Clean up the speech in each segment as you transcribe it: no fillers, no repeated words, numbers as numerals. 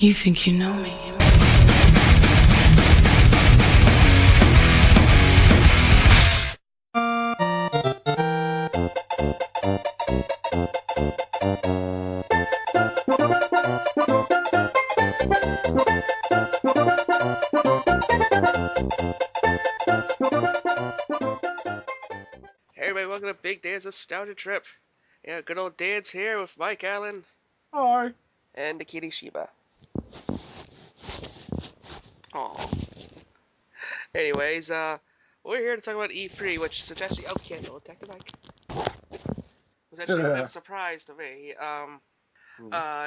You think you know me? Hey everybody, welcome to BigDanz Nostalgia Trip. Yeah, good old Dan's here with Mike Allen Hi. and Nikita Shiba. Oh. Anyways, we're here to talk about E3, which is actually Kendall, take the mic. Was actually a bit of a surprise to me.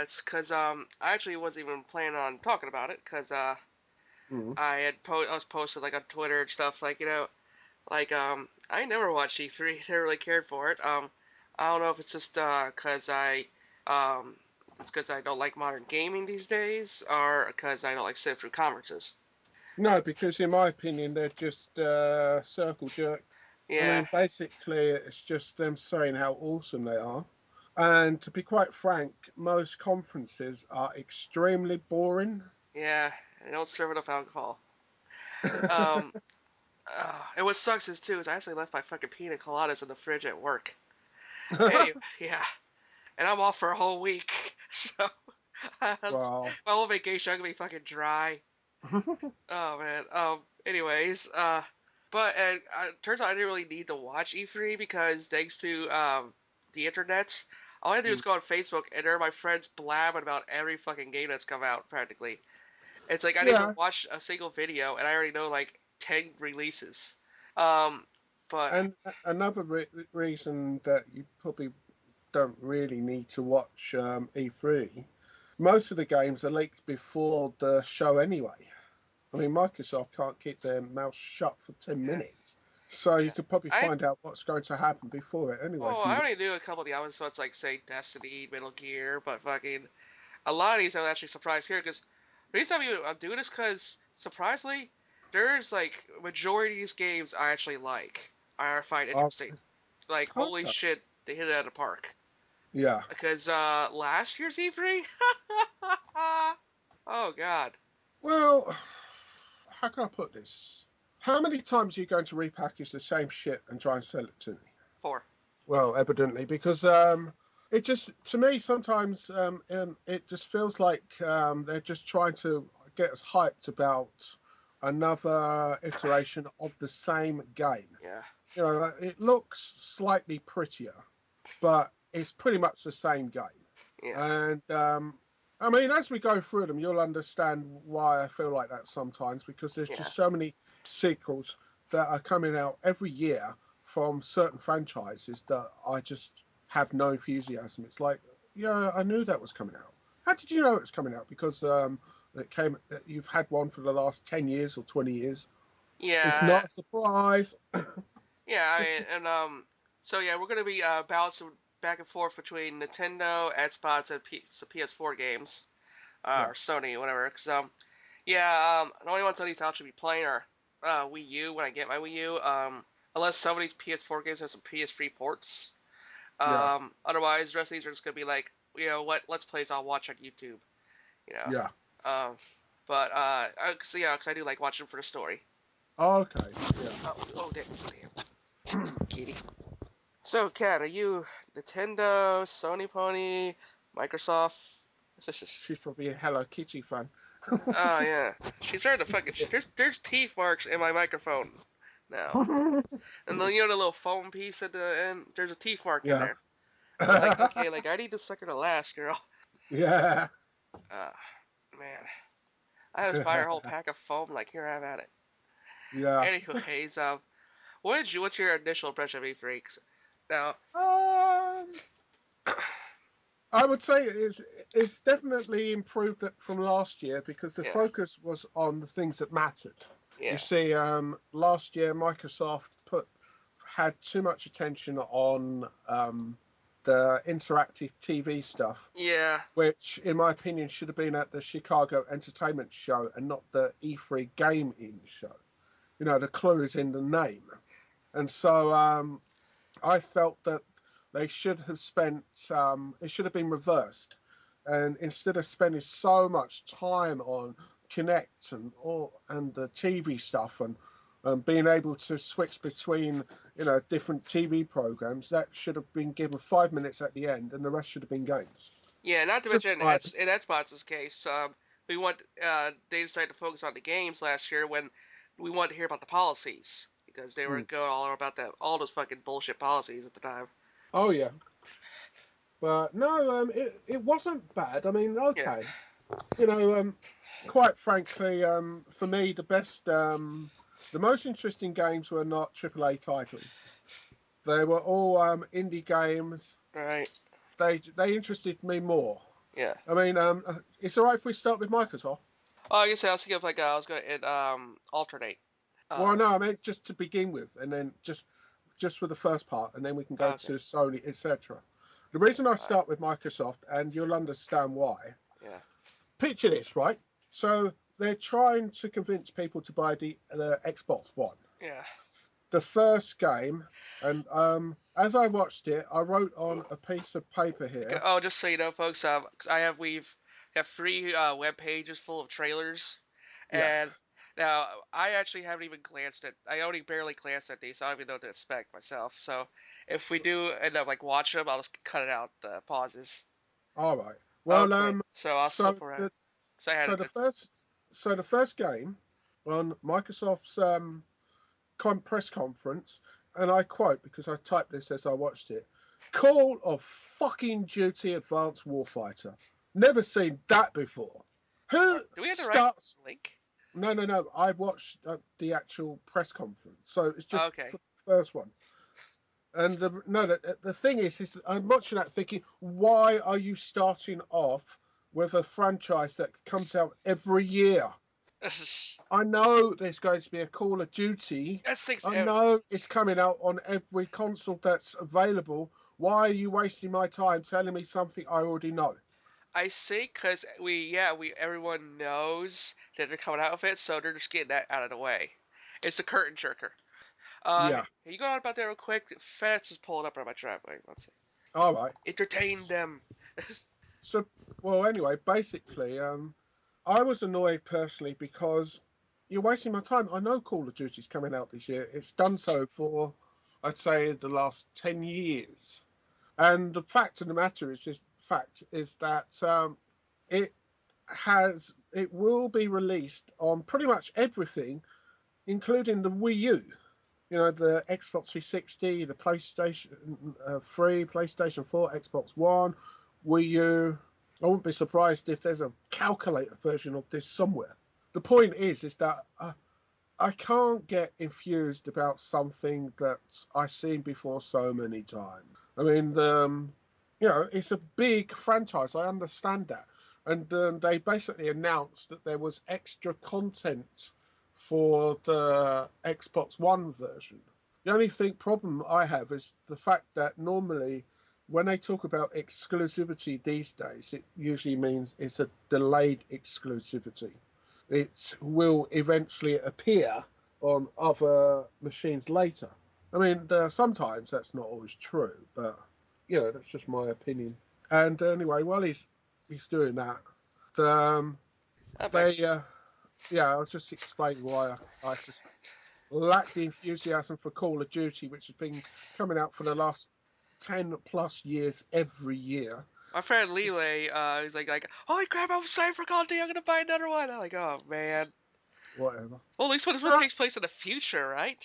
It's because I actually wasn't even planning on talking about it because I was posted like on Twitter and stuff I never watched E3, never really cared for it. I don't know if it's just because it's because I don't like modern gaming these days, or because I don't like sitting through conferences. No, because in my opinion, they're just circle jerk. I Yeah, mean, basically, it's just them saying how awesome they are. And to be quite frank, most conferences are extremely boring. yeah, I don't serve enough alcohol. Um, and what sucks is too is I actually left my fucking pina coladas in the fridge at work. Anyway, yeah, and I'm off for a whole week, so my Well, whole vacation I'm gonna be fucking dry. Oh man. Anyways, but turns out I didn't really need to watch E3 because thanks to the internet, all I do is go on Facebook and there are my friends blabbing about every fucking game that's come out practically. It's like I didn't even yeah, watch a single video and I already know like 10 releases. Um, but and another reason that you probably don't really need to watch E3, most of the games are leaked before the show anyway. I mean, Microsoft can't keep their mouth shut for 10 yeah, minutes. So you yeah. could probably I find out what's going to happen before it anyway. Oh, I already knew a couple of the others, so it's like say Destiny, Metal Gear, but fucking a lot of these I'm actually surprised here because the reason I'm doing this because surprisingly, there's like majority of these games I actually like. I find Oh, interesting. Like holy okay. shit, they hit it out of the park. Yeah. Because last year's E3, oh god, Well, how can I put this? How many times are you going to repackage the same shit and try and sell it to me? 4. Well, evidently, because it just, to me, sometimes it just feels like they're just trying to get us hyped about another iteration of the same game. Yeah, You know, it looks slightly prettier, but it's pretty much the same game. yeah, And I mean, as we go through them, you'll understand why I feel like that sometimes, because there's yeah. just so many sequels that are coming out every year from certain franchises that I just have no enthusiasm. It's like, yeah, I knew that was coming out. How did you know it was coming out? Because you've had one for the last 10 years or 20 years. It's Yeah, not a surprise. yeah. I mean, and so yeah, we're gonna be bouncing back and forth between Nintendo, Xbox, and PS4 games, Yeah, or Sony, whatever. Cause yeah, the only ones on these I'll actually be playing are Wii U when I get my Wii U. Unless some of these PS4 games have some PS3 ports. yeah, Otherwise, the rest of these are just gonna be like, you know what, let's plays I'll watch on YouTube. You know. yeah. Um, but so yeah, cause I do like watching for the story. Okay, yeah. Oh damn, kitty. So, Kat, are you Nintendo, Sony Pony, Microsoft? She's probably a Hello Kitty fan. Oh yeah, she's starting to fucking. There's teeth marks in my microphone now, and then you know the little foam piece at the end. There's a teeth mark in Yeah. there. I'm like, okay, like I need this sucker to last, girl. Yeah. Uh, man, I just buy her whole pack of foam. Like here, have at it. Yeah. Anyways, what's your initial impression of E3? Now, Um, I would say it's definitely improved from last year because the yeah, focus was on the things that mattered. You yeah, see, last year Microsoft had too much attention on the interactive TV stuff, yeah, which, in my opinion, should have been at the Chicago Entertainment Show and not the E3 Game In show. You know, the clue is in the name. And so I felt that they should have spent, it should have been reversed. and instead of spending so much time on Connect and the TV stuff and being able to switch between different TV programs, that should have been given 5 minutes at the end, and the rest should have been games. Yeah, not to Just mention my in Xbox's case, they decided to focus on the games last year when we wanted to hear about the policies because they were opinion. going all about all those fucking bullshit policies at the time. Oh yeah, but no, it wasn't bad. I mean, Yeah, okay, you know, quite frankly, for me, the most interesting games were not AAA titles. They were all indie games. right. They interested me more. Yeah. I mean, it's all right if we start with Microsoft. Oh, I guess I was thinking of I was going to alternate. Well, Uh, no, I mean just to begin with, and then just for the first part, and then we can go okay. to Sony, etc. The reason I Alright. start with Microsoft, and you'll understand why. Yeah. Picture this, right? So they're trying to convince people to buy the Xbox One. Yeah. The first game, and as I watched it, I wrote on a piece of paper here. Oh, just so you know, folks, we have three web pages full of trailers, Yeah. and now I actually haven't even glanced at. I only barely glanced at these, so I don't even know what to expect myself. So if we do end up watching them, I'll just cut it out the pauses. All right. Well, Okay, so I'll so skip around. the So I had so it. the first so the first game on Microsoft's press conference, and I quote because I typed this as I watched it: "Call of fucking Duty Advanced Warfighter. Never seen that before." Who Do we have the right starts? link? No, no, no. I watched the actual press conference, so it's just Okay. the first one. And no, the thing is I'm watching that thinking, why are you starting off with a franchise that comes out every year? I know there's going to be a Call of Duty. That's things. I know it's coming out on every console that's available. Why are you wasting my time telling me something I already know? I think because everyone knows that they're coming out with it, so they're just getting that out of the way. It's a curtain jerker. Yeah. Can you go on about that real quick? FedEx is pulling up on my driveway. Let's see. All right. Entertain them. So, well, anyway, basically, I was annoyed personally because you're wasting my time. I know Call of Duty's coming out this year. It's done so for, I'd say, the last 10 years. And the fact of the matter is that it it will be released on pretty much everything, including the Wii U. You know, the Xbox 360, the PlayStation 3, PlayStation 4, Xbox One, Wii U. I wouldn't be surprised if there's a calculator version of this somewhere. The point is that I can't get infused about something that I've seen before so many times. I mean, it's a big franchise. I understand that. And they basically announced that there was extra content for the Xbox One version. The only problem I have is the fact that normally when they talk about exclusivity these days, it usually means it's a delayed exclusivity. It will eventually appear on other machines later. I mean, sometimes that's not always true, but that's just my opinion. And anyway, while he's doing that, Okay. they I was just explaining why I just lack the enthusiasm for Call of Duty, which has been coming out for the last 10 plus years every year. My friend It's Lele, he's holy crap, I'm excited for Call of Duty. I'm gonna buy another one. I'm like, oh man. whatever. Well, at least this one No, takes place in the future, right?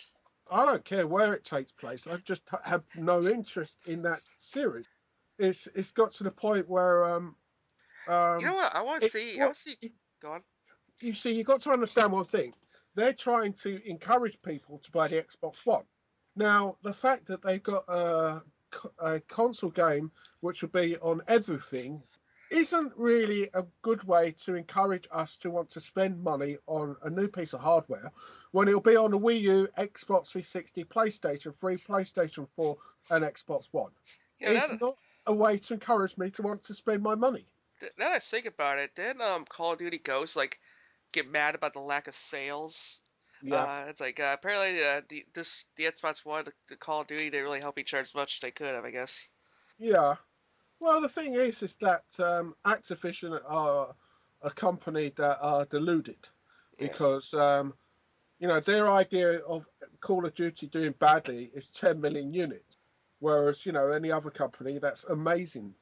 I don't care where it takes place. I just have no interest in that series. It's got to the point where You know what? I want to it see. I what want to see. Go on. you see, you've got to understand one thing. They're trying to encourage people to buy the Xbox One. Now, the fact that they've got a console game which will be on everything isn't really a good way to encourage us to want to spend money on a new piece of hardware when it'll be on the Wii U, Xbox 360, PlayStation 3, PlayStation 4, and Xbox One. You know, It's not a way to encourage me to want to spend my money. now that I think about it, didn't Call of Duty Ghosts get mad about the lack of sales? Yeah. It's apparently the Xbox One, the Call of Duty, they really help each other as much as they could have, I guess. Yeah. Well, the thing is that Activision are a company that are deluded Yeah. because their idea of Call of Duty doing badly is 10 million units, whereas any other company that's amazing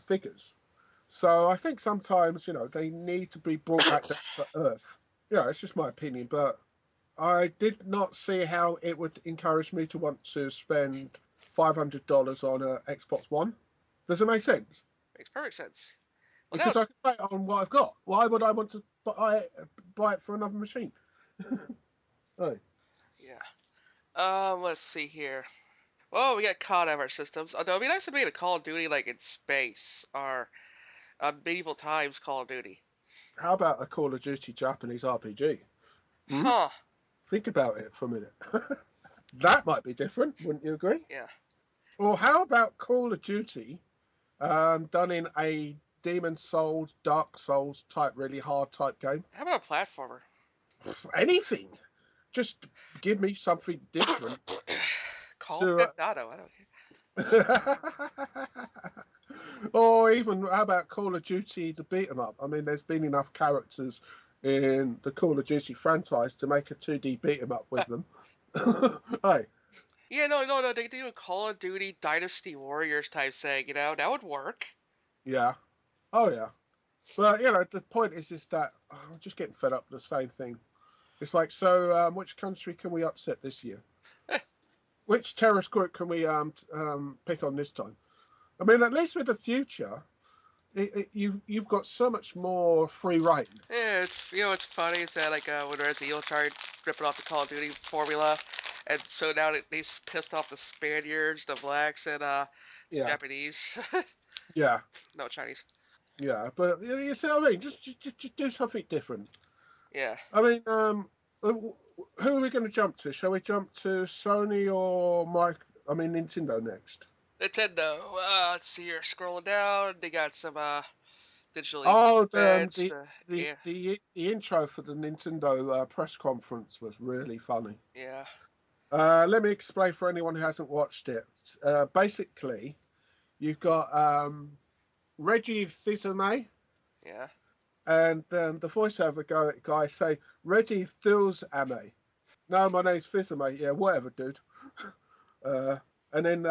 figures. So I think sometimes they need to be brought back down to earth. It's just my opinion, but I did not see how it would encourage me to want to spend $500 on an Xbox One. Does it make sense? Makes perfect sense. Well, now Because I can play it on what I've got. Why would I want to buy it for another machine? Oh, yeah. Let's see here. Well, we got COD of our systems. Although it'd be nice to make a Call of Duty like in space or medieval times Call of Duty. how about a Call of Duty Japanese RPG? Hmm? Huh. Think about it for a minute. That might be different, wouldn't you agree? Yeah. Or how about Call of Duty done in a Demon Souls, Dark Souls type, really hard type game? How about a platformer? Anything. Just give me something different Call to. Theft Auto. I don't care. Or even how about Call of Duty the beat 'em up? I mean, there's been enough characters in the Call of Duty franchise to make a 2D beat 'em up with them. Hey, Yeah, no. They could do a Call of Duty Dynasty Warriors type thing. That would work. yeah, oh yeah. But the point is that I'm just getting fed up with the same thing. It's like, so which country can we upset this year? Which terrorist group can we pick on this time? I mean, at least with the future, you've got so much more free reign. Yeah, it's funny is that like when Resident Evil tried ripping off the Call of Duty formula, and so now they pissed off the Spaniards, the blacks, and Yeah, Japanese. yeah, No, Chinese. yeah. But you see what I mean? Just do something different. Yeah. I mean, who are we going to jump to? Shall we jump to Sony or Nintendo next? Nintendo. Let's see here. Scrolling down, they got some digital Oh, events. Yeah, the intro for the Nintendo press conference was really funny. yeah, Let me explain for anyone who hasn't watched it. Basically, you've got Reggie Fils-Aimé yeah. and the voiceover guy say Reggie Fils-Aimé. No, my name's Fils-Aimé. Yeah, whatever, dude. Uh, and then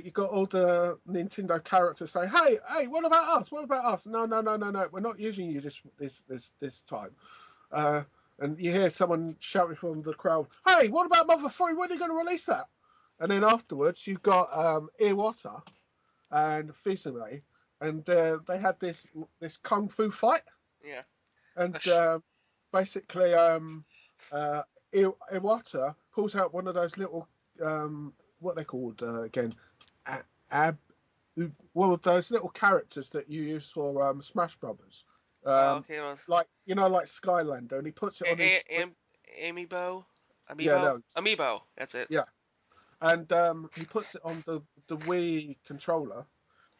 you got all the Nintendo characters say, "Hey, what about us? What about us? No. We're not using you this time." Uh, and you hear someone shouting from the crowd, "Hey, what about Mother 3? When are you going to release that?" And then afterwards, you've got Iwata and Fizime, and they had this kung fu fight, Yeah. and Gosh. basically, Iwata pulls out one of those little what they called again, ab, well, those little characters that you use for Smash Brothers, Oh, um, okay. Well, like Skylander, and he puts it on his Amiibo, yeah, Amiibo, those Amiibo. That's it. yeah, and he puts it on the Wii controller,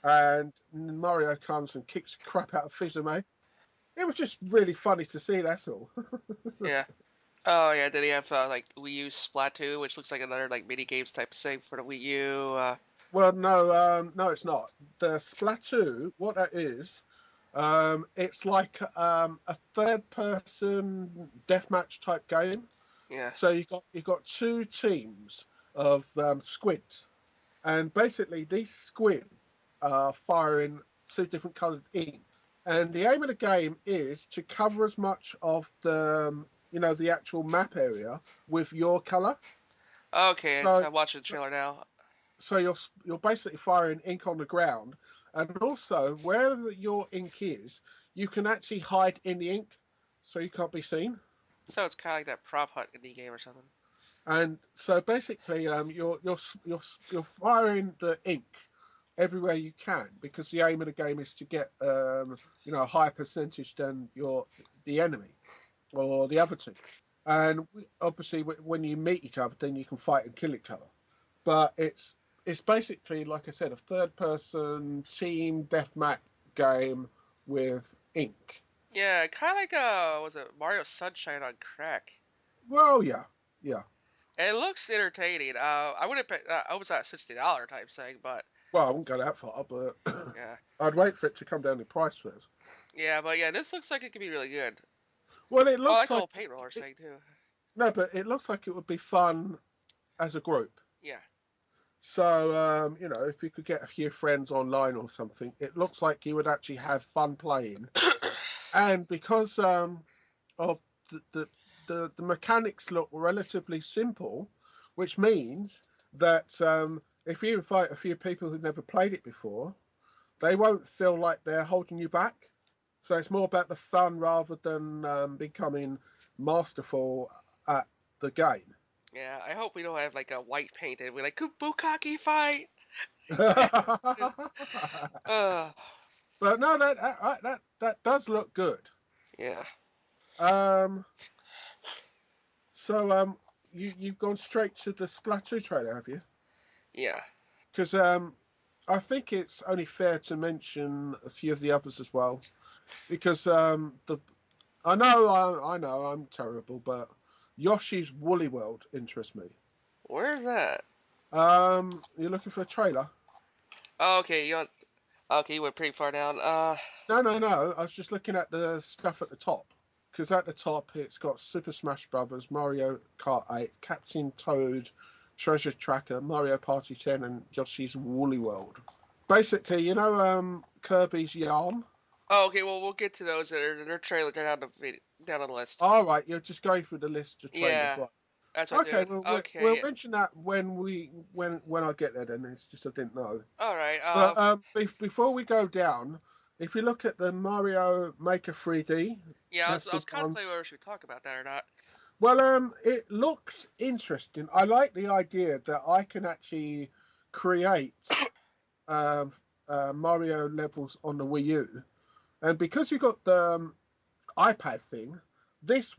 and Mario comes and kicks the crap out of Fizime. It was just really funny to see. That's all. Yeah. Oh yeah. Did he have like Wii U Splatoon, which looks like another like mini games type of thing for the Wii U? Well, no, it's not. The Splatoon, what that is, it's like a third-person deathmatch type game. Yeah. So you got two teams of squids, and basically these squid are firing two different coloured ink. And the aim of the game is to cover as much of the actual map area with your colour. Okay. So So, I'm watching the so trailer now. so you're basically firing ink on the ground, and also wherever your ink is, you can actually hide in the ink, so you can't be seen. So it's kind of like that prop hunt indie game or something. And so basically, you're firing the ink everywhere you can because the aim of the game is to get a higher percentage than the enemy or the other team. And obviously, when you meet each other, then you can fight and kill each other. But it's basically, like I said, a third-person team deathmatch game with ink. Yeah, kind of like was it Mario Sunshine on crack? Well, yeah, yeah, And it looks entertaining. I wouldn't pay. I was at $60 type thing, but Well, I wouldn't go that far, but Yeah. I'd wait for it to come down in price first. Yeah, but yeah, this looks like it could be really good. Well, it Oh, I looks like the like whole paint roller thing too. no, but it looks like it would be fun as a group. Yeah. So, if you could get a few friends online or something, it looks like you would actually have fun playing. And because of the, the, the mechanics look relatively simple, which means that if you invite a few people who've never played it before, they won't feel like they're holding you back. So it's more about the fun rather than becoming masterful at the game. Yeah, I hope we don't have like a white painted. We're like Bukaki fight. Uh, But no, that does look good. yeah, Um, so you've gone straight to the Splatoon trailer, have you? yeah. Because I think it's only fair to mention a few of the others as well. Because the I know I'm terrible, but Yoshi's Woolly World interests me. Where's that? You're looking for a trailer? Oh, okay, okay, you went pretty far down. No. I was just looking at the stuff at the top. Because at the top it's got Super Smash Brothers, Mario Kart 8, Captain Toad, Treasure Tracker, Mario Party 10, and Yoshi's Woolly World. Basically, Kirby's Yarn. Oh, okay. Well, we'll get to those. They're trailer down on the list. All right, you're just going through the list of trailers, Yeah, right? that's what I'm Okay, doing. we'll Okay. mention that when I get there. Then it's just I didn't know. All right. But before we go down, if you look at the Mario Maker 3D, Yeah, that's I the was one. contemplating whether we should talk about that or not. Well, it looks interesting. I like the idea that I can actually create um, Mario levels on the Wii U, and because you've got the iPad thing, this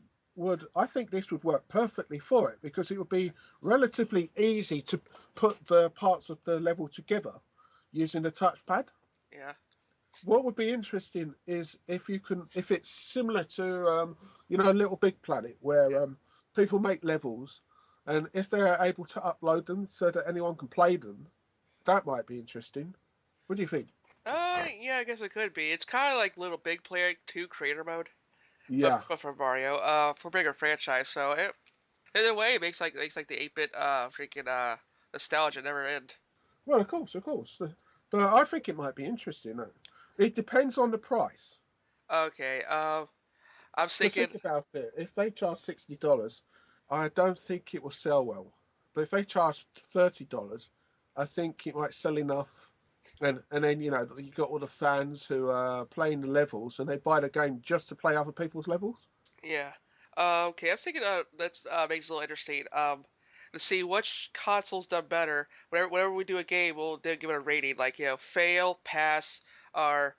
I think this would work perfectly for it because it would be relatively easy to put the parts of the level together using the touchpad. Yeah. What would be interesting is if it's similar to Little Big Planet, Yeah. where people make levels, and if they're able to upload them so that anyone can play them, that might be interesting. What do you think? Yeah. I guess it could be. It's kind of like Little Big Player 2 Creator Mode, but Yeah. for Mario, for bigger franchise. So in a way, it makes like the 8-bit freaking nostalgia never end. Well, of course. But I think it might be interesting. It depends on the price. Okay. I'm Because thinking. think about it. If they charge $60, I don't think it will sell well. But if they charge $30, I think it might sell enough. And then you got all the fans who are playing the levels and they buy the game just to play other people's levels. Yeah. Okay, I was thinking let's make this a little interesting. To see which console's done better. Whenever we do a game, we'll then give it a rating, like fail, pass, or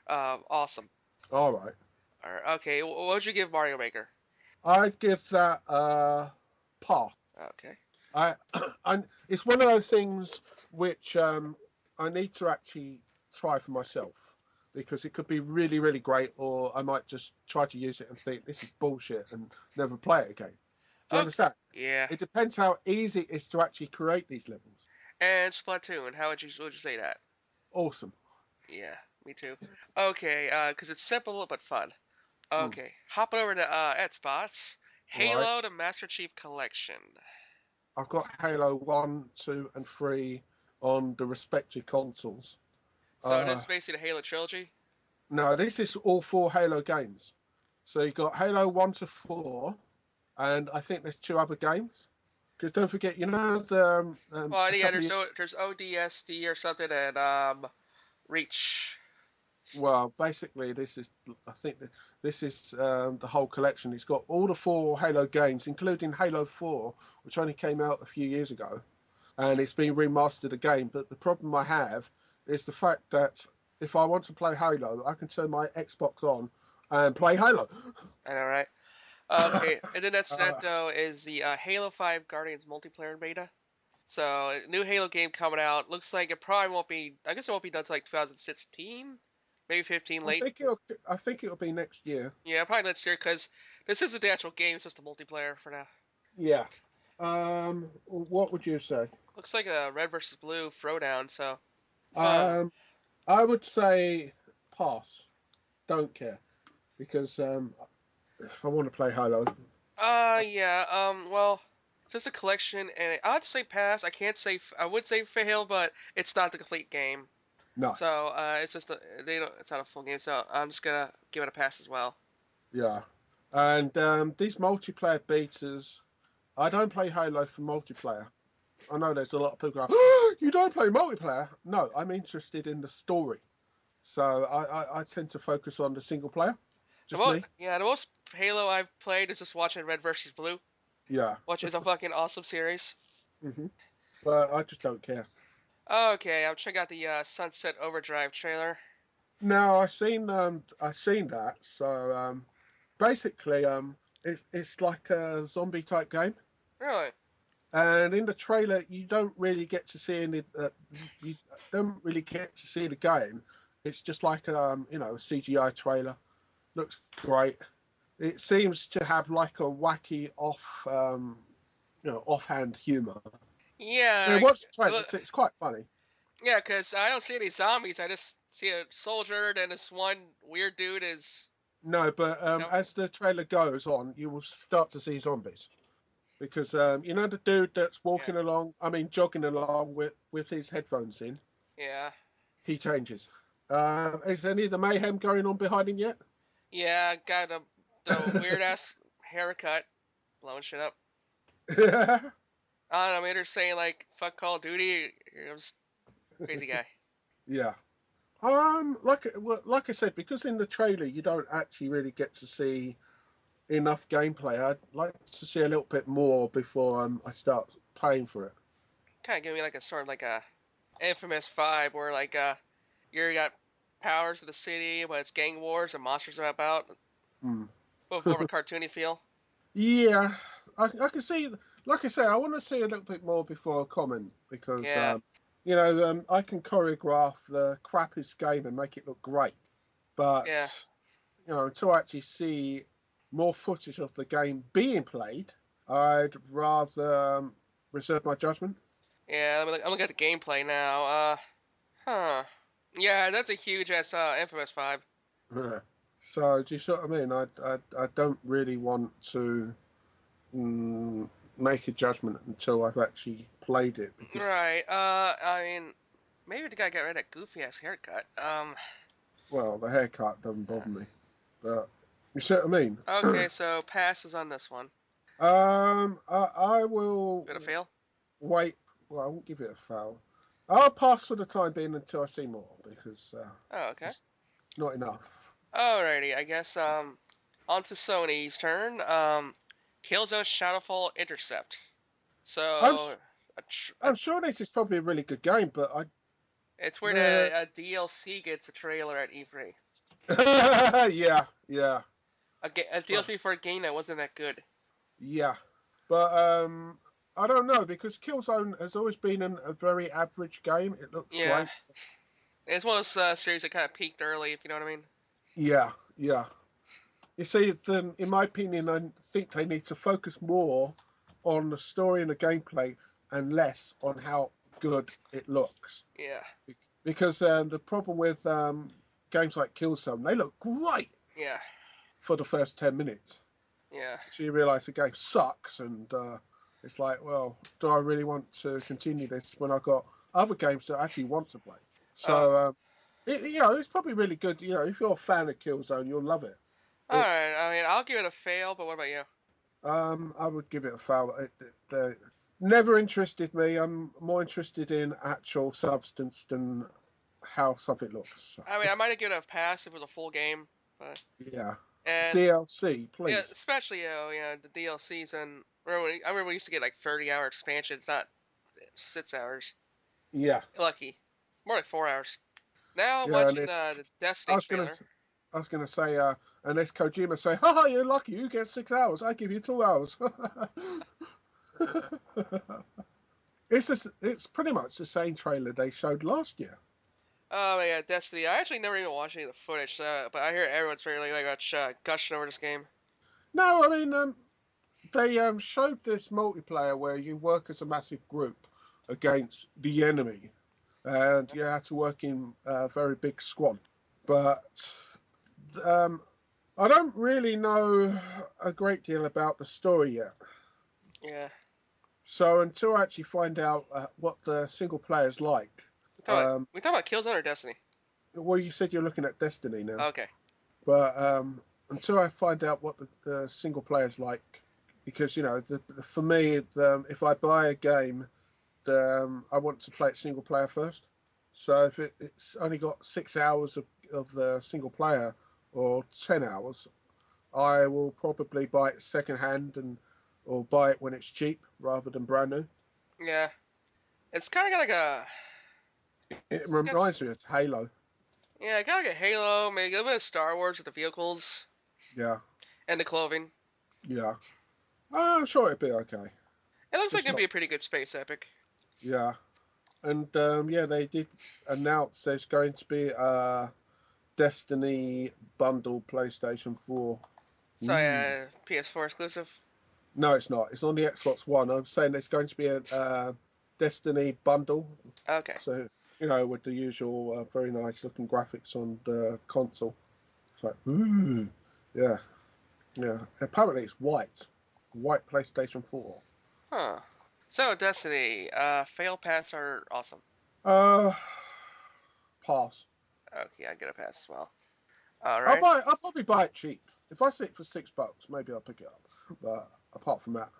awesome. All right. Or okay, what would you give Mario Maker? I'd give that a pass. Okay. I, it's one of those things which I need to actually try for myself because it could be really, really great, or I might just try to use it and think this is bullshit and never play it again. Do you Okay. understand? Yeah. It depends how easy it is to actually create these levels. And Splatoon, how would you say that? Awesome. Yeah, me too. Okay, because it's simple but fun. Mm, Okay, hopping over to Xbox, right. Halo: The Master Chief Collection. I've got Halo 1, 2, and 3 on the respective consoles. So Uh, that's basically the Halo trilogy. no, this is all four Halo games. So you've got Halo 1 to 4, and I think there's two other games. Because don't forget, Well, a yeah, couple of years, there's ODST or something, and Reach. well, basically, I think this is the whole collection. It's got all the four Halo games, including Halo 4, which only came out a few years ago, and it's been remastered again. But the problem I have is the fact that if I want to play Halo, I can turn my Xbox on and play Halo. I know, right? Okay, and then that's uh, that though is the Halo 5 Guardians multiplayer beta. So new Halo game coming out. Looks like it probably won't be. I guess it won't be done until like 2016, maybe 15 late. I think it'll be next year. Yeah, probably next year because this isn't the actual game. It's just a multiplayer for now. Yeah. What would you say? Looks like a red versus blue throwdown. So Uh, I would say pass. Don't care because if I want to play Halo. yeah. Well, just a collection, and I'd say pass. I can't say. I would say fail, but it's not the complete game. No, So it's just they don't. It's not a full game. So I'm just gonna give it a pass as well. yeah, and these multiplayer beaters. I don't play Halo for multiplayer. I know there's a lot of people go, oh, you don't play multiplayer. No, I'm interested in the story. So I tend to focus on the single player. Just me. The most Halo I've played is just watching Red versus Blue, Yeah. which is a fucking awesome series. hmm But I just don't care. Okay, I'm checking out the Sunset Overdrive trailer. No, I seen that. So basically it's like a zombie type game. Really? And in the trailer, you don't really get to see any. You don't really get to see the game. It's just like a CGI trailer. Looks great. It seems to have like a wacky offhand humor. Yeah. It was I- trailer. look- It's quite funny. Yeah, because I don't see any zombies. I just see a soldier, and this one weird dude is. No, but No. as the trailer goes on, you will start to see zombies because the dude that's Yeah. walking along. I mean, jogging along with his headphones in. Yeah. He changes. Is any of the mayhem going on behind him yet? Yeah, got the weird ass haircut, blowing shit up. I don't know, they're saying like fuck Call of Duty. You're just crazy guy. Yeah. Like I said, because in the trailer you don't actually really get to see enough gameplay. I'd like to see a little bit more before I start paying for it. Kind of giving me like a sort of like a infamous vibe where like you got powers of the city, but it's gang wars and monsters are about. Hmm. But more of a cartoony feel. Yeah, I can see. Like I say, I want to see a little bit more before I comment because Yeah. I can choreograph the crappiest game and make it look great, but Yeah. until I actually see more footage of the game being played, I'd rather reserve my judgment. Yeah. I'm looking at the gameplay now. Huh. Yeah, that's a huge ass infamous vibe. So do you see what I mean? I don't really want to make a judgment until I've actually played it because Right. I mean, maybe the guy got rid of that goofy ass haircut. well the haircut doesn't bother me, but you see what I mean? Okay, so passes on this one. I will Gonna fail. wait. Well, I won't give it a fail. I'll pass for the time being until I see more because Oh, okay. it's not enough. Alrighty, I guess on to Sony's turn. Killzone Shadowfall Intercept. I'm So a I'm sure this is probably a really good game, but it's where the the DLC gets a trailer at E3. yeah A but DLC for a game that wasn't that good. yeah, but I don't know because Killzone has always been a very average game. It looks Yeah, great. it's one of those series that kind of peaked early, if you know what I mean. Yeah. You see, in my opinion, I think they need to focus more on the story and the gameplay and less on how good it looks. Yeah, Because the problem with games like Killzone, they look great yeah, for the first 10 minutes. yeah. So you realise the game sucks, and it's like, well, do I really want to continue this when I've got other games that I actually want to play? Uh, So, it's probably really good. If you're a fan of Killzone, you'll love it. It Alright, I mean, I'll give it a fail, but what about you? I would give it a foul. Never interested me. I'm more interested in actual substance than how something looks. I mean, I might have given it a pass if it was a full game, but Yeah. and DLC, yeah, please. especially the DLCs and I remember we used to get like 30-hour expansions, not 6 hours. Yeah. Lucky, more like 4 hours. Now I'm Yeah, and watching it's. the I Destiny was gonna. trailer. I was gonna say. Unless Kojima say, "Haha, you're lucky. You get 6 hours. I give you 2 hours." It's pretty much the same trailer they showed last year. Oh yeah, Destiny. I actually never even watched any of the footage, but I hear everyone's really like gushing over this game. No, I mean, they showed this multiplayer where you work as a massive group against the enemy. and you had to work in a very big squad. But um, I don't really know a great deal about the story yet. Yeah. So until I actually find out what the single player is like, We talk about Killzone or Destiny? well, you said you're looking at Destiny now, Okay. but until I find out what the single player is like, because for me, if I buy a game, I want to play it single player first. So if it's only got 6 hours of the single player or 10 hours, I will probably buy it second hand or buy it when it's cheap rather than brand new. Yeah. It's kind of got like a. It I reminds guess. me of Halo. Yeah, kind of like a Halo, maybe a little bit of Star Wars with the vehicles Yeah, and the clothing. yeah. I'm sure it'd be okay. It looks like Just it'd not. be a pretty good space epic. Yeah, and yeah, they did announce there's going to be a Destiny bundle PlayStation 4. So Ooh. yeah, PS4 exclusive. No, it's not. It's on the Xbox One. I'm saying there's going to be a Destiny bundle. Okay. So, with the usual very nice looking graphics on the console. It's like, ooh, yeah, yeah. Apparently it's white PlayStation 4. Huh. So Destiny, fail pass are awesome. Uh, pass. Okay, I get a pass as well. All I'll right. buy. I'll probably buy it cheap. If I see it for $6, maybe I'll pick it up. But apart from that,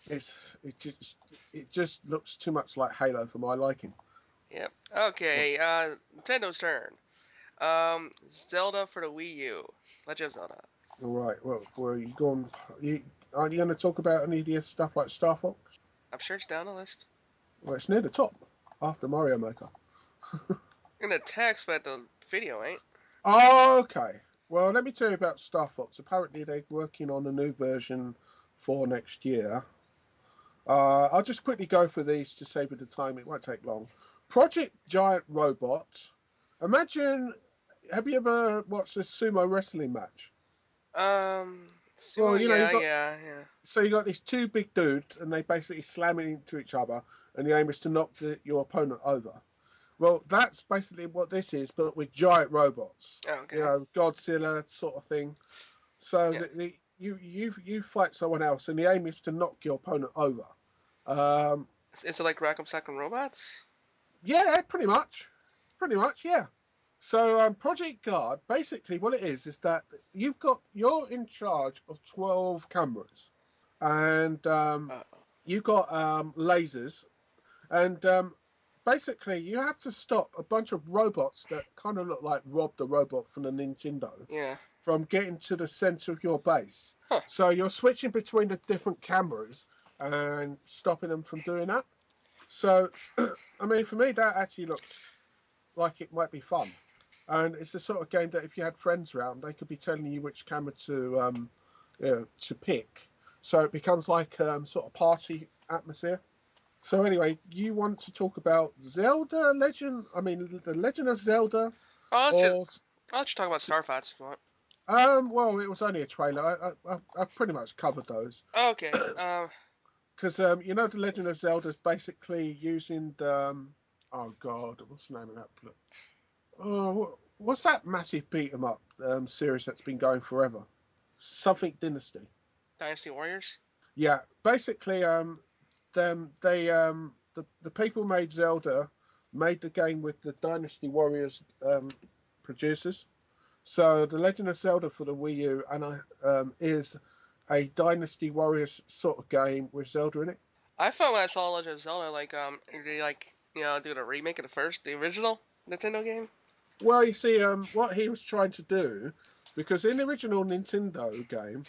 it just looks too much like Halo for my liking. Yep. Okay. Nintendo's turn. Zelda for the Wii U. Legend of Zelda. All right. Well, are you going? Aren't you going to talk about any of the stuff like Star Fox? I'm sure it's down the list. Well, it's near the top after Mario Maker. In the text, but the video ain't. Okay. Well, let me tell you about Star Fox. Apparently, they're working on a new version for next year. I'll just quickly go for these to save you the time. It won't take long. Project Giant Robot. Imagine, have you ever watched a sumo wrestling match? Well, Sumo, you yeah, got yeah, yeah. so you got these two big dudes, and they basically slam into each other, and the aim is to knock your opponent over. Well, that's basically what this is, but with giant robots. Okay. Godzilla sort of thing. So Yeah. you fight someone else, and the aim is to knock your opponent over. Um, Is it like Rock'em Sock'em Robots? yeah, pretty much, yeah. So Project Guard, basically what it is that you're in charge of 12 cameras, and Uh, you've got lasers, and basically you have to stop a bunch of robots that kind of look like Rob the Robot from the Nintendo yeah. from getting to the center of your base. Huh. So you're switching between the different cameras and stopping them from doing that. So, I mean, for me, that actually looks like it might be fun. And it's the sort of game that if you had friends around, they could be telling you which camera to pick. So it becomes like sort of party atmosphere. So anyway, you want to talk about Zelda Legend? I mean, the Legend of Zelda, I'll let you, or I'll let you talk about Star Fox if you want. well, it was only a trailer. I pretty much covered those Okay. because the Legend of Zelda is basically using the oh god, what's the name of that? Oh, what's that massive beat 'em up series that's been going forever? Something Dynasty. Dynasty Warriors. Yeah, basically, the people made Zelda made the game with the Dynasty Warriors producers. So the Legend of Zelda for the Wii U is a Dynasty Warriors sort of game with Zelda in it. I found when I saw Legend of Zelda, like they do the remake of the original Nintendo game. Well, you see, what he was trying to do, because in the original Nintendo game,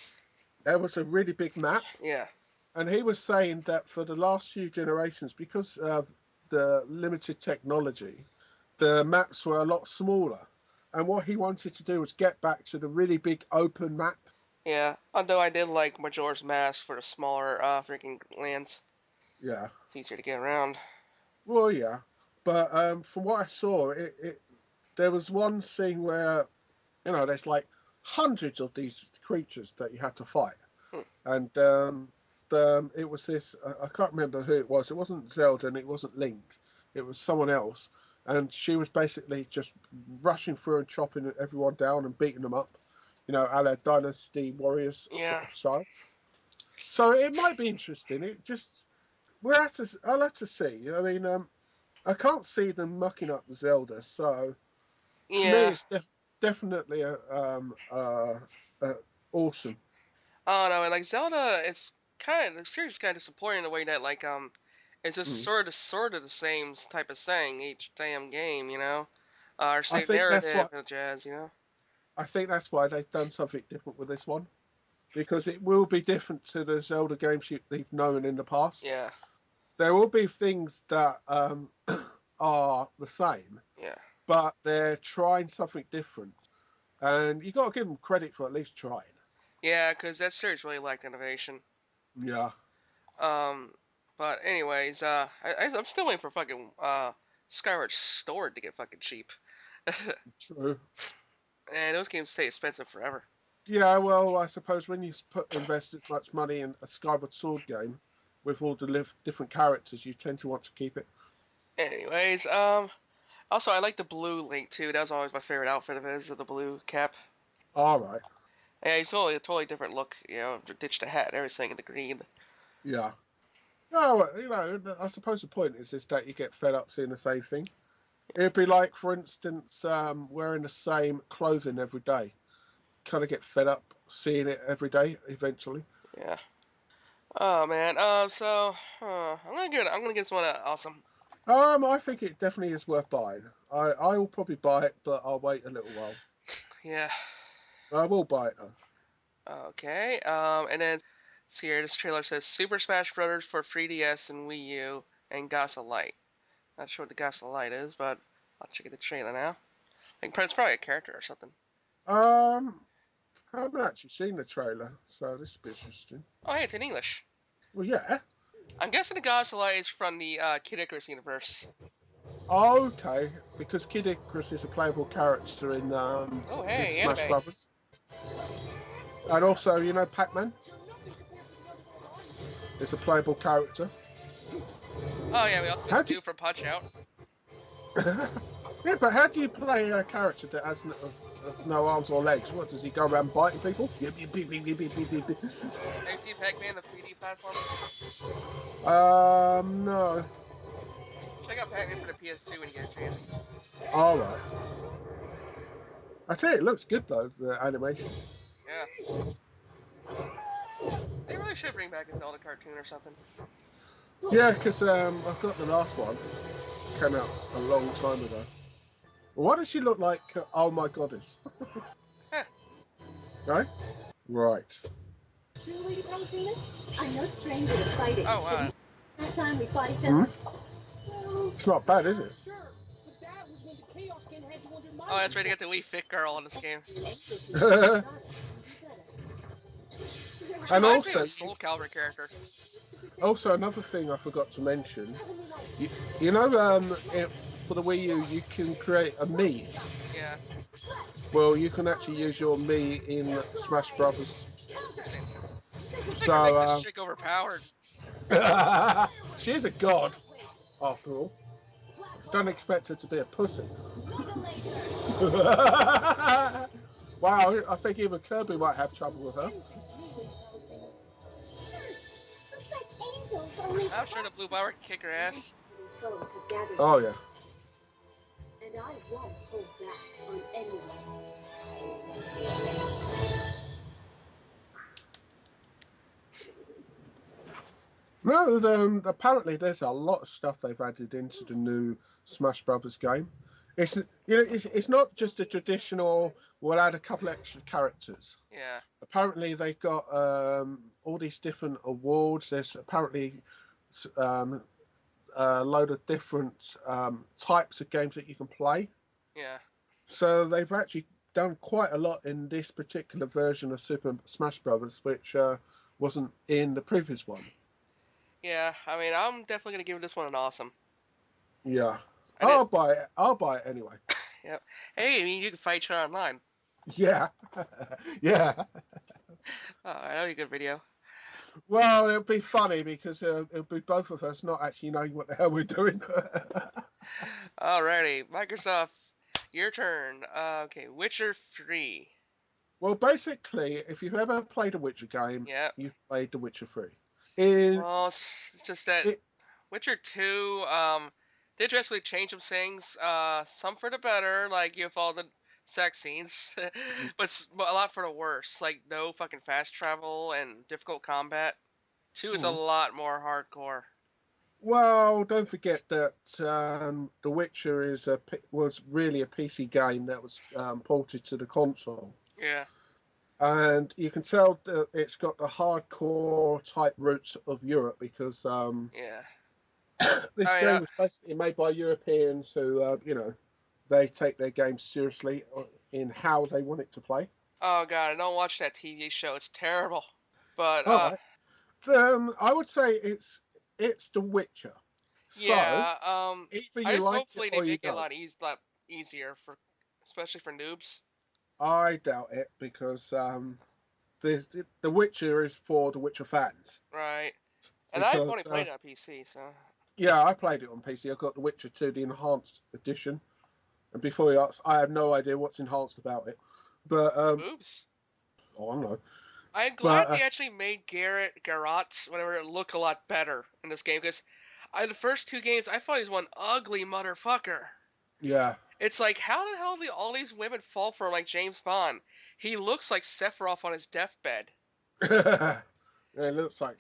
there was a really big map, Yeah. and he was saying that for the last few generations, because of the limited technology, the maps were a lot smaller. And what he wanted to do was get back to the really big open map. Yeah. Although I did like Majora's Mask for the smaller freaking lands. Yeah. It's easier to get around. Well, yeah. But from what I saw, there was one scene where, there's like hundreds of these creatures that you had to fight. Hmm. And it was this, I can't remember who it was. It wasn't Zelda and it wasn't Link. It was someone else. and she was basically just rushing through and chopping everyone down and beating them up, a la Dynasty Warriors sort Yeah. of style. So it might be interesting. I'll have to see. I mean, I can't see them mucking up Zelda, so for me, Yeah. it's definitely awesome. Oh no, and like Zelda, it's the series is kind of disappointing in the way that it's just Mm. sort of the same type of thing each damn game, or I same think that's narrative what and jazz. I think that's why they've done something different with this one, because it will be different to the Zelda games they've known in the past. Yeah. There will be things that are the same, Yeah. but they're trying something different, and you got to give them credit for at least trying. Yeah, because that series really lacked innovation. Yeah, Um, but anyways, I'm still waiting for fucking Skyward Sword to get fucking cheap. true. And those games stay expensive forever. Yeah, well, I suppose when you invest as much money in a Skyward Sword game with all the different characters, you tend to want to keep it. Anyways, also I like the blue Link too. That was always my favorite outfit of his, the blue cap. All right. Yeah, he's totally different look. Ditch the hat and everything in the green. Yeah. No, I suppose the point is that you get fed up seeing the same thing. It'd be like, for instance, wearing the same clothing every day. Kind of get fed up seeing it every day eventually. Yeah. Oh man. I'm gonna give this one a awesome. I think it definitely is worth buying. I will probably buy it, but I'll wait a little while. Yeah. I will buy it though. Okay. And then see here, this trailer says Super Smash Brothers for 3DS and Wii U and Gasa Light. Not sure what the Gasa Light is, but I'll check the trailer now. It's probably a character or something. Um, I haven't actually seen the trailer, so this will be interesting. Oh, hey, it's in English. Well, yeah. I'm guessing the Gasa Light is from the Kid Icarus universe. Okay, because Kid Icarus is a playable character in Oh, this hey, Smash anime. Brothers, and also Pac-Man is a playable character. Oh yeah, we also got How the do dude from Punch Out. Yeah, but how do you play a character that has no arms or legs? What, does he go around biting people? Have you seen Pac-Man, the 3D platformer? No. Check out Pac-Man for the PS2 when you get a chance. All right. I tell you, it looks good though, the animation. Yeah. They really should bring back a Zelda cartoon or something. Yeah, because I've got the last one. Came out a long time ago. Why does she look like Oh My Goddess? Huh. Right? Right. True, Lady Palutena? I'm no stranger to fighting. Oh wow. That time we fought each Hmm? other. Well, It's not bad, is it? sure, but that was when the Chaos Skin had you under my Oh, that's right. To get the wee fit girl in this game. She And reminds me of also, a Soul Calibur character. another thing I forgot to mention. For the Wii U, you can create a Mii. Yeah. Well, you can actually use your Mii in Smash Brothers. Looks like we're making this So, chick overpowered. she's a god, after all. Don't expect her to be a pussy. Wow, I think even Kirby might have trouble with her. I'm sure the Blue Bomber can kick her ass. Oh, yeah. And I won't hold back on anyone. No, apparently there's a lot of stuff they've added into the new Smash Brothers game. It's not just a traditional. We'll add a couple extra characters. Yeah. Apparently they've got all these different awards. There's apparently a load of different types of games that you can play. Yeah. So they've actually done quite a lot in this particular version of Super Smash Brothers, which wasn't in the previous one. Yeah. I mean, I'm definitely gonna give this one an awesome. Yeah. I'll buy it. I'll buy it anyway. Yep. Hey, I mean, you can fight each other online. Yeah. Yeah. Oh, that'll be a good video. Well, it'll be funny because it'll be both of us not actually knowing what the hell we're doing. Alrighty, Microsoft, your turn. Okay, Witcher 3. Well, basically, if you've ever played a Witcher game, Yep. you've played The Witcher 3. In Well, it's just that it, Witcher 2, did actually change some things. Some for the better, like you have all the sex scenes, but a lot for the worse. Like no fucking fast travel and difficult combat. 2 is a mm. lot more hardcore. Well, don't forget that The Witcher was really a PC game that was ported to the console. Yeah. And you can tell that it's got the hardcore type roots of Europe because Yeah. this I mean, game was basically made by Europeans who, they take their games seriously in how they want it to play. oh god, I don't watch that TV show. It's terrible. But All right. I would say it's The Witcher. So yeah. either I you just like it hopefully they or you make it a don't. lot easier for, especially for noobs. I doubt it because The Witcher is for The Witcher fans. Right. And I've Because only played it on PC, so. yeah, I played it on PC. I got The Witcher 2, the enhanced edition. And before you ask, I have no idea what's enhanced about it. But Boobs. oh, I don't know. I'm glad But they actually made Garrett, whatever, look a lot better in this game because the first 2 games I thought he was one ugly motherfucker. yeah, It's like how the hell do all these women fall for him like James Bond? He looks like Sephiroth on his deathbed. it looks like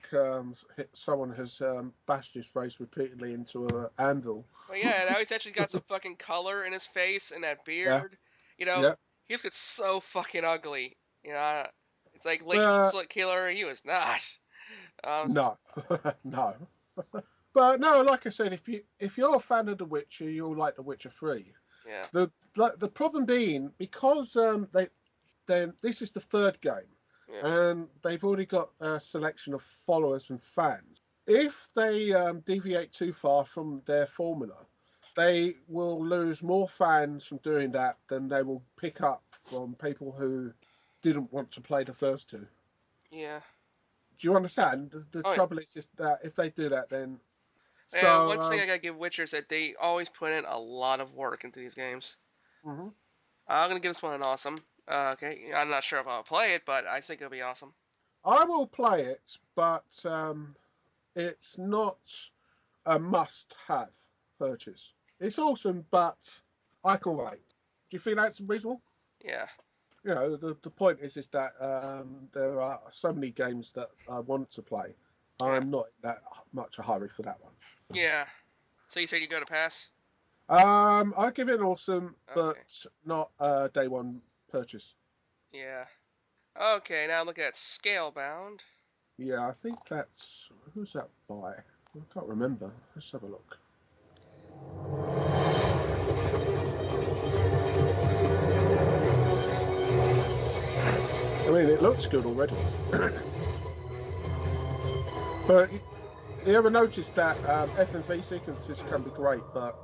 someone has bashed his face repeatedly into a anvil. But yeah, now he's actually got some fucking color in his face and that Yeah, beard. You know, yeah. he just gets so fucking ugly. You know, it's like Latent But Slit Killer. He was not. no, no. But no, like I said, if you're a fan of The Witcher, you'll like The Witcher 3. Yeah. The problem being because this is the third game, Yeah. and they've already got a selection of followers and fans. If they deviate too far from their formula, they will lose more fans from doing that than they will pick up from people who didn't want to play the first 2. Yeah. Do you understand? The Oh, yeah. trouble is just that if they do that, then And one thing I gotta give Witcher is that they always put in a lot of work into these games. mhm. I'm gonna give this one an awesome. Okay, I'm not sure if I'll play it, but I think it'll be awesome. I will play it, but it's not a must-have purchase. It's awesome, but I can wait. Do you think that's reasonable? Yeah. You know, the point is that there are so many games that I want to play. I'm not in that much a hurry for that one. Yeah. So you said you go to pass? I'll give it an awesome, but Okay. not a day one purchase. Yeah. Okay, now look at Scalebound. Yeah, I think that's who's that by? I can't remember. Let's have a look. I mean, it looks good already. But you ever noticed that FMV sequences can be great, but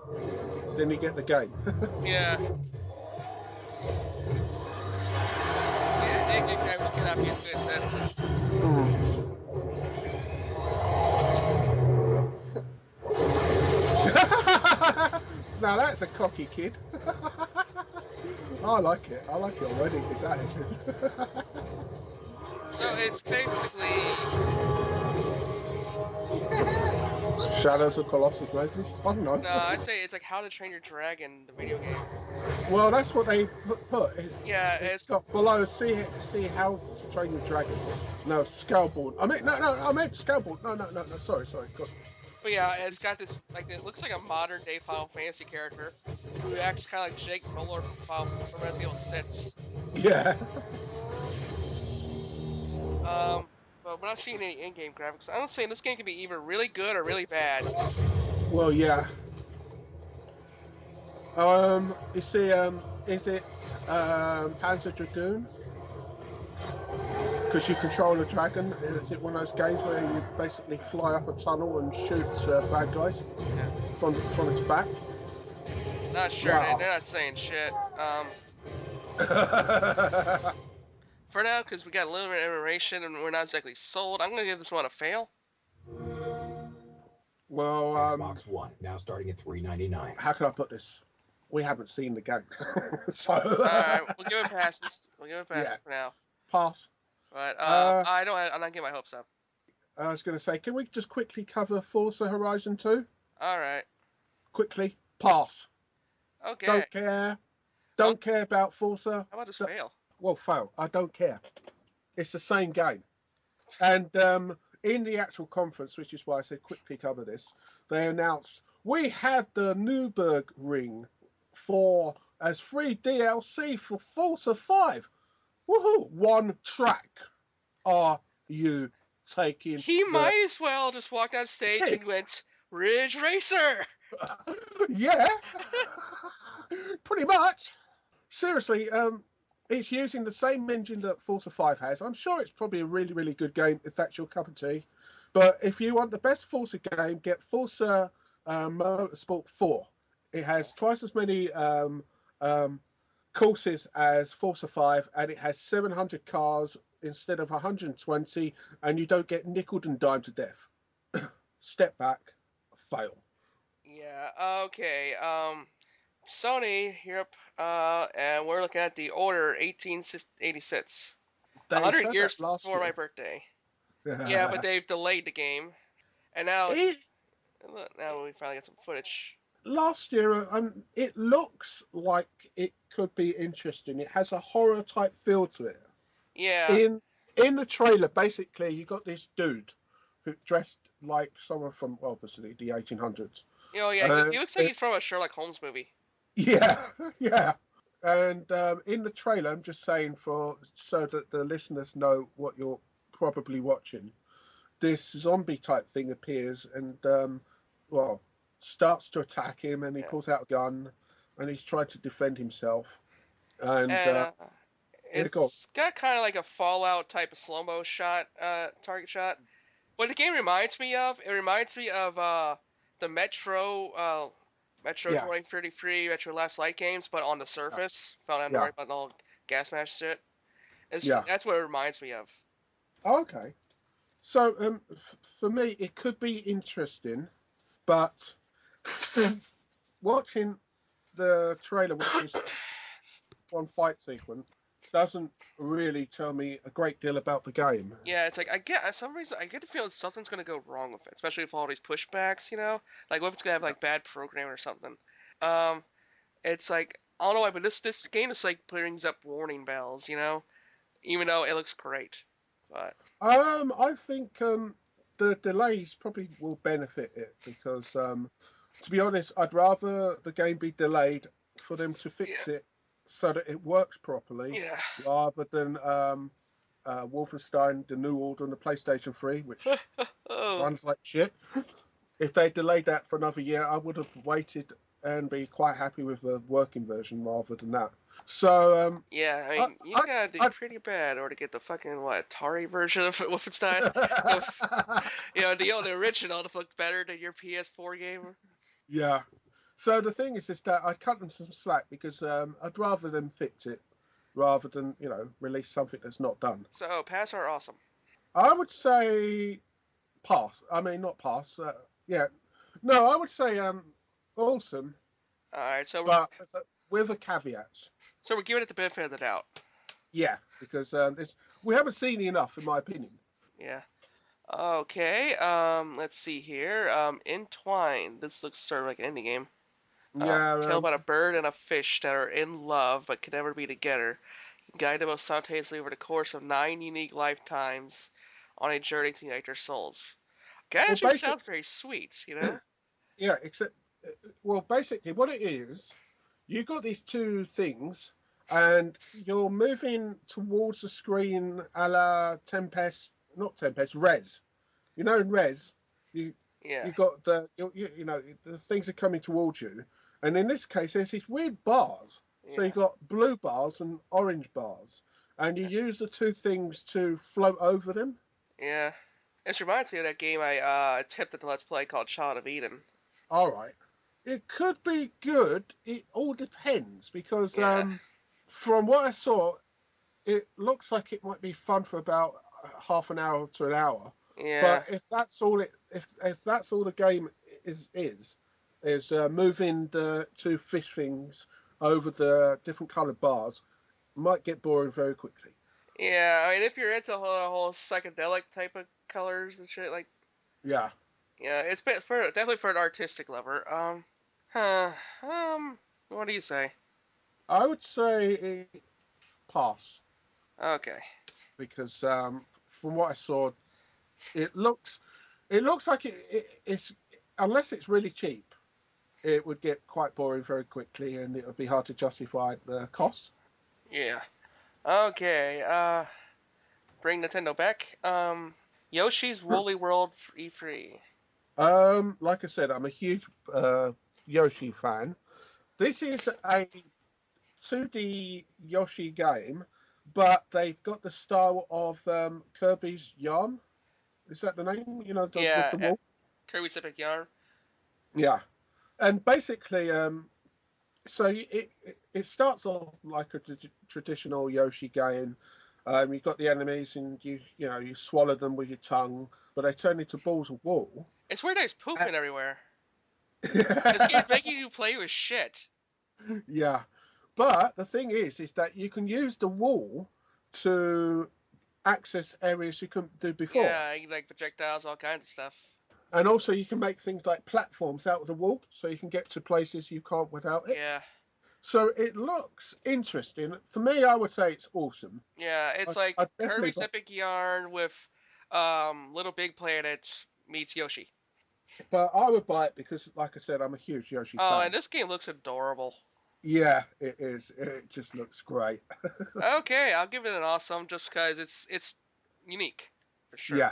then you get the game. Yeah. Yeah, Nick Drivers cannot be as good as that. Now that's a cocky kid. I like it. I like it already. His attitude. So it's basically. Shadows of Colossus, maybe? I don't know. No, I say it's like How to Train Your Dragon, the video game. Well, that's what they put. Yeah, It's got below. See how to train your dragon. No, Scalebound. I mean, I meant Scalebound. No. Sorry. God. But yeah, it's got this, like, it looks like a modern day Final Fantasy character who acts kind of like Jake Muller from Resident Evil 6. Yeah. But we're not seeing any in-game graphics. I'm saying this game can be either really good or really bad. Well, yeah. You see, is it Panzer Dragoon? Because you control a dragon. Is it one of those games where you basically fly up a tunnel and shoot bad guys from its back? Not sure. Wow. They're not saying shit. For now, because we got a little bit of information and we're not exactly sold, I'm gonna give this one a fail. Well, Xbox One now starting at $399. how can I put this? We haven't seen the game, so Alright, we'll give it passes. We'll give it passes Yeah. for now. pass. But I'm not getting my hopes up. I was going to say, can we just quickly cover Forza Horizon 2? Alright. Quickly, pass. Okay. Don't care. Don't care about Forza. How about just fail? Well, fail. I don't care. It's the same game. And in the actual conference, which is why I said quickly cover this, they announced we have the Nürburgring as free DLC for Forza 5. Woohoo! One track. Are you taking? He might as well just walk on stage and Piss. went, Ridge Racer! Yeah, pretty much. Seriously, it's using the same engine that Forza 5 has. I'm sure it's probably a really, really good game if that's your cup of tea. But if you want the best Forza game, get Forza Motorsport 4. It has twice as many courses as Forza 5, and it has 700 cars instead of 120, and you don't get nickeled and dimed to death. Step back, fail. Yeah, okay. Sony, Europe, and we're looking at the order 1886. They 100 showed years that last before my year. birthday. Yeah, but they've delayed the game. And now, now we finally get some footage. Last year, it looks like it could be interesting. It has a horror type feel to it. Yeah. In the trailer, basically, you got this dude who dressed like someone from, well, obviously the 1800s. Oh yeah, he looks like he's from a Sherlock Holmes movie. Yeah, yeah. And in the trailer, I'm just saying so that the listeners know what you're probably watching. This zombie type thing appears and starts to attack him, and he pulls out a gun, and he's trying to defend himself. And it's got kind of like a Fallout type of slow-mo shot, target shot. What the game reminds me of, the Metro 2033, Metro Last Light games, but on the surface. Found out to worry about the whole gas mask shit. That's what it reminds me of. Okay. So for me, it could be interesting, but watching the trailer, which is one fight sequence, doesn't really tell me a great deal about the game. Yeah, it's like for some reason I get the feeling something's gonna go wrong with it, especially with all these pushbacks. Like what if it's gonna have like bad programming or something. It's like I don't know why, but this game is like brings up warning bells. Even though it looks great. But I think the delays probably will benefit it because, to be honest, I'd rather the game be delayed for them to fix it so that it works properly, rather than Wolfenstein: The New Order on the PlayStation 3, which runs like shit. If they delayed that for another year, I would have waited and be quite happy with the working version rather than that. So you gotta do pretty bad or to get the fucking Atari version of Wolfenstein. the original to look better than your PS4 game. Yeah. So the thing is that I cut them some slack because I'd rather them fix it rather than release something that's not done. So pass or awesome? I would say pass. I mean not pass. No, I would say awesome. All right. So with a caveat. So we're giving it the benefit of the doubt. Yeah, because we haven't seen enough, in my opinion. Yeah. Okay. Let's see here. Entwine. This looks sort of like an indie game. Tell about a bird and a fish that are in love but can never be together. Guide them both simultaneously over the course of 9 unique lifetimes on a journey to unite their souls. That actually sounds very sweet, Yeah, except, basically what it is, you've got these two things, and you're moving towards the screen a la Res. In Res, you got the things are coming towards you, and in this case there's these weird bars. So you've got blue bars and orange bars, and you use the two things to float over them. Yeah, this reminds me of that game I attempted to Let's Play called Child of Eden. All right, it could be good. It all depends because from what I saw, it looks like it might be fun for about half an hour to an hour. Yeah. But if that's all the game is moving the two fish things over the different coloured bars might get boring very quickly. Yeah, I mean, if you're into the whole psychedelic type of colors and shit, like, Yeah. yeah, it's definitely for an artistic lover. Huh, what do you say? I would say pass Okay. because from what I saw, it looks like it's unless it's really cheap, it would get quite boring very quickly, and it would be hard to justify the cost. Yeah. Okay. Bring Nintendo back. Yoshi's Woolly World E3. Like I said, I'm a huge Yoshi fan. This is a 2D Yoshi game, but they've got the style of Kirby's Yarn. Is that the name? You know, with Yeah, the wall. Kirby's Epic Yarn. Yeah, and basically, so it starts off like a traditional Yoshi game. You've got the enemies, and you swallow them with your tongue, but they turn into balls of wool. It's weird that he's pooping Uh, everywhere. This game's making you play with shit. Yeah, but the thing is that you can use the wool to access areas you couldn't do before. Yeah, like projectiles, all kinds of stuff. And also you can make things like platforms out of the wool, so you can get to places you can't without it. Yeah. So it looks interesting. For me, I would say it's awesome. Yeah, it's like Kirby's Epic Yarn with Little Big Planet meets Yoshi. But I would buy it because, like I said, I'm a huge Yoshi fan. Oh, and this game looks adorable. Yeah, it is. It just looks great. Okay, I'll give it an awesome just because it's unique, for sure. Yeah.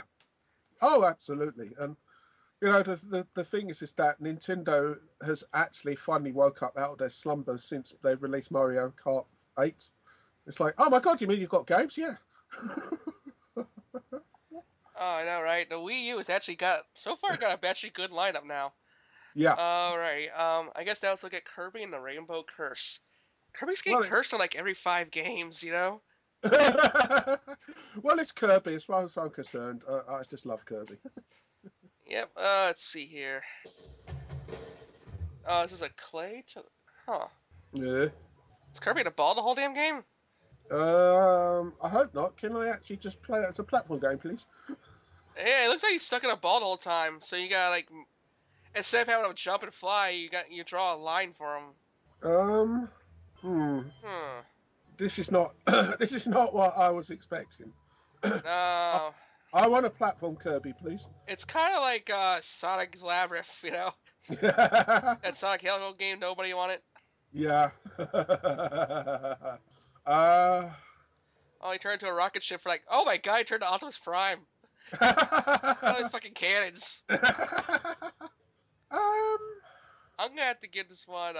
Oh, absolutely. And the thing is that Nintendo has actually finally woke up out of their slumber since they released Mario Kart 8. It's like, oh my god, you mean you've got games? Yeah. Oh, I know, right? The Wii U has actually got a actually good lineup now. Yeah. All right. I guess now let's look at Kirby and the Rainbow Curse. Kirby's getting Well, cursed on like every 5 games, you know? Well, it's Kirby as far as I'm concerned. I just love Kirby. Yep. Let's see here. Oh, this is a clay to. Huh. Yeah. Is Kirby the ball the whole damn game? I hope not. Can I actually just play it as a platform game, please? Yeah, it looks like he's stuck in a ball the whole time. So you gotta like, instead of having him jump and fly, you draw a line for him. Hmm. This is not this is not what I was expecting. No. I want a platform Kirby, please. It's kind of like Sonic Labyrinth, you know? That Sonic Hedgehog game nobody wanted. Yeah. Oh, he turned into a rocket ship for like, oh my god, he turned to Optimus Prime. All these fucking cannons. I'm gonna have to give this one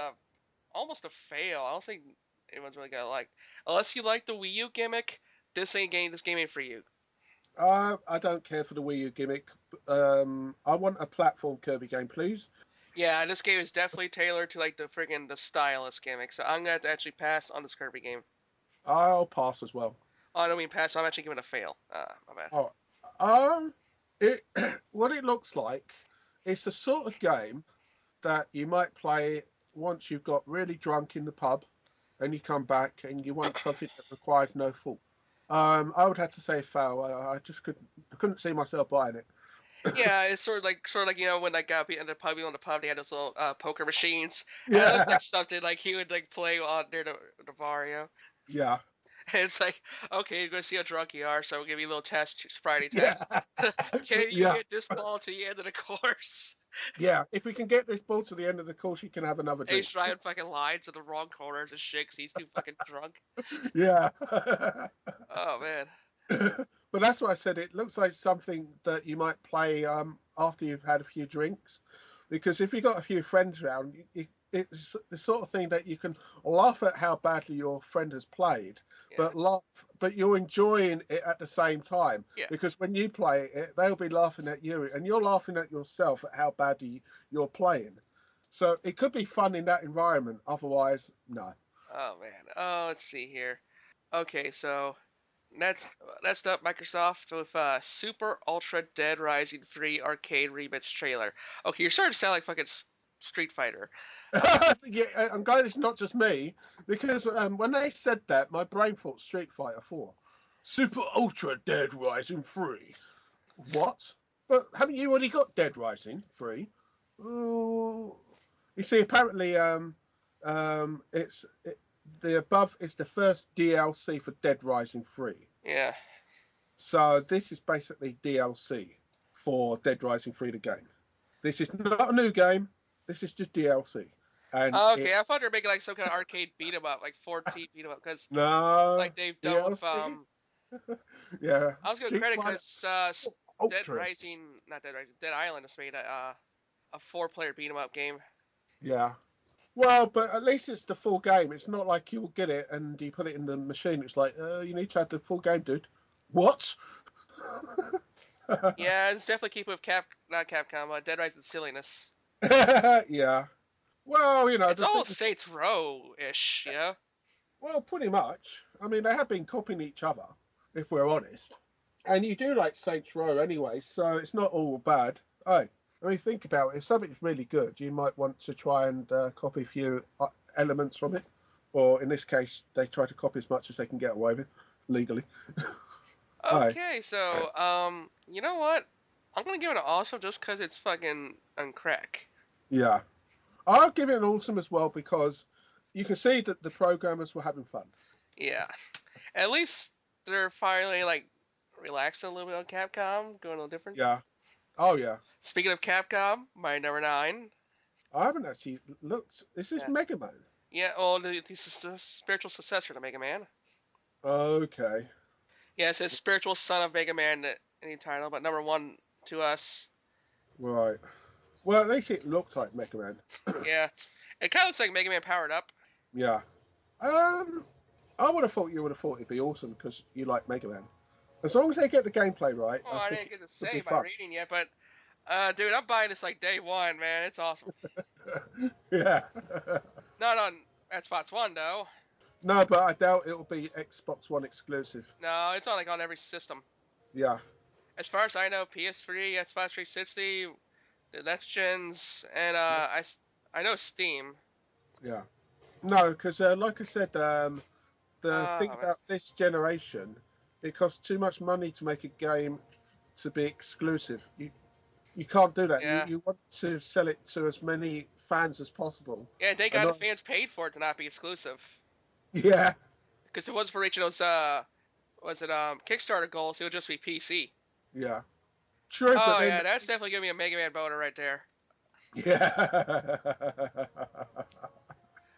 almost a fail. I don't think anyone's really gonna like. Unless you like the Wii U gimmick, this game ain't for you. I don't care for the Wii U gimmick. I want a platform Kirby game, please. Yeah, this game is definitely tailored to like the stylus gimmick. So I'm gonna have to actually pass on this Kirby game. I'll pass as well. Oh, I don't mean pass. I'm actually giving it a fail. My bad. Oh, it what it looks like, it's the sort of game that you might play once you've got really drunk in the pub, and you come back and you want something that requires no thought. I would have to say fail. I just couldn't see myself buying it. Yeah, it's sort of like when like in the pub, they had those little poker machines. Yeah. And it looks like something like he would like play on near the bar, you know. Yeah. And it's like, okay, you're gonna see how drunk you are, so we'll give you a little test, Friday test. Can you get this ball to the end of the course? Yeah, if we can get this ball to the end of the course, you can have another And drink. he's driving fucking lines to the wrong corners and shit 'cause he's too fucking drunk. Yeah. Oh man. But that's why I said it looks like something that you might play after you've had a few drinks, because if you've got a few friends around, it's the sort of thing that you can laugh at how badly your friend has played, Yeah. but you're enjoying it at the same time. Yeah. Because when you play it, they'll be laughing at you, and you're laughing at yourself at how badly you're playing. So it could be fun in that environment. Otherwise, no. Oh man. Oh, let's see here. Okay, so Next up, Microsoft with Super Ultra Dead Rising 3 Arcade Remix trailer. Okay, you're starting to sound like fucking Street Fighter. Yeah, I'm glad it's not just me because when they said that, my brain thought Street Fighter 4. Super Ultra Dead Rising 3. What? But haven't you already got Dead Rising 3? Ooh. You see, apparently, the above is the first DLC for Dead Rising 3. Yeah. So this is basically DLC for Dead Rising 3 the game. This is not a new game. This is just DLC. And Okay, I thought they were making like some kind of arcade beat 'em up, like 4T beat 'em up, because no like they've done with DLC. Yeah, I was giving Street credit Fighter because Dead Ultra. Rising, not Dead Rising, Dead Island has made a 4-player beat 'em up game. Yeah. Well, but at least it's the full game. It's not like you'll get it and you put it in the machine. It's like, you need to have the full game, dude. What? Yeah, it's definitely keep with not Capcom, Dead Rising silliness. Yeah. Well, It's almost Saints Row-ish, yeah. Well, pretty much. I mean, they have been copying each other, if we're honest. And you do like Saints Row anyway, so it's not all bad. Hey, I mean, think about it. If something's really good, you might want to try and copy a few elements from it. Or in this case, they try to copy as much as they can get away with legally. Okay, so, you know what? I'm gonna give it an awesome just because it's fucking on crack. Yeah. I'll give it an awesome as well because you can see that the programmers were having fun. Yeah. At least they're finally, like, relaxing a little bit on Capcom, going a little different. Yeah. Oh, yeah. Speaking of Capcom, my number 9. I haven't actually looked. This is Yeah. Mega Man. Yeah, well, this is the spiritual successor to Mega Man. Okay. Yeah, it says spiritual son of Mega Man in the title, but number 1 to us. Right. Well, at least it looked like Mega Man. Yeah. It kind of looks like Mega Man powered up. Yeah. I would have thought you would have thought it'd be awesome because you like Mega Man. As long as they get the gameplay right, Well, I I think didn't get to it would say be by fun. reading yet, but, dude, I'm buying this like day 1, man. It's awesome. Yeah. Not on Xbox One, though. No, but I doubt it'll be Xbox One exclusive. No, it's on, like, on every system. Yeah. As far as I know, PS3, Xbox 360, the next gens, and I know Steam. Yeah. No, because like I said, the thing Man. about this generation, it costs too much money to make a game to be exclusive. You can't do that. Yeah. You want to sell it to as many fans as possible. Yeah, they got the fans paid for it to not be exclusive. Yeah. Because it wasn't for reaching those Kickstarter goals, it would just be PC. Yeah. True, Oh but then, yeah, that's definitely giving me a Mega Man boner right there. yeah.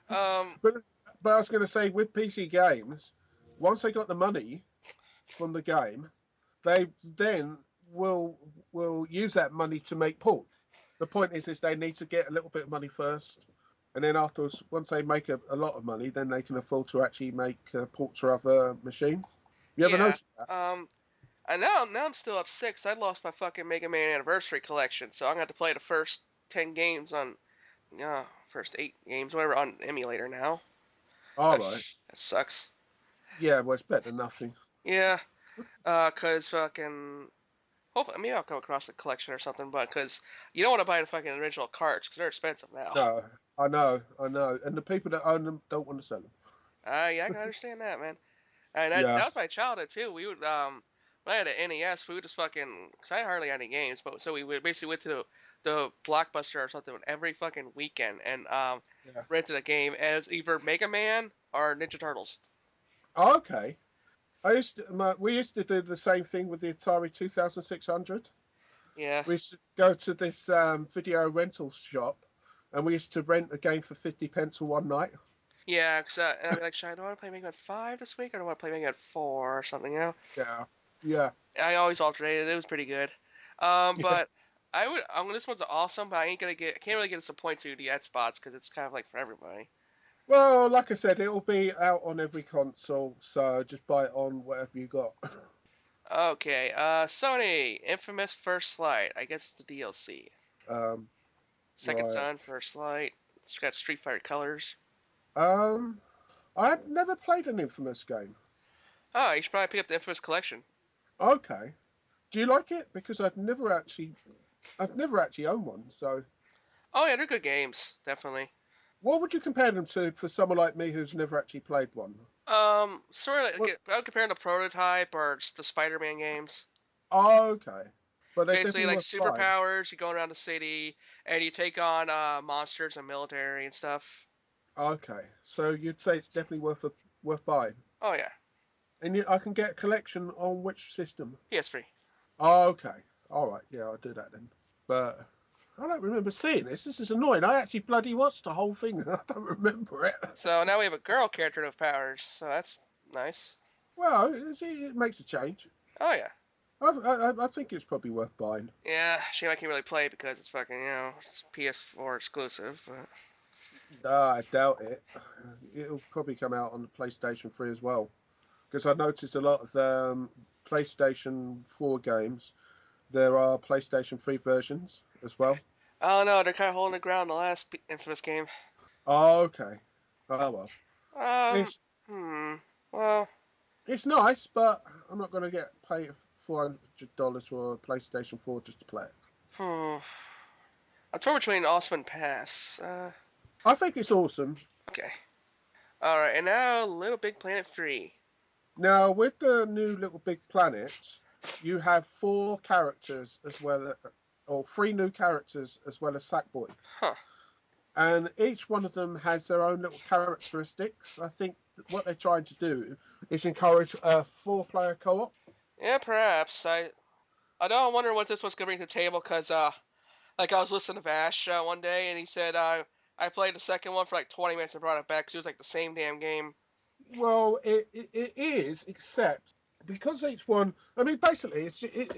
Um, but I was going to say with PC games, once they got the money from the game, they then will use that money to make port. The point is they need to get a little bit of money first, and then afterwards, once they make a lot of money, then they can afford to actually make ports for other machines. You ever noticed that? and now I'm still upset because I lost my fucking Mega Man Anniversary collection, so I'm gonna have to play the first 10 games on, first 8 games, whatever, on emulator now. All right. That sucks. Yeah, well, it's better than nothing. Yeah, cause fucking. Hopefully, maybe I'll come across a collection or something, but because you don't want to buy the fucking original cards because they're expensive now. No, I know, and the people that own them don't want to sell them. Yeah, I can understand that, man. And that was my childhood too. We would when I had an NES, we would just fucking, cause I hardly had any games, but so we would basically went to the Blockbuster or something every fucking weekend and rented a game as either Mega Man or Ninja Turtles. Oh, okay. We used to do the same thing with the Atari 2600. Yeah. We used to go to this video rental shop, and we used to rent a game for 50 pence for one night. Yeah, cause and I'd be like, "Should I want to play Mega Man 5 this week, or do I want to play Mega Man 4 or something?" You know. Yeah. I always alternated. It was pretty good. But this one's awesome, but I can't really get us a point to the Xbox because it's kind of like for everybody. Well, like I said, it'll be out on every console, so just buy it on whatever you got. Okay, Sony, Infamous First Light. I guess it's the DLC. Second Right. Son, First Light. It's got Street Fighter colors. I've never played an Infamous game. Oh, you should probably pick up the Infamous Collection. Okay. Do you like it? Because I've never actually owned one. So, Oh yeah, they're good games, definitely. what would you compare them to for someone like me who's never actually played one? Sort of. What? I would compare them to Prototype or just the Spider-Man games. Oh, okay. But they're Basically, definitely like worth buying. superpowers, you go around the city and you take on monsters and military and stuff. Okay. So you'd say it's definitely worth buying. Oh yeah, And I can get a collection on which system? PS3. Oh, okay. All right. Yeah, I'll do that then. But I don't remember seeing this. This is annoying. I actually bloody watched the whole thing. I don't remember it. So now we have a girl character with powers, so that's nice. Well, it makes a change. Oh yeah. I think it's probably worth buying. Yeah, shame I can't really play it because it's fucking, it's PS4 exclusive, but... I doubt it. It'll probably come out on the PlayStation 3 as well. Because I noticed a lot of the PlayStation 4 games, there are PlayStation 3 versions as well. Oh no, they're kind of holding the ground in the last Infamous game. Oh, okay. Oh, well. Um, It's, well, it's nice, but I'm not going to pay $400 for a PlayStation 4 just to play it. I'm torn between Awesome and Pass. I think it's awesome. Okay. Alright, and now Little Big Planet 3. Now, with the new Little Big Planet, you have 4 characters as well, or 3 new characters as well as Sackboy. Huh. And each one of them has their own little characteristics. I think what they're trying to do is encourage a 4-player co-op. Yeah, perhaps. I don't wonder what this was going to bring to the table, because, like, I was listening to Vash one day, and he said, I played the second one for like 20 minutes and brought it back, because it was like the same damn game. Well, it is, except because each one, I mean, basically,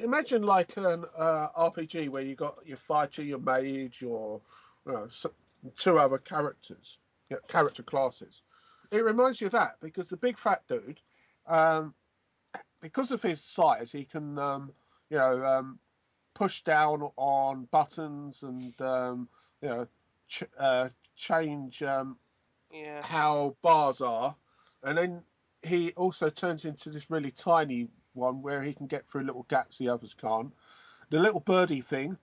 imagine like an RPG where you got your fighter, your mage, your 2 other characters, character classes. It reminds you of that because the big fat dude, because of his size, he can, push down on buttons and, change Yeah. how bars are. And then he also turns into this really tiny one where he can get through little gaps the others can't. The little birdie thing,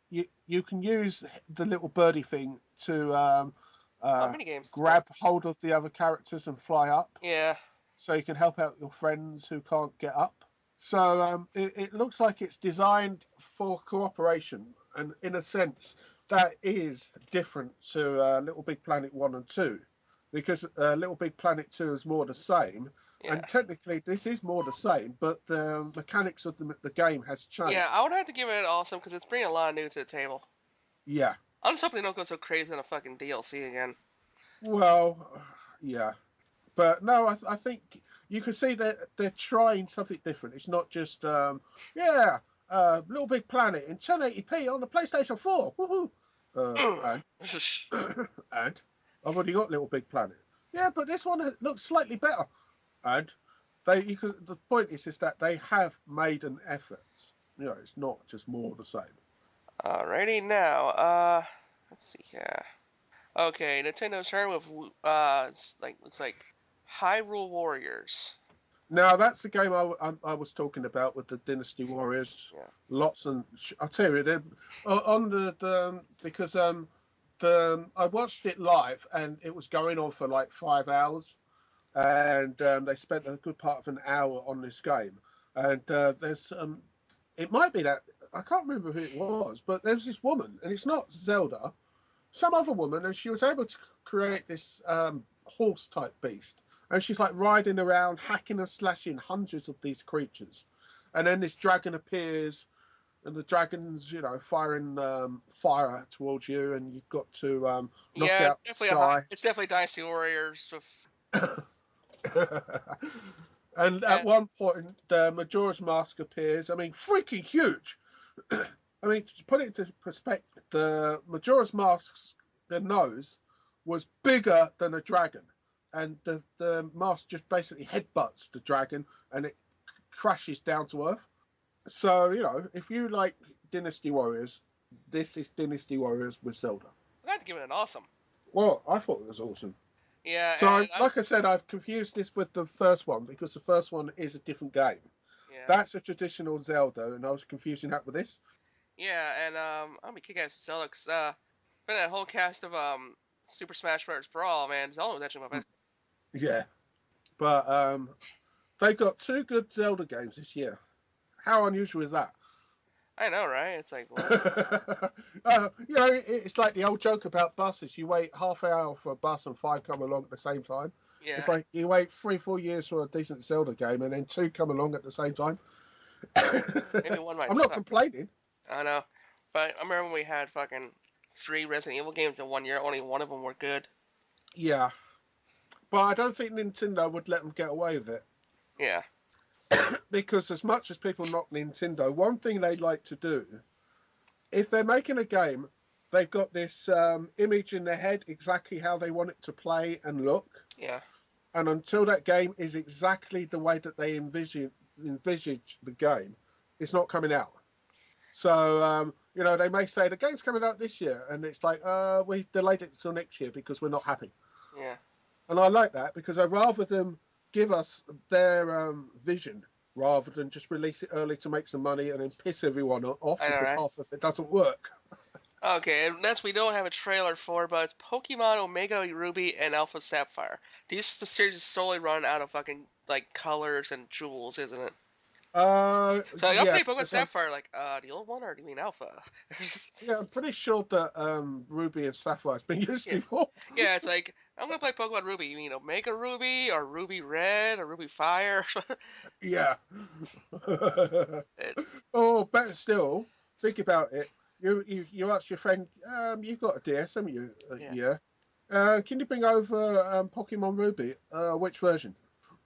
you can use the little birdie thing to grab hold of the other characters and fly up. Yeah. So you can help out your friends who can't get up. So it looks like it's designed for cooperation, and in a sense, that is different to Little Big Planet 1 and 2. Because Little Big Planet 2 is more the same, Yeah. and technically this is more the same, but the mechanics of the game has changed. Yeah, I would have to give it awesome because it's bringing a lot of new to the table. Yeah. I'm just hoping they don't go so crazy on a fucking DLC again. Well, yeah. But no, I think you can see that they're trying something different. It's not just, Little Big Planet in 1080p on the PlayStation 4. Woohoo! And I've already got Little Big Planet. Yeah, but this one looks slightly better. And the point is that they have made an effort. It's not just more of the same. Alrighty, now, let's see here. Okay, Nintendo's turn with, looks like Hyrule Warriors. Now, that's the game I was talking about with the Dynasty Warriors. Yeah. Lots, and I'll tell you, because I watched it live and it was going on for like 5 hours, and they spent a good part of an hour on this game. And there's it might be that I can't remember who it was, but there's this woman, and it's not Zelda, some other woman, and she was able to create this horse type beast, and she's like riding around, hacking and slashing hundreds of these creatures, and then this dragon appears. And the dragon's, firing fire towards you, and you've got to knock out the sky. It's definitely Dynasty Warriors. And at one point, the Majora's Mask appears. I mean, freaking huge. I mean, to put it into perspective, the Majora's Mask's nose was bigger than a dragon, and the mask just basically headbutts the dragon, and it crashes down to earth. So, if you like Dynasty Warriors, this is Dynasty Warriors with Zelda. I'd have to give it an awesome. Well, I thought it was awesome. Yeah, So, and like I said, I've confused this with the first one because the first one is a different game. yeah, That's a traditional Zelda, and I was confusing that with this. yeah, and I'll be kicking ass with Zelda 'cause for that whole cast of Super Smash Bros. Brawl, man, Zelda was actually my best. Yeah, but they've got two good Zelda games this year. How unusual is that? I know, right? It's like what? It's like the old joke about buses. You wait half hour for a bus and five come along at the same time. It's Yeah, like you wait 3, 4 years for a decent Zelda game and then two come along at the same time. maybe one might I'm not suck. complaining. I know, but I remember when we had fucking 3 Resident Evil games in one year. Only one of them were good. Yeah, but I don't think Nintendo would let them get away with it. Yeah, Because as much as people knock Nintendo, one thing they like to do, if they're making a game, they've got this image in their head exactly how they want it to play and look. yeah, And until that game is exactly the way that they envisage the game, it's not coming out. So, they may say the game's coming out this year, and it's like, we delayed it till next year because we're not happy. yeah. And I like that because I'd rather them give us their vision rather than just release it early to make some money and then piss everyone off I know, because right? half of it doesn't work. Okay, and that's we don't have a trailer for, but it's Pokemon Omega Ruby and Alpha Sapphire. These series is solely run out of fucking like colors and jewels, isn't it? So like, I'll Yeah, play Pokemon because Sapphire, like, the old one, or do you mean Alpha? I'm pretty sure that Ruby and Sapphire has been used Yeah, before. yeah. It's like I'm gonna play Pokemon Ruby. You mean Omega Ruby or Ruby Red or Ruby Fire? Yeah. It, Oh, better still, think about it. You ask your friend, you've got a DS, haven't you? yeah. Yeah. Can you bring over Pokemon Ruby? Which version?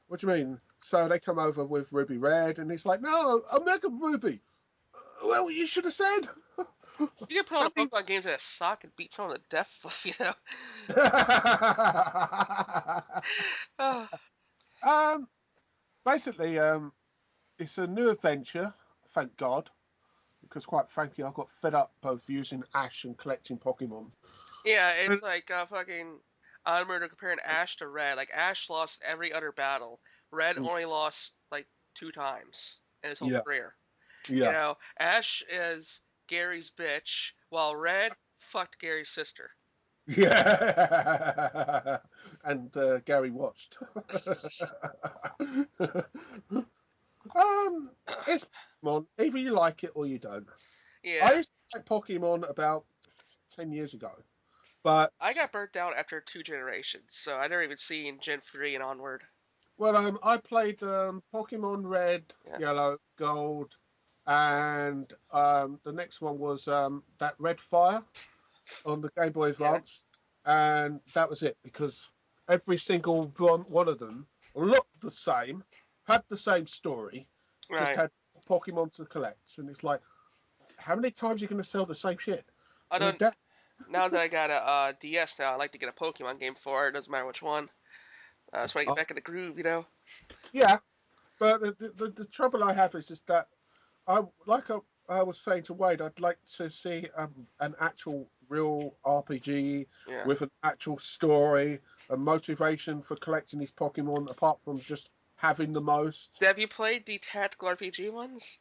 What do you mean? So they come over with Ruby Red, and he's like, no, Omega Ruby. Well, you should have said. You can put on I a mean, Pokemon game to suck and beat someone to death, Oh, um, basically, it's a new adventure, thank God, because quite frankly, I got fed up both using Ash and collecting Pokemon. yeah, it's like fucking. I remember comparing Ash to Red. Like Ash lost every other battle. Red Mm, only lost like 2 times in his whole yeah, career. yeah, Ash is Gary's bitch, while Red fucked Gary's sister. yeah. And Gary watched. um, it's Pokemon. Either you like it or you don't. I Yeah, used to like Pokemon about 10 years ago, but I got burnt out after 2 generations, so I never even seen Gen 3 and onward. I played Pokemon Red, Yeah, Yellow, Gold, and the next one was that Red Fire on the Game Boy yeah, Advance, and that was it because every single one of them looked the same, had the same story, just right. had Pokemon to collect, and it's like, how many times are you going to sell the same shit? I I mean, don't. Now that I got a DS now, I like to get a Pokemon game for it. Doesn't matter which one. That's when I get uh, back in the groove. yeah, but the trouble I have is just that I was saying to Wade, I'd like to see an actual real RPG Yeah. with an actual story, a motivation for collecting these Pokemon, apart from just having the most. Have you played the tactical RPG ones?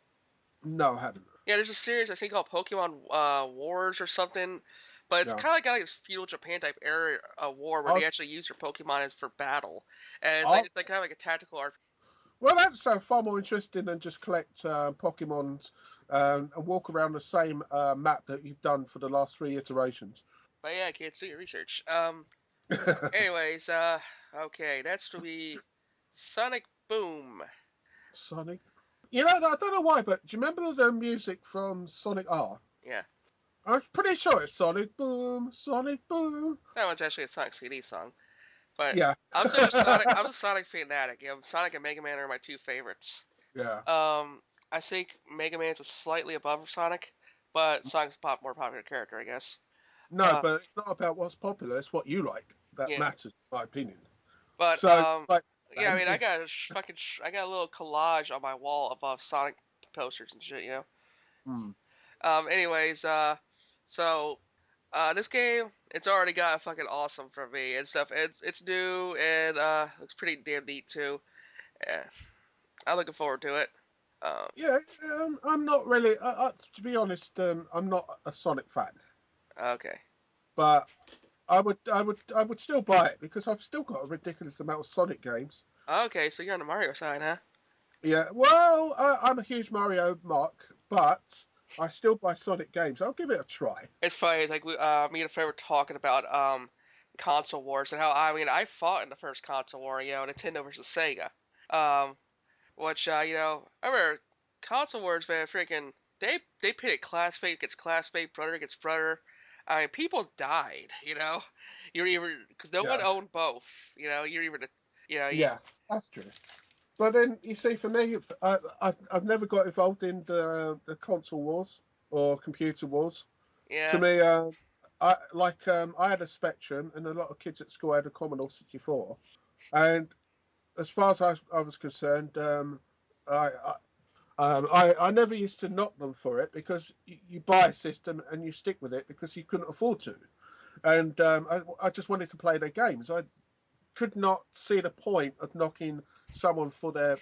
No, I haven't. Yeah, there's a series I think called Pokemon Wars or something, but it's No. kind of like a feudal Japan type era war where I, they actually use your Pokemon as for battle, and it's I, like kind of like a tactical RPG. well, that's far more interesting than just collect Pokemons and walk around the same map that you've done for the last 3 iterations. But yeah, kids, do your research. Anyways, okay, that's to be Sonic Boom. Sonic. I don't know why, but do you remember the music from Sonic R? Yeah, I'm pretty sure it's Sonic Boom, Sonic Boom. that one's actually a Sonic CD song. But Yeah. I'm such a Sonic. I'm a Sonic fanatic. Sonic and Mega Man are my two favorites. Yeah. I think Mega Man's a slightly above Sonic, but Sonic's a more popular character, I guess. No, Uh, but it's not about what's popular, it's what you like. That yeah, matters, in my opinion. but So, like, yeah. I mean, I got a little collage on my wall of Sonic posters and shit. hmm, Anyways, so This game, it's already got fucking awesome for me and stuff. It's new and looks pretty damn neat too. Yeah, I'm looking forward to it. Um, Yeah, I'm not really. To be honest, I'm not a Sonic fan, okay. but I would still buy it because I've still got a ridiculous amount of Sonic games. Okay, so you're on the Mario side, huh? Yeah, well, I'm a huge Mario mark, but I still buy Sonic games. I'll give it a try. It's funny, like me and a friend were talking about console wars and how I fought in the first console war, Nintendo versus Sega. Um, which I remember console wars, man, freaking they pitted classmate against classmate, brother against brother. I mean, people died, You're even because no one Yeah, owned both, You're even, you, yeah, that's true. But then you see, for me, I've never got involved in the console wars or computer wars. To yeah, me, I had a Spectrum, and a lot of kids at school had a Commodore 64. And as far as I was concerned, I, I never used to knock them for it because you buy a system and you stick with it because you couldn't afford to. And I just wanted to play their games. I could not see the point of knocking someone for their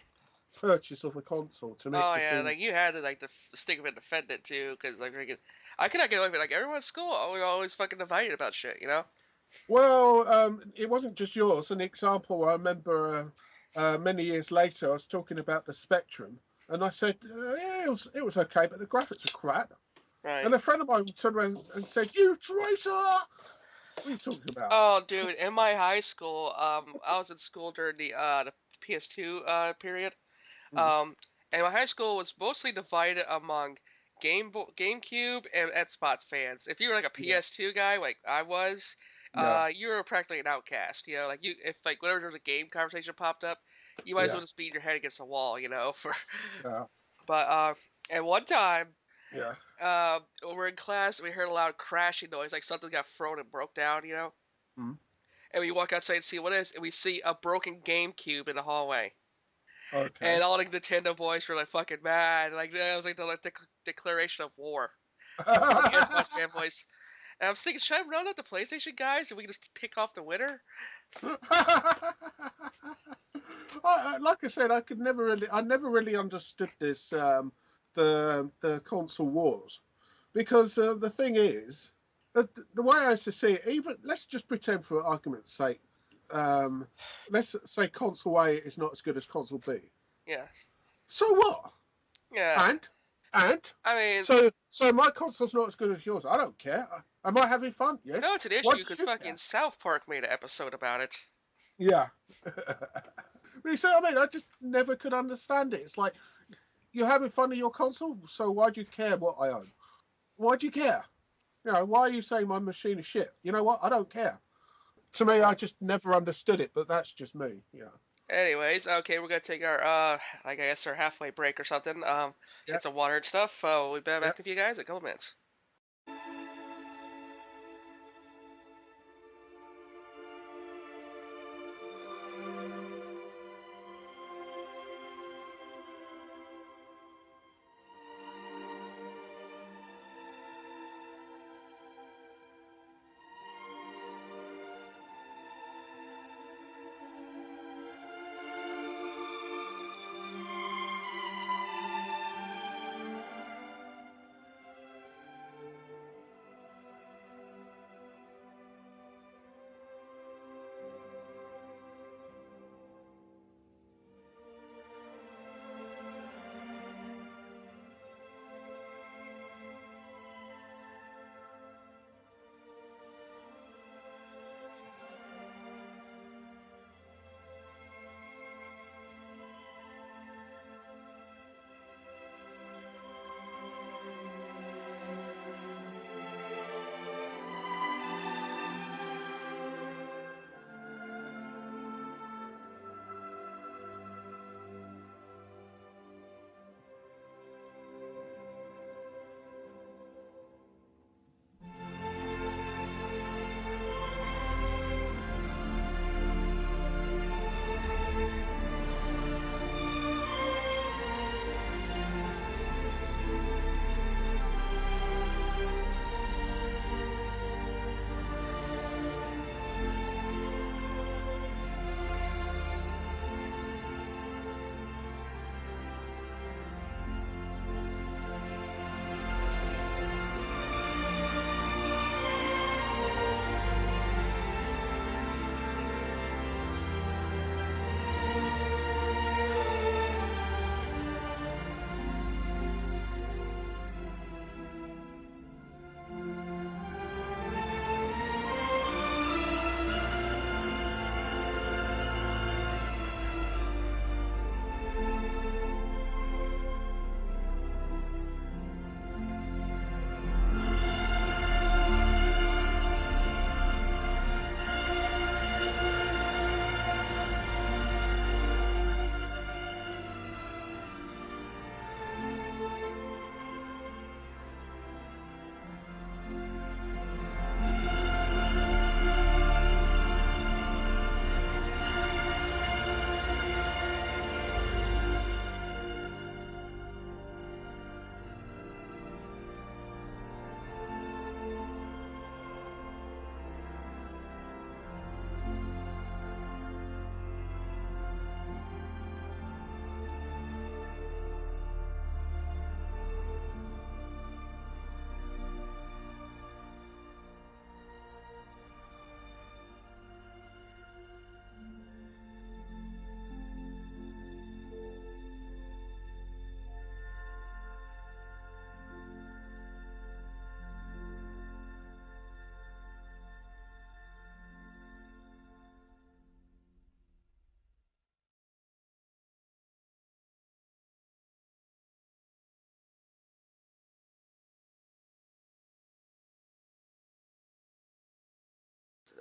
purchase of a console. To me, it oh just yeah, seemed, like you had to like stick up and defend it too, because like freaking, I could not get away with it. Like everyone at school always fucking divided about shit. well, it wasn't just yours. An example, I remember many years later, I was talking about the Spectrum, and I said, yeah, it was okay, but the graphics are crap. Right. And a friend of mine turned around and said, "You traitor! What are you talking about?" Oh, dude, in my high school, I was in school during the PS2 period. Mm, Um, and my high school was mostly divided among GameCube and Xbox fans. If you were like a yeah, PS2 guy, like I was, yeah, you were practically an outcast. Like if like whenever there was a game conversation popped up, you might as yeah, well just beat your head against the wall, for. yeah, But and one time, yeah. when we're in class, we heard a loud crashing noise, like something got thrown and broke down. Mm, And we walk outside and see what it is, and we see a broken GameCube in the hallway. And okay. all the Nintendo boys were like fucking mad. Like that was like the declaration of war. All the Xbox fanboys. And I was thinking, should I run out the PlayStation guys and we can just pick off the winner? Like I said, I never really understood this, the console wars, because the thing is, the way I used to see it, even let's just pretend for argument's sake, um, let's say console A is not as good as console B. Yeah. So what? Yeah. And and I mean, so my console's not as good as yours. I don't care. Am I having fun? Yes. no, it's an Why issue because should you fucking care? South Park made an episode about it. Yeah. But you see what I mean? I just never could understand it. It's like you're having fun with your console, so why do you care what I own? Why do you care? Why are you saying my machine is shit? You know what? I don't care. To me, I just never understood it, but that's just me. Yeah. Anyways, okay, we're gonna take our like I guess our halfway break or something. Yeah. Get some water and stuff. We'll be Yeah. back with you guys in a couple minutes.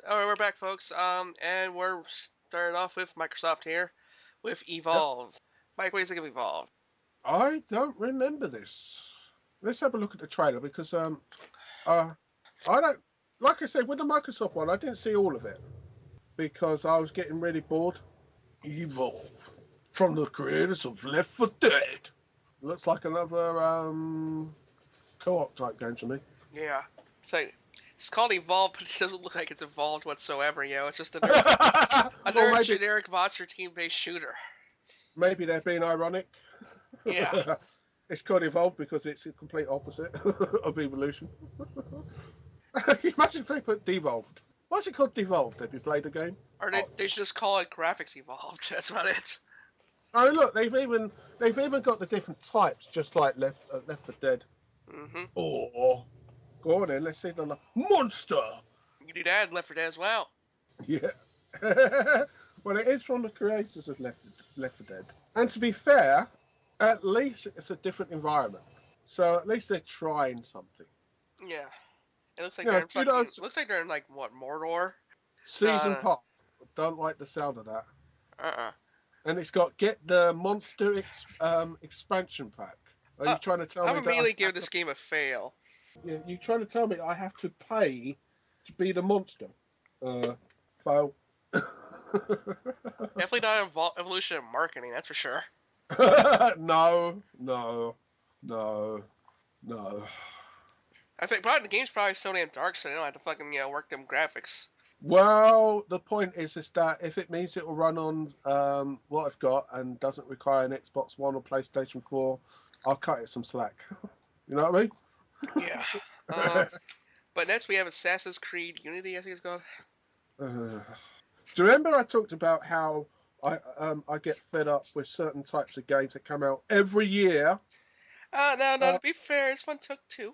All right, we're back, folks. And we're starting off with Microsoft here, with Yep. Evolve. Mike, what do you think of Evolve? I don't remember this. Let's have a look at the trailer because I don't like I said with the Microsoft one, I didn't see all of it because I was getting really bored. Evolve from the creators of Left 4 Dead. Looks like another co-op type game to me. Yeah, it's called Evolve, but it doesn't look like it's evolved whatsoever. It's just a Or nerd maybe generic monster team-based shooter. maybe they're being ironic. Yeah. It's called Evolve because it's the complete opposite of evolution. Imagine if they put devolved. Why is it called devolved? Have you played the game? Or they should just call it graphics evolved. That's about it. Oh look, they've even got the different types, just like Left 4 Dead. Mm-hmm. Or go on then, let's see the monster. You can do that in Left 4 Dead as well. Yeah. Well, it is from the creators of Left 4 Dead. And to be fair, at least it's a different environment. So at least they're trying something. Yeah. It looks like Yeah, they're in fucking, kudos. looks like they're in like what, Mordor? Season No. pass. Don't like the sound of that. Uh-uh. And it's got get the monster expansion pack. Are you trying to tell I'm me that immediately giving this game a fail. Yeah, you trying to tell me I have to pay to be the monster? Fail. Definitely not evolution in marketing, that's for sure. No. I think probably the game's probably Sony and Dark, so they don't have to fucking work them graphics. Well, the point is that if it means it will run on what I've got and doesn't require an Xbox One or PlayStation 4, I'll cut it some slack. You know what I mean? Yeah. But next we have Assassin's Creed Unity, I think it's called. Do you remember I talked about how I get fed up with certain types of games that come out every year? No, to be fair, this one took 2.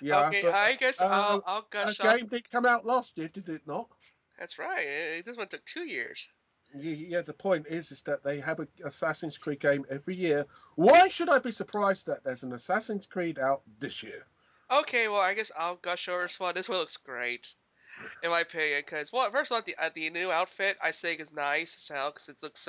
Yeah, Okay, but I guess I'll gush a up. game did come out last year, did it not? That's right. This one took 2 years. Yeah, the point is that they have an Assassin's Creed game every year. Why should I be surprised that there's an Assassin's Creed out this year? Okay, well, I guess I'll gush over this one. This one looks great, in my opinion. Because, well, first off, the new outfit I think is nice as hell because it looks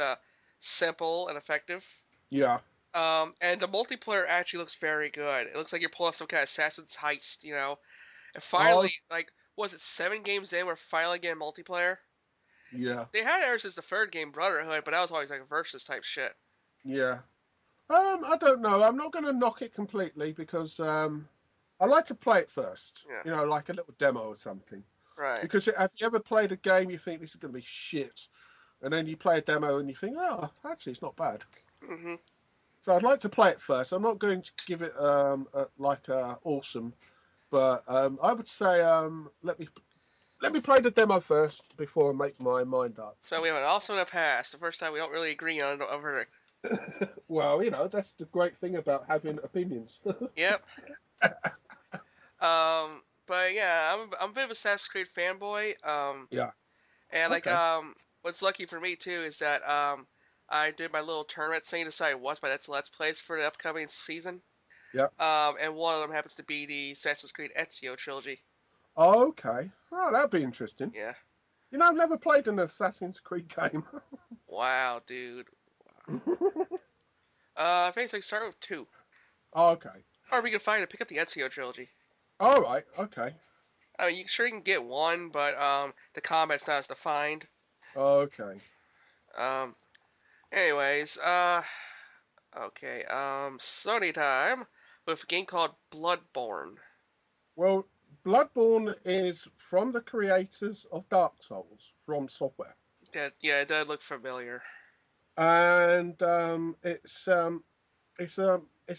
simple and effective. Yeah. And the multiplayer actually looks very good. It looks like you're pulling some kind of Assassin's heist, And finally, was it 7 games in, we're finally getting multiplayer? Yeah. They had it ever since the 3rd game, Brotherhood, but that was always like a versus type shit. Yeah. I don't know. I'm not going to knock it completely because I like to play it first. Yeah. Like a little demo or something. Right. Because have you ever played a game you think this is going to be shit, and then you play a demo and you think, oh, actually it's not bad. Mm-hmm. So I'd like to play it first. I'm not going to give it awesome, but I would say let me play the demo first before I make my mind up. So we have an also in the past. The first time we don't really agree on a verdict. Well, that's the great thing about having opinions. Yep. But yeah, I'm a bit of a Assassin's Creed fanboy. Yeah. And Okay. what's lucky for me too is that I did my little tournament thing to decide what's my next Let's Plays for the upcoming season. Yep. And one of them happens to be the Assassin's Creed Ezio trilogy. Okay. Oh, that'd be interesting. Yeah. I've never played an Assassin's Creed game. Wow, dude. I think I start with 2. Oh, okay. Or we can find it. Pick up the Ezio trilogy. All right. Okay. I mean, you can get 1, but the combat's not as defined. Okay. Anyways, okay, Sony time with a game called Bloodborne. Well, Bloodborne is from the creators of Dark Souls, From Software. Yeah, it does look familiar. And it's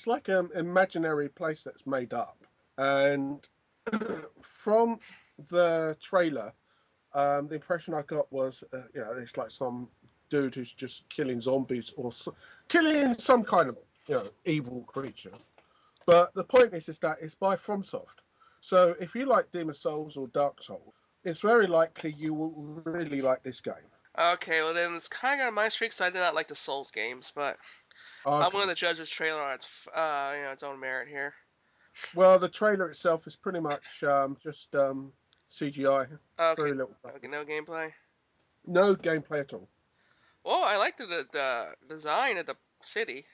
like an imaginary place that's made up. And from the trailer, the impression I got was, it's like some dude who's just killing zombies or killing some kind of, evil creature. But the point is that it's by FromSoft. So if you like Demon Souls or Dark Souls, it's very likely you will really like this game. Okay, well then it's kind of on my streak because I did not like the Souls games, but Okay. I'm willing to judge this trailer on its, its own merit here. Well, the trailer itself is pretty much just CGI, Okay. very little. Okay, no gameplay. No gameplay at all. Well, I liked the design of the city.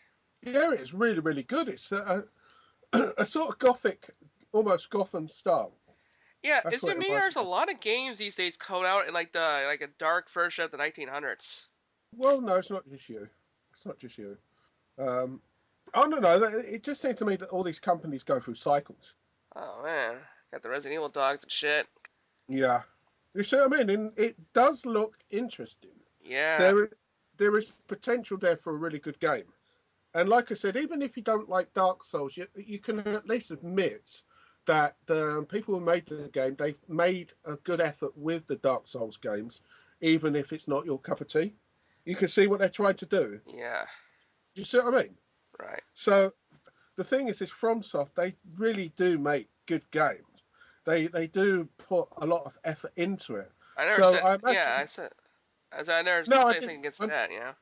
Yeah, it's really, really good. It's a sort of gothic, almost Gotham style. Yeah, That's it's what to it me. reminds There's me a of. lot of games these days code out in like a dark version of the 1900s. Well, no, it's not just you. It's not just you. Um, I don't know. It just seems to me that all these companies go through cycles. Oh man, got the Resident Evil dogs and shit. Yeah. You see what I mean? And it does look interesting. Yeah, There, there is potential there for a really good game. And like I said, even if you don't like Dark Souls, you can at least admit that the people who made the game, they've made a good effort with the Dark Souls games, even if it's not your cup of tea. You can see what they're trying to do. yeah, Do you see what I mean? right. So the thing is FromSoft, they really do make good games. They do put a lot of effort into it. I never So said. I Yeah, imagine. I never No, said I anything didn't. against that. You know.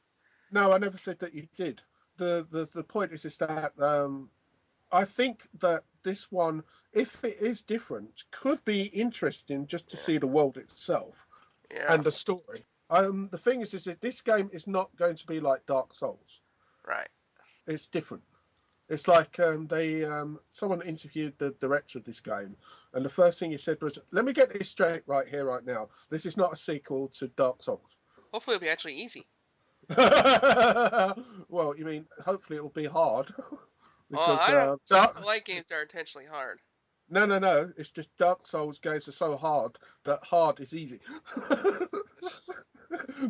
No, I never said that you did. The point is that I think that this one, if it is different, could be interesting just to Yeah, see the world itself yeah, and the story. The thing is that this game is not going to be like Dark Souls. right. It's different. It's like someone interviewed the director of this game, and the first thing he said was, "Let me get this straight right here, right now. This is not a sequel to Dark Souls." Hopefully, it'll be actually easy. Well, you mean hopefully it'll be hard Well, because I don't like games that are intentionally hard. no, it's just Dark Souls games are so hard that hard is easy.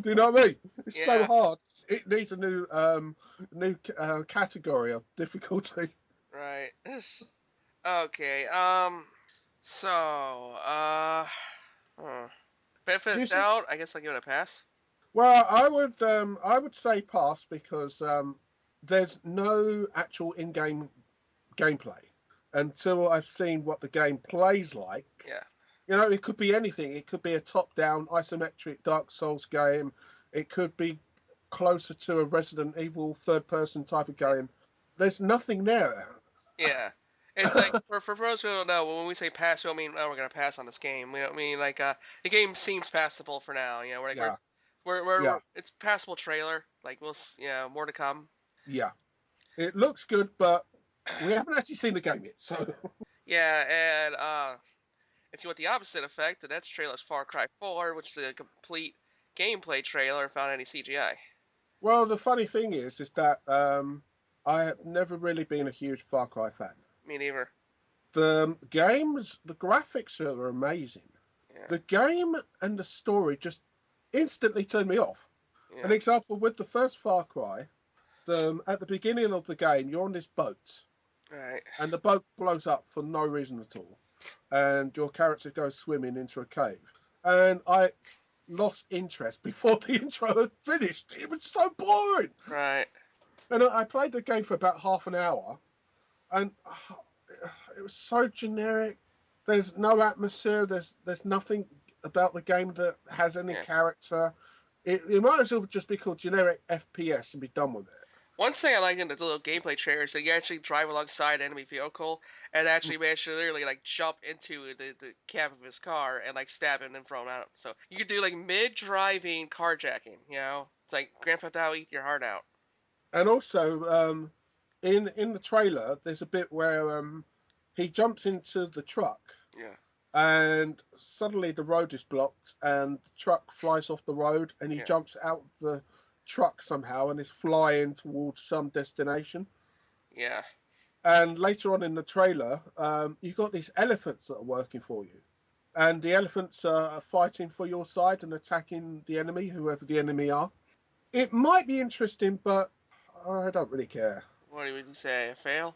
Do you know what I mean? It's so Yeah, hard. It needs a new category of difficulty. right. Okay. So, hmm. Benefit Do of you the see? doubt. I guess I'll give it a pass. Well, I would say pass because there's no actual in-game gameplay until I've seen what the game plays like. Yeah. You know, it could be anything. It could be a top-down isometric Dark Souls game. It could be closer to a Resident Evil third-person type of game. There's nothing there. Yeah. It's like for those who don't know, when we say pass, we don't mean oh we're gonna pass on this game. We don't mean like the game seems passable for now. You know, we're like Yeah, we're yeah, it's passable trailer. Like yeah, more to come. yeah. It looks good, but we haven't actually seen the game yet. So, Yeah, and if you want the opposite effect, the next trailer is Far Cry 4, which is a complete gameplay trailer without any CGI. well, the funny thing is that I have never really been a huge Far Cry fan. Me neither. The games, the graphics are amazing. Yeah, The game and the story just instantly turned me off. An yeah, example with the first Far Cry, at the beginning of the game, you're on this boat, right. and the boat blows up for no reason at all, and your character goes swimming into a cave. And I lost interest before the intro had finished. It was so boring. Right. And I played the game for about half an hour, and it was so generic. There's no atmosphere. There's nothing about the game that has any Yeah. character. It might as well just be called generic FPS and be done with it. One thing I like in the little gameplay trailer is that you actually drive alongside an enemy vehicle and actually manage to literally like jump into the cab of his car and like stab him and throw him out. So you could do like mid-driving carjacking. You know, it's like Grand Theft Auto, eat your heart out. And also, in the trailer, there's a bit where he jumps into the truck, Yeah. and suddenly the road is blocked, and the truck flies off the road, and he Yeah. jumps out the truck somehow and is flying towards some destination. Yeah. And later on in the trailer, you've got these elephants that are working for you. And the elephants are fighting for your side and attacking the enemy, whoever the enemy are. It might be interesting, but I don't really care. What would you say? A fail?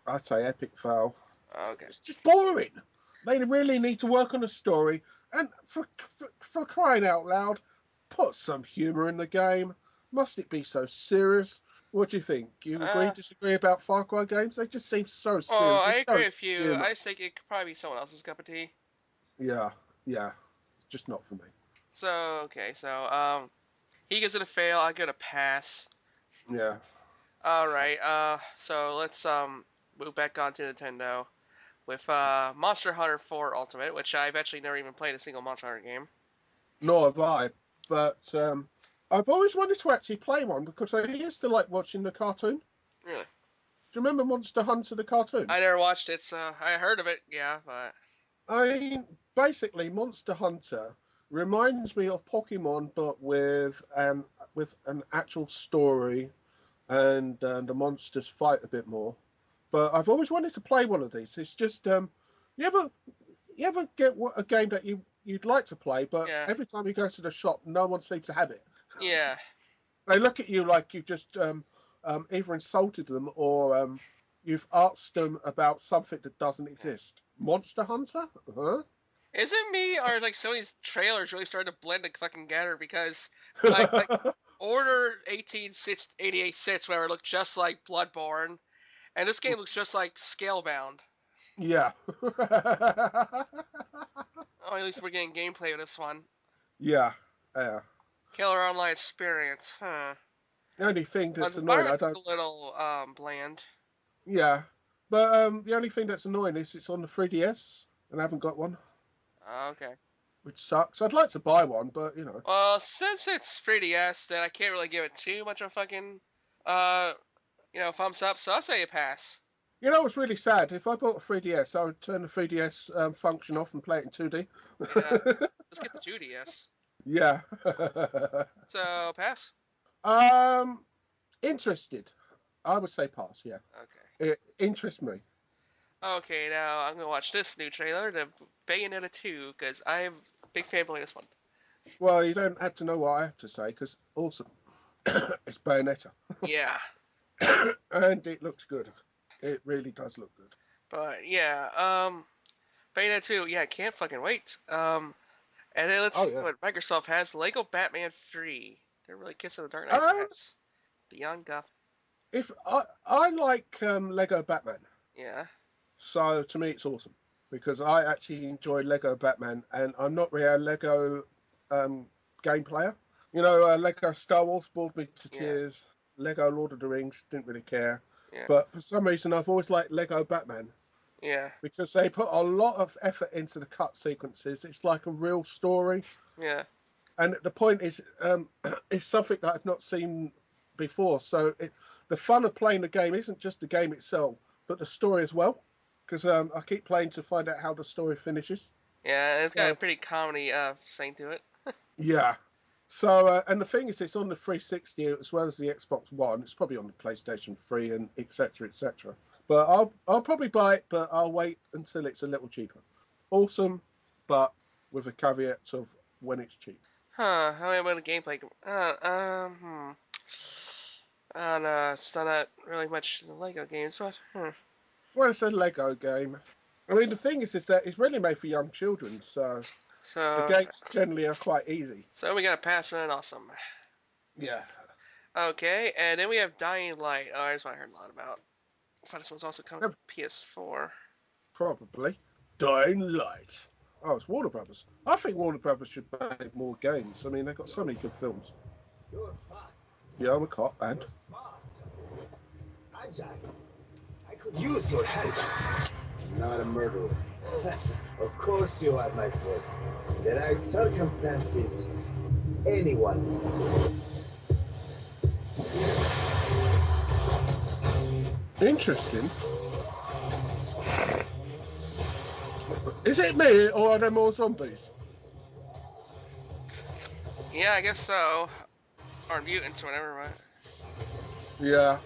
I'd say epic fail. Okay. It's just boring. They really need to work on a story. And for crying out loud, put some humour in the game. Must it be so serious? What do you think? You agree, disagree about Far Cry games? They just seem so serious. Oh, I There's agree no with you. humour. I just think it could probably be someone else's cup of tea. Yeah, just not for me. So okay, so he gives it a fail. I give it a pass. Yeah. All right. So let's move back on to Nintendo. with Monster Hunter 4 Ultimate, which I've actually never even played a single Monster Hunter game. Nor have I, but I've always wanted to actually play one because I used to like watching the cartoon. Really? Do you remember Monster Hunter, the cartoon? I never watched it, so I heard of it, yeah, but... I mean, basically, Monster Hunter reminds me of Pokemon, but with an actual story, and the monsters fight a bit more. But I've always wanted to play one of these. It's just you ever get a game that you'd like to play, but Yeah. every time you go to the shop, no one seems to have it. Yeah. They look at you like you've just either insulted them or you've asked them about something that doesn't exist. Monster Hunter? Huh? Is it me, or like Sony's trailers really starting to blend together? Because like Order 1888 sits, whatever, looked just like Bloodborne, and this game looks just like Scalebound. Yeah. Oh, at least we're getting gameplay with this one. Yeah. Yeah. Killer Online Experience, huh? The only thing that's The annoying, environment's a little bland. Yeah, but the only thing that's annoying is it's on the 3DS, and I haven't got one, Oh, okay. which sucks. I'd like to buy one, but you know. Well, since it's 3DS, then I can't really give it too much of a fucking, thumbs up. So I'll say a pass. You know what's really sad? If I bought a 3DS, I would turn the 3DS function off and play it in 2D. Yeah. Let's get the 2DS. Yeah. So pass. Interested. I would say pass. Yeah. Okay. It interests me. Okay, now I'm gonna watch this new trailer, the Bayonetta 2, because I'm a big fan of this one. Well, you don't have to know what I have to say because awesome. It's Bayonetta. Yeah. And it looks good. It really does look good. But yeah, Bayonetta 2, yeah, can't fucking wait. And then let's see what Microsoft has. Lego Batman 3. They're really kissing the Dark Knight ass. Beyond Gotham. If I like Lego Batman. Yeah. So to me, it's awesome because I actually enjoy Lego Batman, and I'm not really a Lego game player. You know, Lego Star Wars bored me to tears. Lego Lord of the Rings didn't really care. Yeah. But for some reason, I've always liked Lego Batman. Yeah. Because they put a lot of effort into the cut sequences. It's like a real story. Yeah. And the point is, it's something that I've not seen before. So the fun of playing the game isn't just the game itself, but the story as well. Because I keep playing to find out how the story finishes. Yeah, it's got a pretty comedy thing to it. Yeah. So, and the thing is, it's on the 360 as well as the Xbox One. It's probably on the PlayStation 3 and etc. etc. But I'll probably buy it, but I'll wait until it's a little cheaper. Awesome, but with a caveat of when it's cheap. Huh? How about the gameplay? I don't know. It's not really much in the Lego games, but Well, it's a Lego game. I mean, the thing is that it's really made for young children, so the games generally are quite easy. So we got a pass and an awesome. Yeah. Okay, and then we have Dying Light. Oh, that's what I heard a lot about. I thought this one's also coming to PS4. Probably. Dying Light. Oh, it's Warner Brothers. I think Warner Brothers should make more games. I mean, they've got so many good films. You're fast. Yeah, I'm a cop, and You're smart. Agile. I could use your help. Not a murderer. Of course you are, my friend. In the right circumstances, anyone is. interesting. Is it me, or are there more zombies? Yeah, I guess so. Or mutants or whatever, right? Yeah.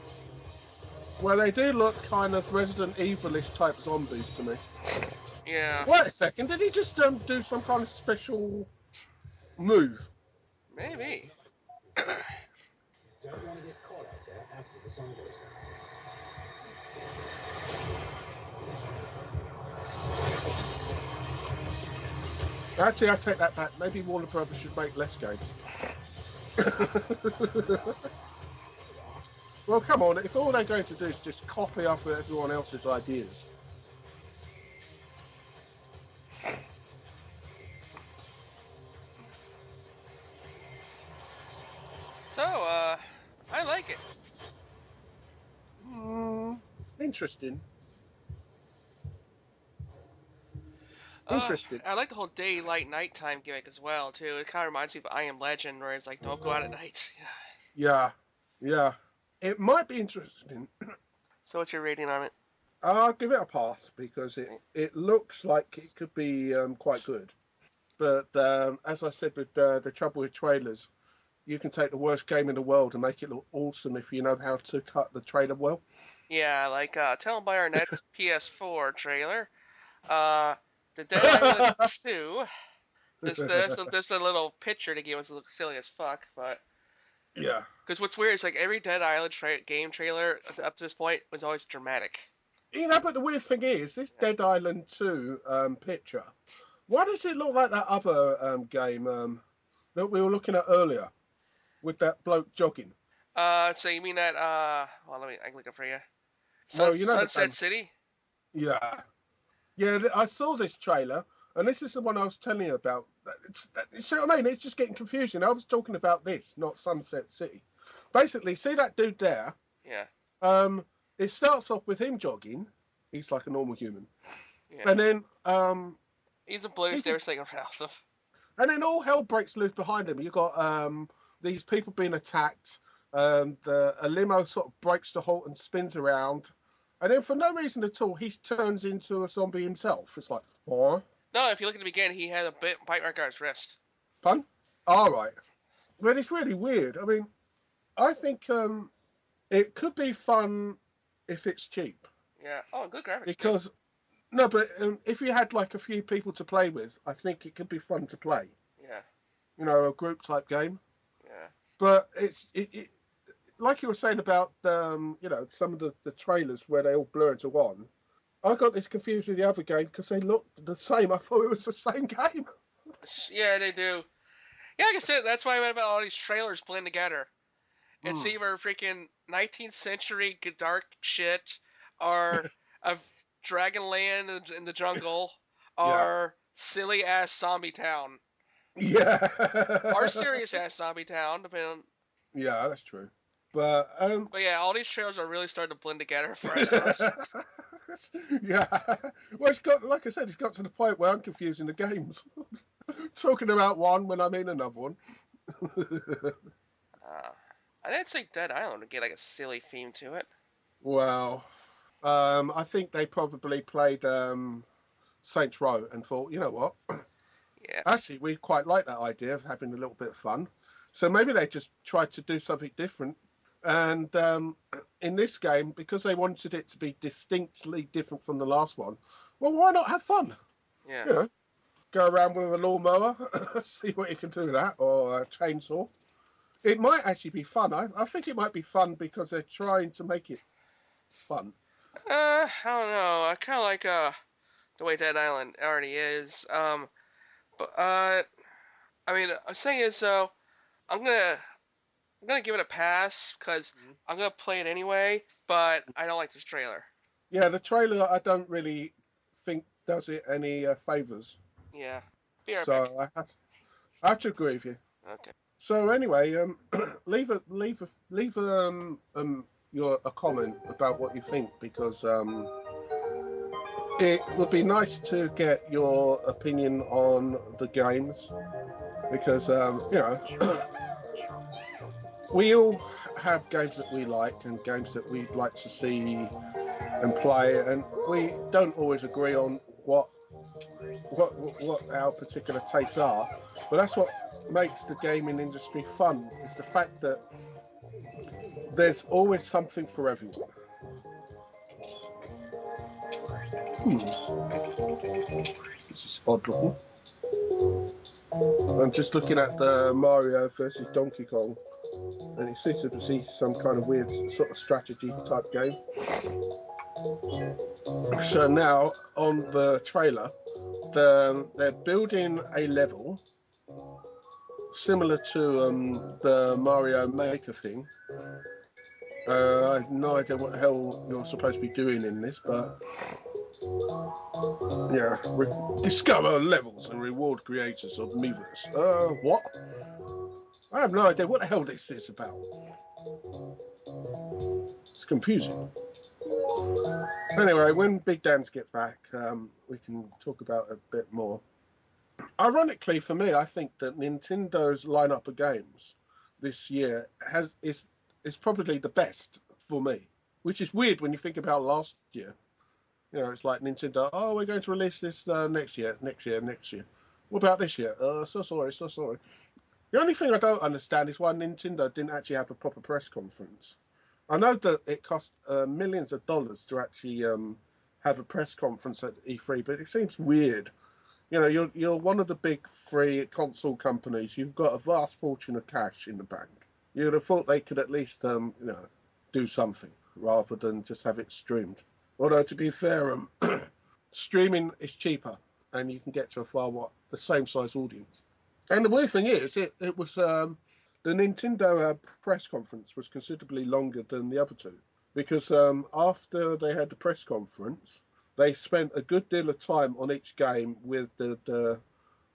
Well, they do look kind of Resident Evil-ish type zombies to me. Yeah. Wait a second, did he just do some kind of special move? Maybe. Don't want to get caught out there after the sun goes down. Actually, I take that back. Maybe Warner Brothers should make less games. Well, come on. If all they're going to do is just copy up everyone else's ideas. So, I like it. Interesting. Interesting. I like the whole daylight nighttime gimmick as well too. It kind of reminds me of I Am Legend, where it's like don't go out at night. Yeah, yeah. It might be interesting. So what's your rating on it? I'll give it a pass because it looks like it could be quite good. But as I said, with the trouble with trailers, you can take the worst game in the world and make it look awesome if you know how to cut the trailer well. Yeah, like tell them by our next PS4 trailer. The Dead Island 2. There's a little picture they gave us. It looks silly as fuck, but Yeah. because what's weird is like every Dead Island game trailer up to this point was always dramatic. You know, but the weird thing is, this Dead Island 2 picture, why does it look like that other game that we were looking at earlier with that bloke jogging? So you mean that well, I can look it for you. Well, you know Sunset City? Yeah. Yeah, I saw this trailer, and this is the one I was telling you about. You see what I mean? It's just getting confusing. I was talking about this, not Sunset City. Basically, see that dude there? Yeah. It starts off with him jogging. He's like a normal human. Yeah. And then he's a blues never taken from. And then all hell breaks loose behind him. You've got these people being attacked. A limo sort of breaks to halt and spins around. And then for no reason at all, he turns into a zombie himself. It's like, what? No, if you look at the beginning, he had a bite mark on his wrist. Pun? All right. But it's really weird. I mean, I think it could be fun if it's cheap. Yeah. Oh, good graphics. Because, no, but if you had like a few people to play with, I think it could be fun to play. Yeah. You know, a group type game. Yeah. But it's like you were saying about you know, some of the trailers where they all blur into one. I got this confused with the other game because they looked the same. I thought it was the same game. Yeah, they do. Yeah, like I said, that's why I went about all these trailers blend together. It's either freaking 19th century dark shit, or a Dragonland in the jungle, or silly ass zombie town. Yeah. Or serious ass zombie town, depending on. Yeah, that's true. But yeah, all these trailers are really starting to blend together for us. Yeah. Well, it's got, like I said, it's got to the point where I'm confusing the games. Talking about one when I mean another one. I didn't say Dead Island would get like a silly theme to it. Well, I think they probably played Saints Row and thought, you know what? Yeah. Actually, we quite like that idea of having a little bit of fun. So maybe they just tried to do something different. And in this game, because they wanted it to be distinctly different from the last one, well, why not have fun? Yeah. You know, go around with a lawnmower, see what you can do with that, or a chainsaw. It might actually be fun. I think it might be fun because they're trying to make it fun. I don't know. I kind of like the way Dead Island already is. But I mean, I'm saying is I'm gonna give it a pass because I'm gonna play it anyway. But I don't like this trailer. Yeah, the trailer I don't really think does it any favors. Yeah. Be right So back. I have to agree with you. Okay. So anyway, leave a comment about what you think because it would be nice to get your opinion on the games because you know we all have games that we like and games that we'd like to see and play, and we don't always agree on what our particular tastes are, but that's what makes the gaming industry fun, is the fact that there's always something for everyone. This is odd looking. I'm just looking at the Mario versus Donkey Kong, and it seems to be some kind of weird sort of strategy type game. So now on the trailer, they're building a level similar to the Mario Maker thing. I have no idea what the hell you're supposed to be doing in this, but yeah, discover levels and reward creators of Miiverse. What? I have no idea what the hell this is about. It's confusing. Anyway, when BigDanz gets back, we can talk about it a bit more. Ironically, for me, I think that Nintendo's lineup of games this year is probably the best for me, which is weird when you think about last year. You know, it's like Nintendo. Oh, we're going to release this next year. What about this year? So sorry. The only thing I don't understand is why Nintendo didn't actually have a proper press conference. I know that it cost millions of dollars to actually have a press conference at E3, but it seems weird. You know, you're one of the big three console companies. You've got a vast fortune of cash in the bank. You'd have thought they could at least, do something rather than just have it streamed. Although, to be fair, streaming is cheaper and you can get to the same size audience. And the weird thing is, it was the Nintendo press conference was considerably longer than the other two because after they had the press conference, they spent a good deal of time on each game with the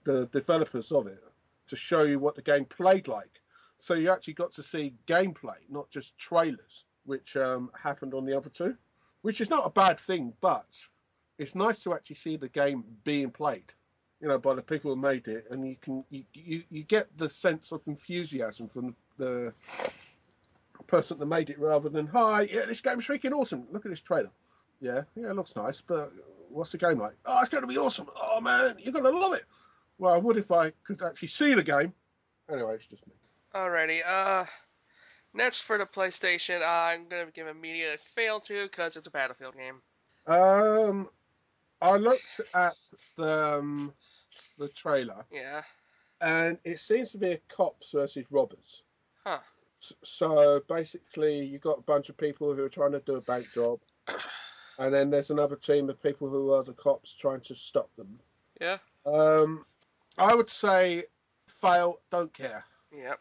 developers of it to show you what the game played like. So you actually got to see gameplay, not just trailers, which happened on the other two, which is not a bad thing, but it's nice to actually see the game being played, by the people who made it, and you get the sense of enthusiasm from the person that made it rather than, hi, yeah, this game's freaking awesome. Look at this trailer. Yeah, it looks nice, but what's the game like? Oh, it's going to be awesome. Oh, man, you're going to love it. Well, I would if I could actually see the game. Anyway, it's just me. Alrighty, next for the PlayStation, I'm going to give immediate fail to because it's a Battlefield game. I looked at the trailer. Yeah. And it seems to be a cops versus robbers. Huh. So basically, you've got a bunch of people who are trying to do a bank job. And then there's another team of people who are the cops trying to stop them. Yeah. I would say fail, don't care. Yep.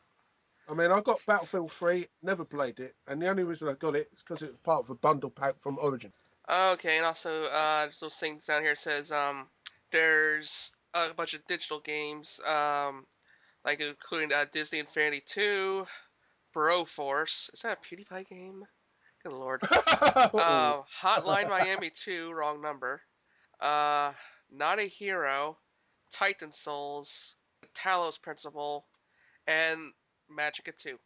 I mean, I got Battlefield 3, never played it, and the only reason I got it is because it was part of a bundle pack from Origin. Okay, and also, there's those things down here says, there's a bunch of digital games, like including Disney Infinity 2, Broforce. Is that a PewDiePie game? Good lord. Hotline Miami 2, wrong number. Not a Hero, Titan Souls, Talos Principle, and Magica 2.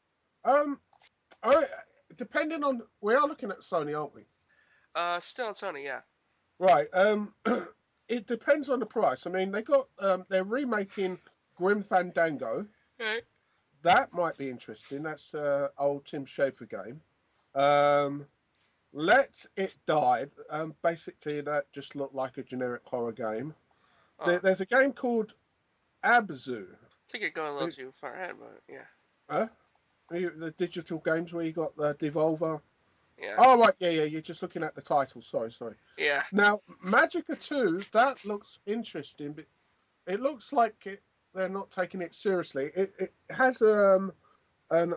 Depending on, we are looking at Sony, aren't we? Still on Sony, yeah. Right. It depends on the price. I mean, they're remaking Grim Fandango. Okay. That might be interesting. That's old Tim Schafer game. Let It Die. Basically, that just looked like a generic horror game. Oh. There's a game called Abzu. I think you're going a little too far ahead, but yeah. The digital games where you got the Devolver. Yeah. Oh, right, yeah, you're just looking at the title. Sorry. Yeah. Now, Magica 2, that looks interesting, but it looks like they're not taking it seriously. It has an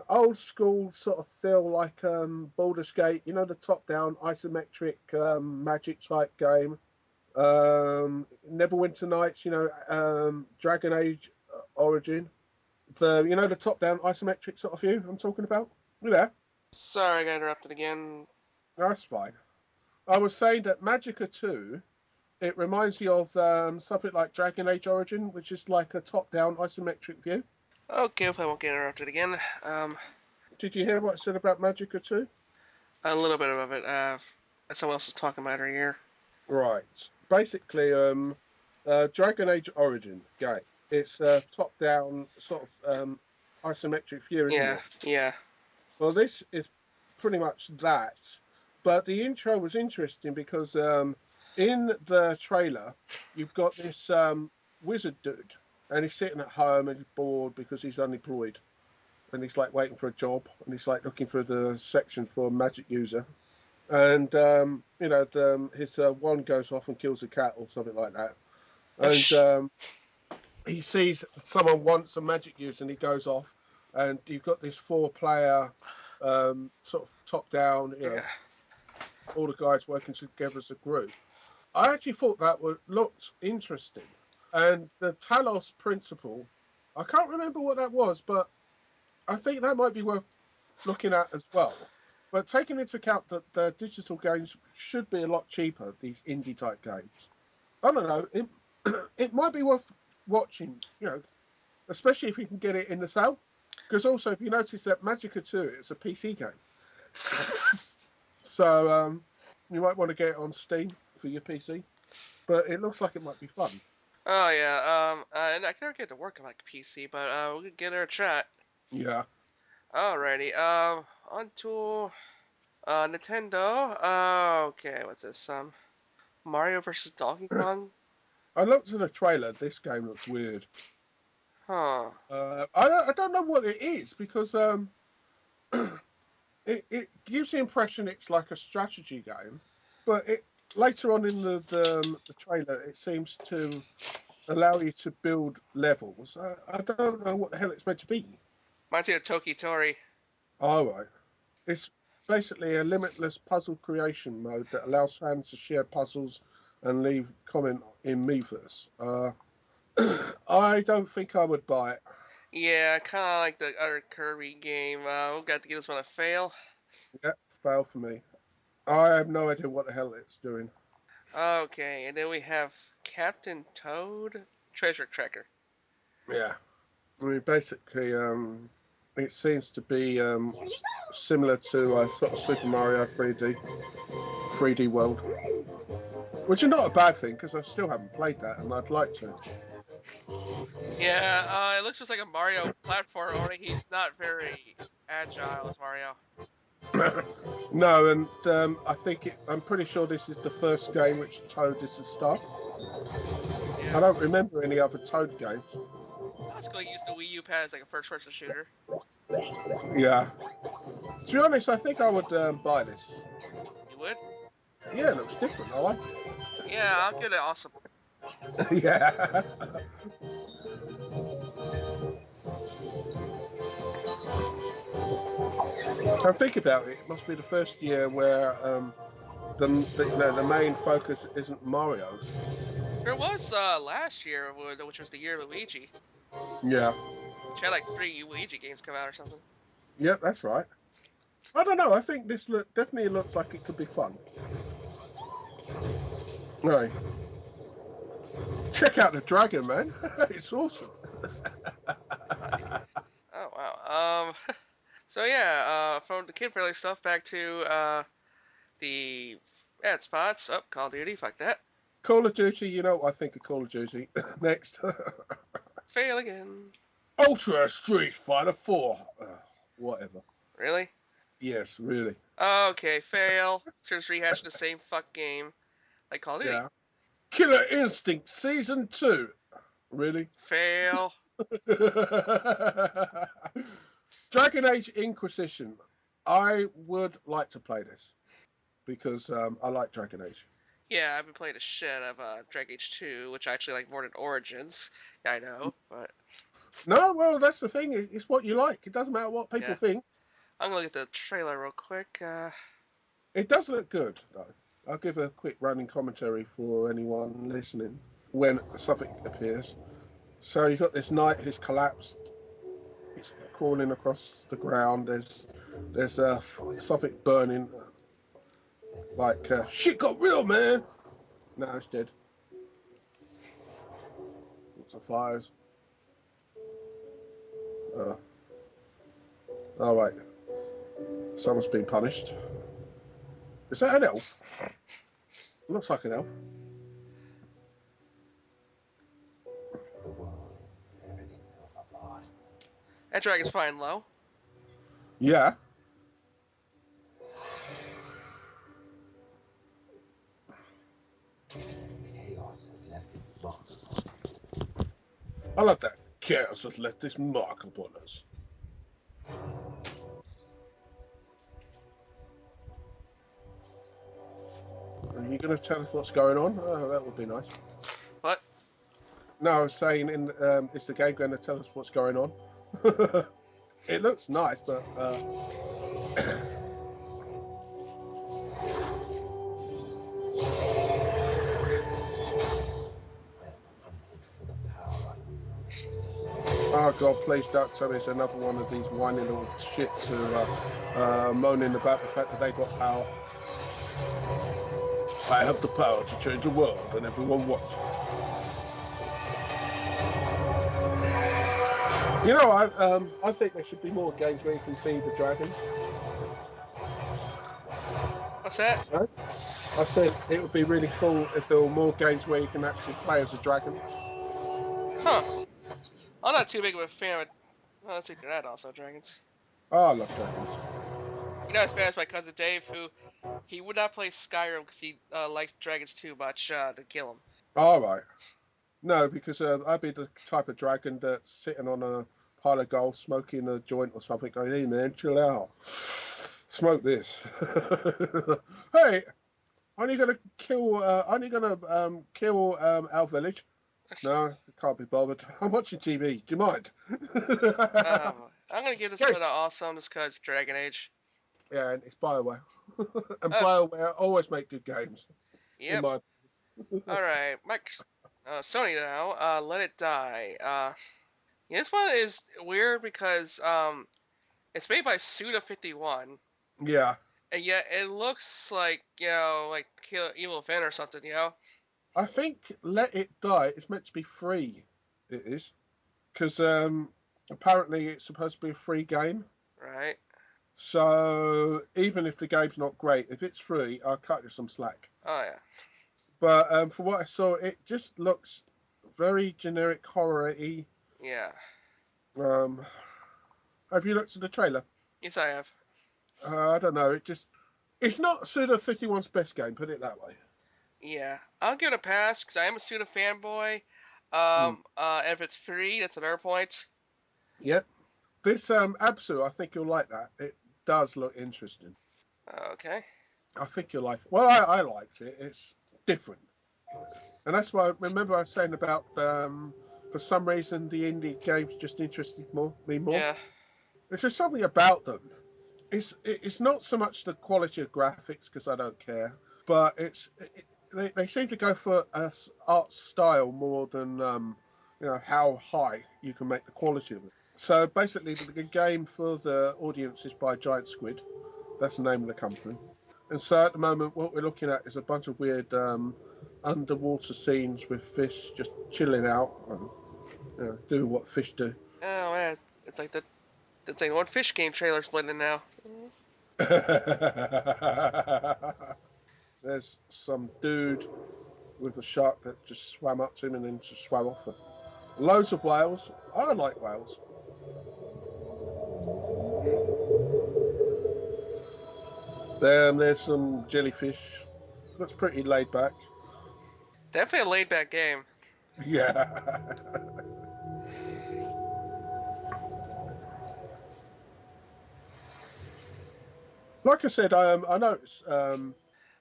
old school sort of feel like Baldur's Gate, the top-down isometric magic type game. Neverwinter Nights, Dragon Age Origin. The top-down isometric sort of view I'm talking about. You there? Sorry, I got interrupted again. That's fine. I was saying that Magica 2, it reminds you of something like Dragon Age Origin, which is like a top-down isometric view. Okay, hope I won't get interrupted again. Did you hear what I said about Magica 2? A little bit of it. Someone else was talking about it here. Right. Basically, Dragon Age Origin game. It's a top-down sort of isometric view, isn't it? Yeah. Well, this is pretty much that. But the intro was interesting because in the trailer, you've got this wizard dude, and he's sitting at home and he's bored because he's unemployed. And he's like waiting for a job, and he's like looking for the section for a magic user. And, his wand goes off and kills a cat or something like that. And he sees someone wants a magic user and he goes off. And you've got this 4-player sort of top-down, all the guys working together as a group. I actually thought that looked interesting. And the Talos Principle, I can't remember what that was, but I think that might be worth looking at as well. But taking into account that the digital games should be a lot cheaper, these indie type games, I don't know. It might be worth watching, especially if you can get it in the sale. Because also, if you notice that Magicka 2 is a PC game, so you might want to get it on Steam for your PC. But it looks like it might be fun. Oh yeah. And I can never get to work on like PC, but we could give it a shot. Yeah. Alrighty. On to Nintendo. Okay, what's this? Mario versus Donkey Kong. I looked at the trailer. This game looks weird. Huh. I don't know what it is because it gives the impression it's like a strategy game, but later on in the trailer it seems to allow you to build levels. I don't know what the hell it's meant to be. Reminds me of Toki Tori. All right, it's basically a limitless puzzle creation mode that allows fans to share puzzles and leave comment in Miiverse. I don't think I would buy it. Yeah, kind of like the other Kirby game. We've got to give this one a fail. Yeah, fail for me. I have no idea what the hell it's doing. Okay, and then we have Captain Toad Treasure Tracker. Yeah. I mean, basically, it seems to be similar to sort of Super Mario 3D World, which is not a bad thing because I still haven't played that and I'd like to. Yeah, it looks just like a Mario platform, only he's not very agile as Mario. No, and I'm pretty sure this is the first game which Toad is the star. Yeah. I don't remember any other Toad games. Basically, use the Wii U pad as like a first-person shooter. Yeah. To be honest, I think I would buy this. You would? Yeah, it looks different. I like it. Yeah, I'll give it awesome. Yeah. I think about it. It must be the first year where the main focus isn't Mario. There was last year, which was the year of Luigi. Yeah. Which had like 3 Luigi games come out or something. Yeah, that's right. I don't know. I think this definitely looks like it could be fun. Right. Check out the dragon, man. It's awesome. Oh wow. So yeah, from the kid-friendly stuff back to the ad spots. Oh, Call of Duty. Fuck that. Call of Duty. You know what I think of Call of Duty. Next. Fail again. Ultra Street Fighter 4. Whatever. Really? Yes, really. Okay, fail. Just rehashing the same fuck game. Like Call of Duty. Yeah. Killer Instinct Season 2. Really? Fail. Dragon Age Inquisition. I would like to play this because I like Dragon Age. Yeah, I've been playing the shit of Dragon Age 2, which I actually like more than Origins. Yeah, I know, but... No, well, that's the thing. It's what you like. It doesn't matter what people think. I'm going to look at the trailer real quick. It does look good, though. I'll give a quick running commentary for anyone listening when something appears. So you've got this knight who's collapsed. He's crawling across the ground. There's something burning. Like, shit got real, man. No, it's dead. Lots of fires. Oh, wait. Someone's been punished. Is that an elf? Looks like an elf. The world is tearing itself apart. That dragon's flying low. Yeah. Chaos has left its mark. I like that. Chaos has left this mark upon us. Are you going to tell us what's going on? Oh, that would be nice. What? No, I was saying, is the game going to tell us what's going on? It looks nice, but... Oh God, please don't tell me it's another one of these whiny little shits who are moaning about the fact that they got power. I have the power to change the world, and everyone wants it. You know, I think there should be more games where you can feed the dragons. What's that? Right? I said it would be really cool if there were more games where you can actually play as a dragon. Huh. I'm not too big of a fan of. Well, let's take that also, dragons. Oh, I love dragons. You know, it's bad as my cousin Dave, who he would not play Skyrim because he likes dragons too much to kill him. All right. No, because I'd be the type of dragon that's sitting on a pile of gold, smoking a joint or something, going, "Hey man, chill out. Smoke this." Hey, aren't you gonna kill? Kill our village? No, can't be bothered. I'm watching TV. Do you mind? I'm gonna give this one an awesome just because Dragon Age. Yeah, and it's BioWare, and BioWare always make good games. Yep. In my All right, Sony now. Let It Die. Yeah, this one is weird because it's made by Suda51, yeah, and yet it looks like like Kill Evil Fin or something. I think Let It Die is meant to be free. It is, because apparently it's supposed to be a free game. Right. So even if the game's not great, if it's free, I'll cut you some slack. Oh yeah. But from what I saw, it just looks very generic horror-y. Yeah. Have you looked at the trailer? Yes, I have. I don't know. It's not Suda51's best game. Put it that way. Yeah, I'll give it a pass because I am a Suda fanboy. If it's free, that's another point. Yep. This Absu, I think you'll like that. It does look interesting. Okay. I think you'll like it. Well, I liked it. It's different. And that's why, remember I was saying about, for some reason, the indie games just interested me more. Yeah. There's just something about them. It's not so much the quality of graphics, because I don't care, but they seem to go for a art style more than how high you can make the quality of it. So basically, the game for the audience is by Giant Squid. That's the name of the company. And so at the moment, what we're looking at is a bunch of weird underwater scenes with fish just chilling out and doing what fish do. Oh man, it's like one fish game trailer's blending now. There's some dude with a shark that just swam up to him and then just swam off. Loads of whales. I like whales. There's some jellyfish. Looks pretty laid back. Definitely a laid back game. Yeah. Like I said, I noticed.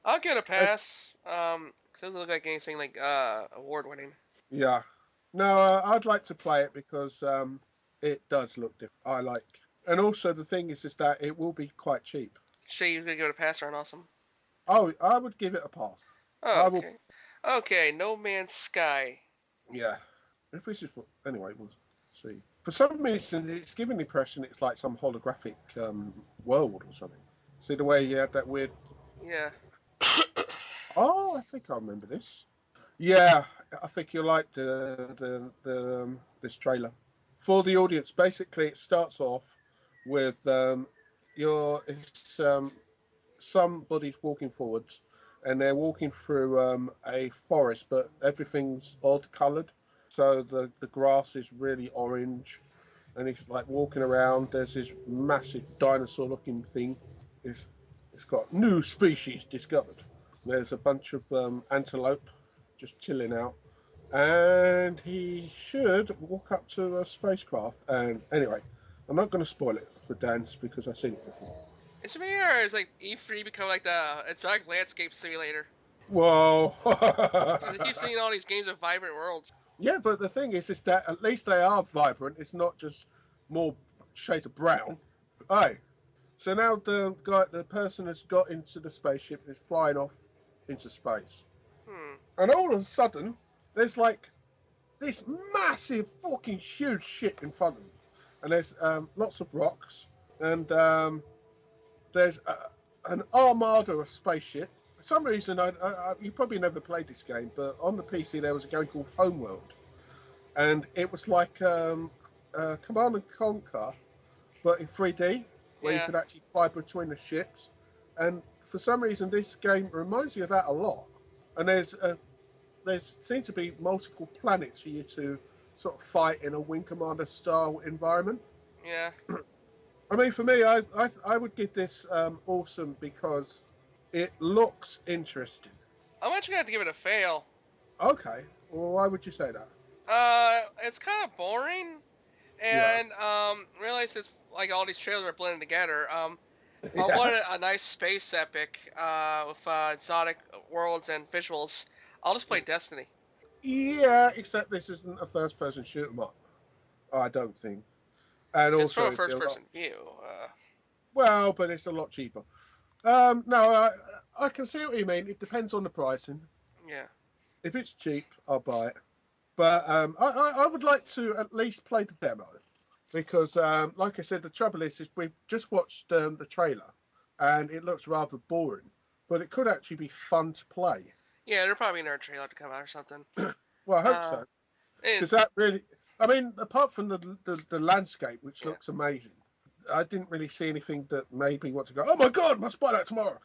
I'll give it a pass. Cause it doesn't look like anything like award winning. Yeah. No, I'd like to play it because it does look different. I like. And also the thing is that it will be quite cheap. So you're gonna give it a pass or an awesome? Oh, I would give it a pass. Oh, okay. Okay, No Man's Sky. Yeah. If this is anyway, we'll see. For some reason, it's giving the impression it's like some holographic world or something. See the way you had that weird. Yeah. Oh, I think I remember this. Yeah, I think you'll like this trailer. For the audience, basically, it starts off with somebody's walking forwards, and they're walking through a forest, but everything's odd coloured. So the grass is really orange, and it's like walking around. There's this massive dinosaur-looking thing. It's got new species discovered. There's a bunch of antelope just chilling out, and he should walk up to a spacecraft. And anyway, I'm not going to spoil it for Danz because I've seen it before. It's me, or is like E3 become like it's like landscape simulator? Whoa! So they keep seeing all these games of vibrant worlds. Yeah, but the thing is that at least they are vibrant. It's not just more shades of brown. Hey, so now the person has got into the spaceship and is flying off into space. And all of a sudden, there's like this massive fucking huge ship in front of them, and there's lots of rocks, and there's an armada of spaceship. For some reason, you probably never played this game, but on the PC there was a game called Homeworld, and it was like Command and Conquer, but in 3D, where you Yeah. could actually fly between the ships. And for some reason, this game reminds you of that a lot. And there seem to be multiple planets for you to sort of fight in a Wing Commander style environment. Yeah. I mean, for me, I would give this awesome because it looks interesting. I'm actually gonna have to give it a fail. Okay, well, why would you say that? It's kind of boring, Yeah. and realize it's like all these trailers are blending together. I Yeah. wanted a nice space epic with exotic worlds and visuals. I'll just play Destiny. Yeah, except this isn't a first-person shoot 'em up. I don't think. And It's from also, a it'd be a lot. first-person view. Well, but it's a lot cheaper. No, I can see what you mean. It depends on the pricing. Yeah. If it's cheap, I'll buy it. But I would like to at least play the demo because, like I said, the trouble is we've just watched the trailer and it looks rather boring. But it could actually be fun to play. Yeah, there'll probably be another trailer to come out or something. Well, I hope so. Because that really, I mean, apart from the landscape, which looks amazing, I didn't really see anything that made me want to go, oh my god, must buy that tomorrow.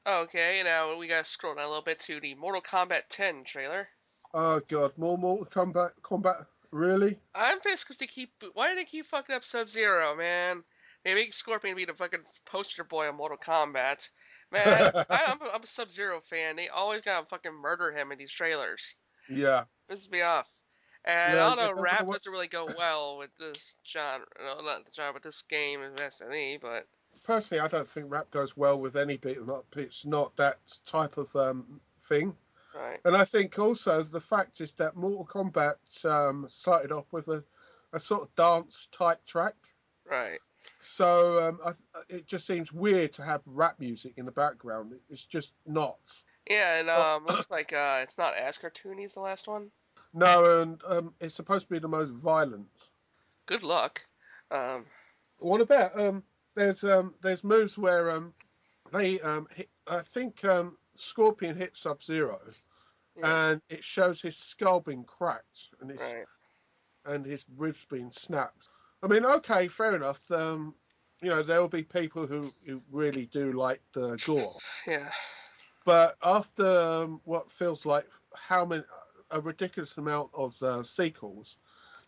Okay, now we gotta scroll down a little bit to the Mortal Kombat 10 trailer. Oh god, more Mortal Kombat, really? I'm pissed because why do they keep fucking up Sub-Zero, man? They make Scorpion be the fucking poster boy of Mortal Kombat. Man, I'm a Sub-Zero fan. They always gotta fucking murder him in these trailers. Yeah. Pisses me off. And No, I don't know, yeah, rap doesn't really go well with this genre. No, not the genre, but this game in Destiny, but... Personally, I don't think rap goes well with any beat 'em up. It's not that type of thing. Right. And I think also the fact is that Mortal Kombat started off with a sort of dance type track. Right. So it just seems weird to have rap music in the background. It's just not. Yeah, and looks like it's not as cartoony as the last one. No, and it's supposed to be the most violent. Good luck. What about there's moves where they hit, I think Scorpion hit Sub-Zero, and it shows his skull being cracked and his ribs being snapped. I mean, okay, fair enough. You know, there will be people who really do like the gore. Yeah. But after what feels like a ridiculous amount of sequels,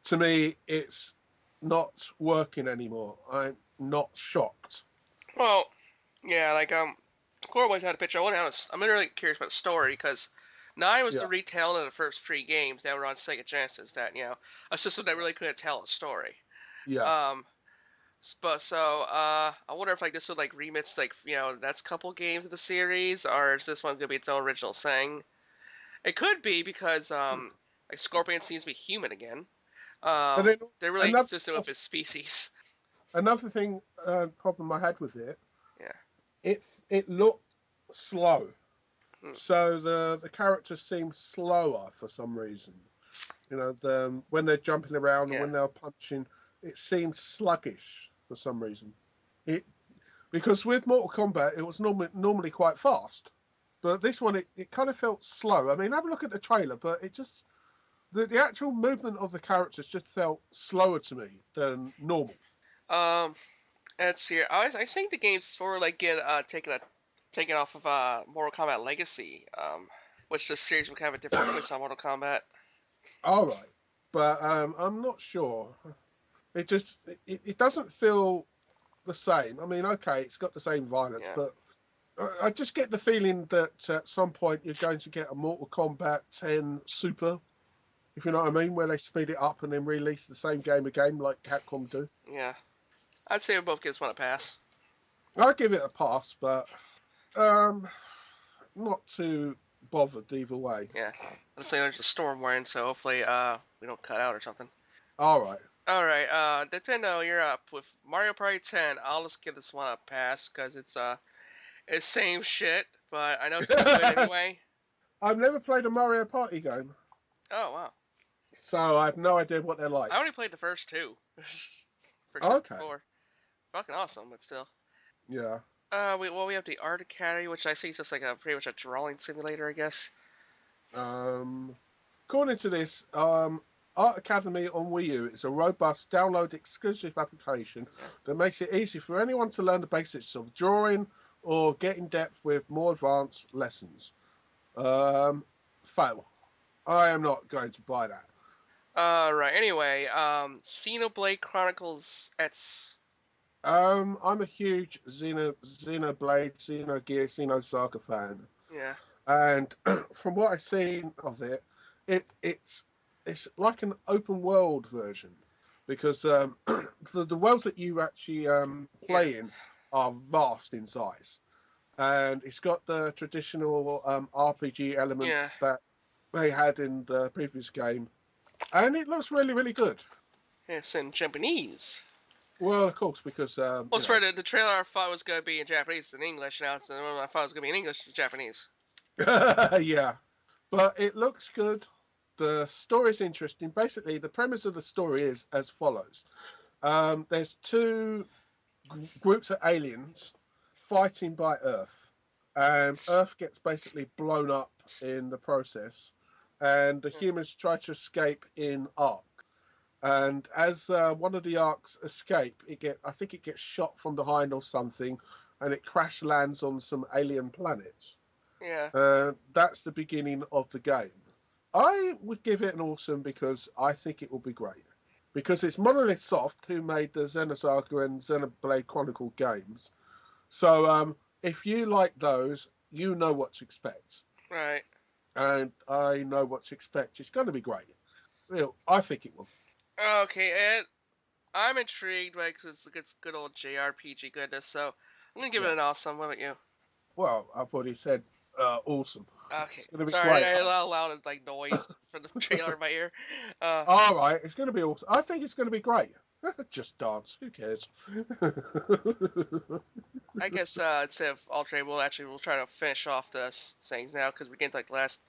to me, it's not working anymore. I'm not shocked. Well, yeah, like Core always had a picture. I'm really curious about the story because 9 was the retelling of the first 3 games that were on Sega Genesis. That a system that really couldn't tell a story. Yeah. But I wonder if like this would like remix like that's a couple games of the series, or is this one gonna be its own original thing? It could be because like Scorpion seems to be human again. They're really consistent with his species. Another thing, problem I had with it. Yeah. It looked slow, so the characters seem slower for some reason. You know, when they're jumping around and when they're punching, it seemed sluggish for some reason. Because with Mortal Kombat, it was normally quite fast, but this one it kind of felt slow. I mean, have a look at the trailer, but it just the actual movement of the characters just felt slower to me than normal. Let's see. I think the game's sort of like taken off of Mortal Kombat Legacy, which the series would have a different twist on Mortal Kombat. All right, but I'm not sure. It just it doesn't feel the same. I mean, okay, it's got the same violence, but I just get the feeling that at some point you're going to get a Mortal Kombat 10 Super, if you know what I mean, where they speed it up and then release the same game again like Capcom do. Yeah. I'd say we both give this one a pass. I'll give it a pass, but not too bothered either way. Yeah. Let's say there's a storm warning, so hopefully we don't cut out or something. All right. Alright, Nintendo, you're up with Mario Party 10. I'll just give this one a pass because it's same shit, but I know it's good anyway. I've never played a Mario Party game. Oh wow. So I have no idea what they're like. I only played the first two. First Okay. 4. Fucking awesome, but still. Yeah. We have the Art Academy, which I see is just like a pretty much a drawing simulator, I guess. According to this, Art Academy on Wii U is a robust, download exclusive application that makes it easy for anyone to learn the basics of drawing or get in depth with more advanced lessons. Fail. I am not going to buy that. Right. Anyway, Xenoblade Chronicles X. I'm a huge Xenoblade, Xenogear, Xenosaga fan, Yeah. and from what I've seen of it, it's like an open world version, because the worlds that you actually play in are vast in size, and it's got the traditional RPG elements that they had in the previous game, and it looks really, really good. It's in Japanese. Well, of course, because Well, it's for the trailer I thought was going to be in Japanese and English. Now it's the one I thought was going to be in English is Japanese. yeah, but it looks good. The story's interesting. Basically, the premise of the story is as follows: there's two groups of aliens fighting by Earth, and Earth gets basically blown up in the process, and the humans try to escape in Ark. And as one of the arcs escape, I think it gets shot from behind or something, and it crash lands on some alien planets. Yeah. That's the beginning of the game. I would give it an awesome because I think it will be great. Because it's Monolith Soft who made the Xenosaga and Xenoblade Chronicle games. So if you like those, you know what to expect. Right. And I know what to expect. It's going to be great. I think it will. Okay, and I'm intrigued because it's good old JRPG goodness, so I'm going to give it an awesome. What about you? Well, I've already said awesome. Okay. It's gonna be Sorry, great. I had a lot of loud like noise from the trailer in my ear. All right, it's going to be awesome. I think it's going to be great. Just dance. Who cares? I guess instead of alternate, we'll try to finish off the things now because we're getting like the last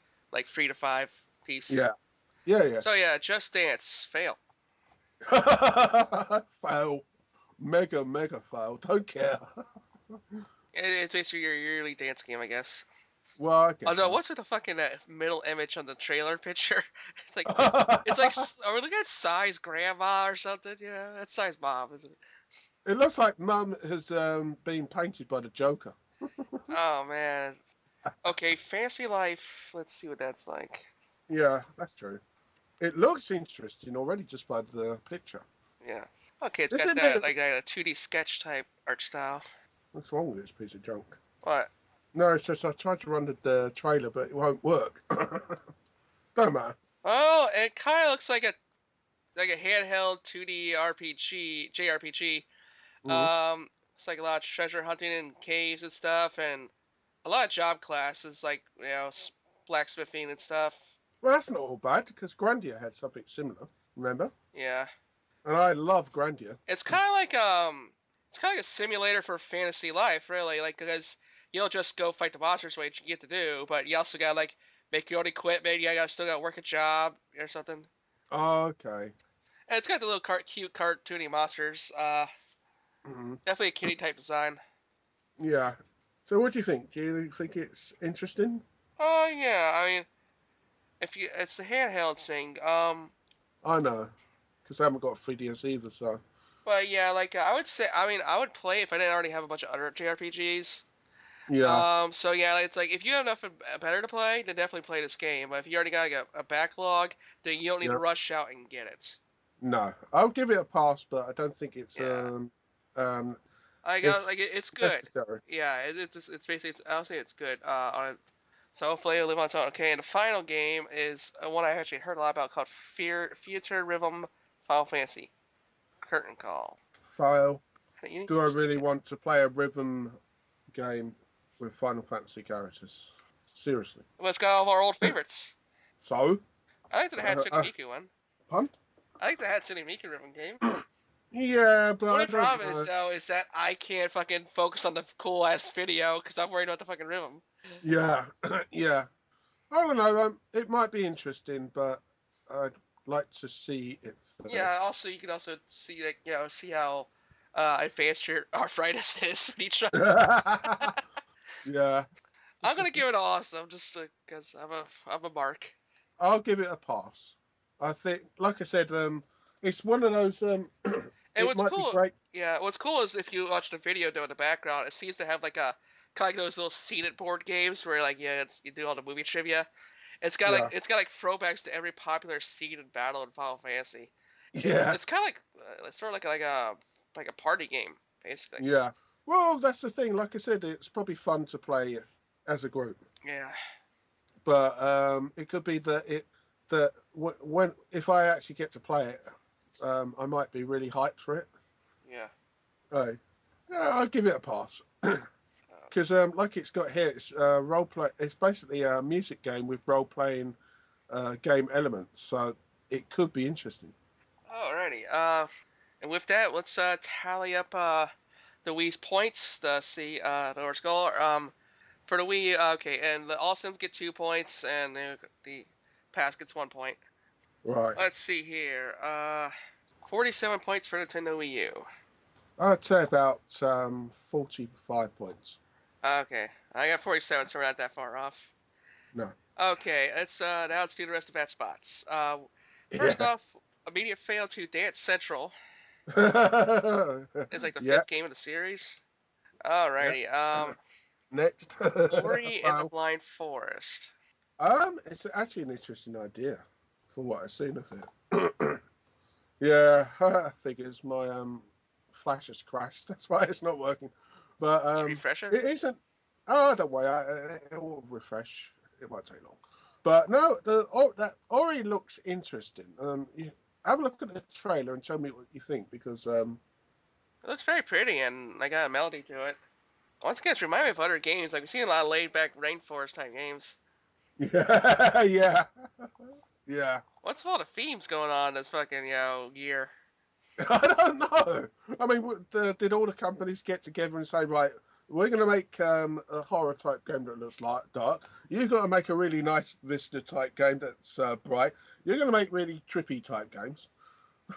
3 to 5 piece. Yeah. So yeah, Just Dance fail. Fail. Mega fail. Don't care. It's basically your yearly dance game, I guess. Well, I guess. Although, what's with the fucking middle image on the trailer picture? It's like, are we looking at Sai's grandma or something? Yeah, that's Sai's mom, isn't it? It looks like Mum has been painted by the Joker. Oh man. Okay, Fantasy Life. Let's see what that's like. Yeah, that's true. It looks interesting already just by the picture. Yeah. Okay, it's got that like a 2D sketch type art style. What's wrong with this piece of junk? What? No, it's just I tried to run the trailer, but it won't work. Don't matter. Oh, it kind of looks like a handheld 2D JRPG. Mm-hmm. It's like a lot of treasure hunting in caves and stuff, and a lot of job classes like blacksmithing and stuff. Well, that's not all bad because Grandia had something similar. Remember? Yeah. And I love Grandia. It's kind of like a simulator for fantasy life, really. Like because you don't just go fight the monsters, which you get to do, but you also gotta like make your own equipment. You still gotta work a job or something. Oh, okay. And it's got the little cute cartoony monsters. Definitely a kitty type design. Yeah. So what do you think? Do you think it's interesting? Oh yeah, I mean, it's the handheld thing. I know, because I haven't got a 3DS either, so. But yeah, like I would say, I would play if I didn't already have a bunch of other JRPGs. Yeah. So yeah, it's like if you have enough better to play, then definitely play this game. But if you already got like a backlog, then you don't need to rush out and get it. No, I'll give it a pass, but I don't think it's it's good. Necessary. Yeah, it's basically I'll say it's good. So hopefully it'll live on its own. Okay, and the final game is one I actually heard a lot about called Theater Rhythm Final Fantasy Curtain Call. Fail. Do I really want to play a rhythm game with Final Fantasy characters? Seriously. Well, it's got all of our old favorites. So? I like the Hatsune Miku one. Pardon? I like the Hatsune Miku rhythm game. Yeah, but the only problem is, though, is that I can't fucking focus on the cool-ass video because I'm worried about the fucking rhythm. Yeah, yeah. I don't know. It might be interesting, but like to see it first. Yeah. Also, you can also see like see how advanced your arthritis is when you try. Yeah, I'm gonna give it awesome just because I'm a mark. I'll give it a pass. I think, like I said, it's one of those. And It what's might be cool, great. yeah, what's cool is if you watch the video though in the background, it seems to have like a kind of like those little seated board games where like you do all the movie trivia. Yeah, It's got like throwbacks to every popular seated battle in Final Fantasy. yeah, It's kind of like it's sort of like a party game basically. yeah. Well, that's the thing. Like I said, it's probably fun to play as a group, Yeah. but it could be that when if I actually get to play it, I might be really hyped for it. Yeah. Oh, yeah, I'll give it a pass. Because like it's got here, it's role play. It's basically a music game with role playing game elements, so it could be interesting. Alrighty. And with that, let's tally up the Wii's points to see the lower score. For the Wii, okay, and the All Sims get 2 points, and the Pass gets 1 point. Right. Let's see here. 47 points for Nintendo Wii U. I'd say about 45 points. Okay, I got 47, so we're not that far off. No. Okay, let's do the rest of that spots. First Yeah. off, immediate fail to Dance Central. It's like the Yeah. fifth game of the series. Alrighty. Next. Ori and the Wow. Blind Forest. It's actually an interesting idea from what I've seen of it. Yeah, figures my flash has crashed. That's why it's not working. But Refresh it? it isn't. Oh, don't worry. It will refresh. It won't take long. But no, that Ori looks interesting. Have a look at the trailer and tell me what you think because It looks very pretty and I got a melody to it. Once again, it's reminding me of other games. Like we've seen a lot of laid back rainforest type games. yeah, yeah, yeah. What's with all the themes going on this fucking year? I don't know. I mean, did all the companies get together and say, right, we're going to make a horror type game that looks like dark. You've got to make a really nice Vista type game that's bright. You're going to make really trippy type games.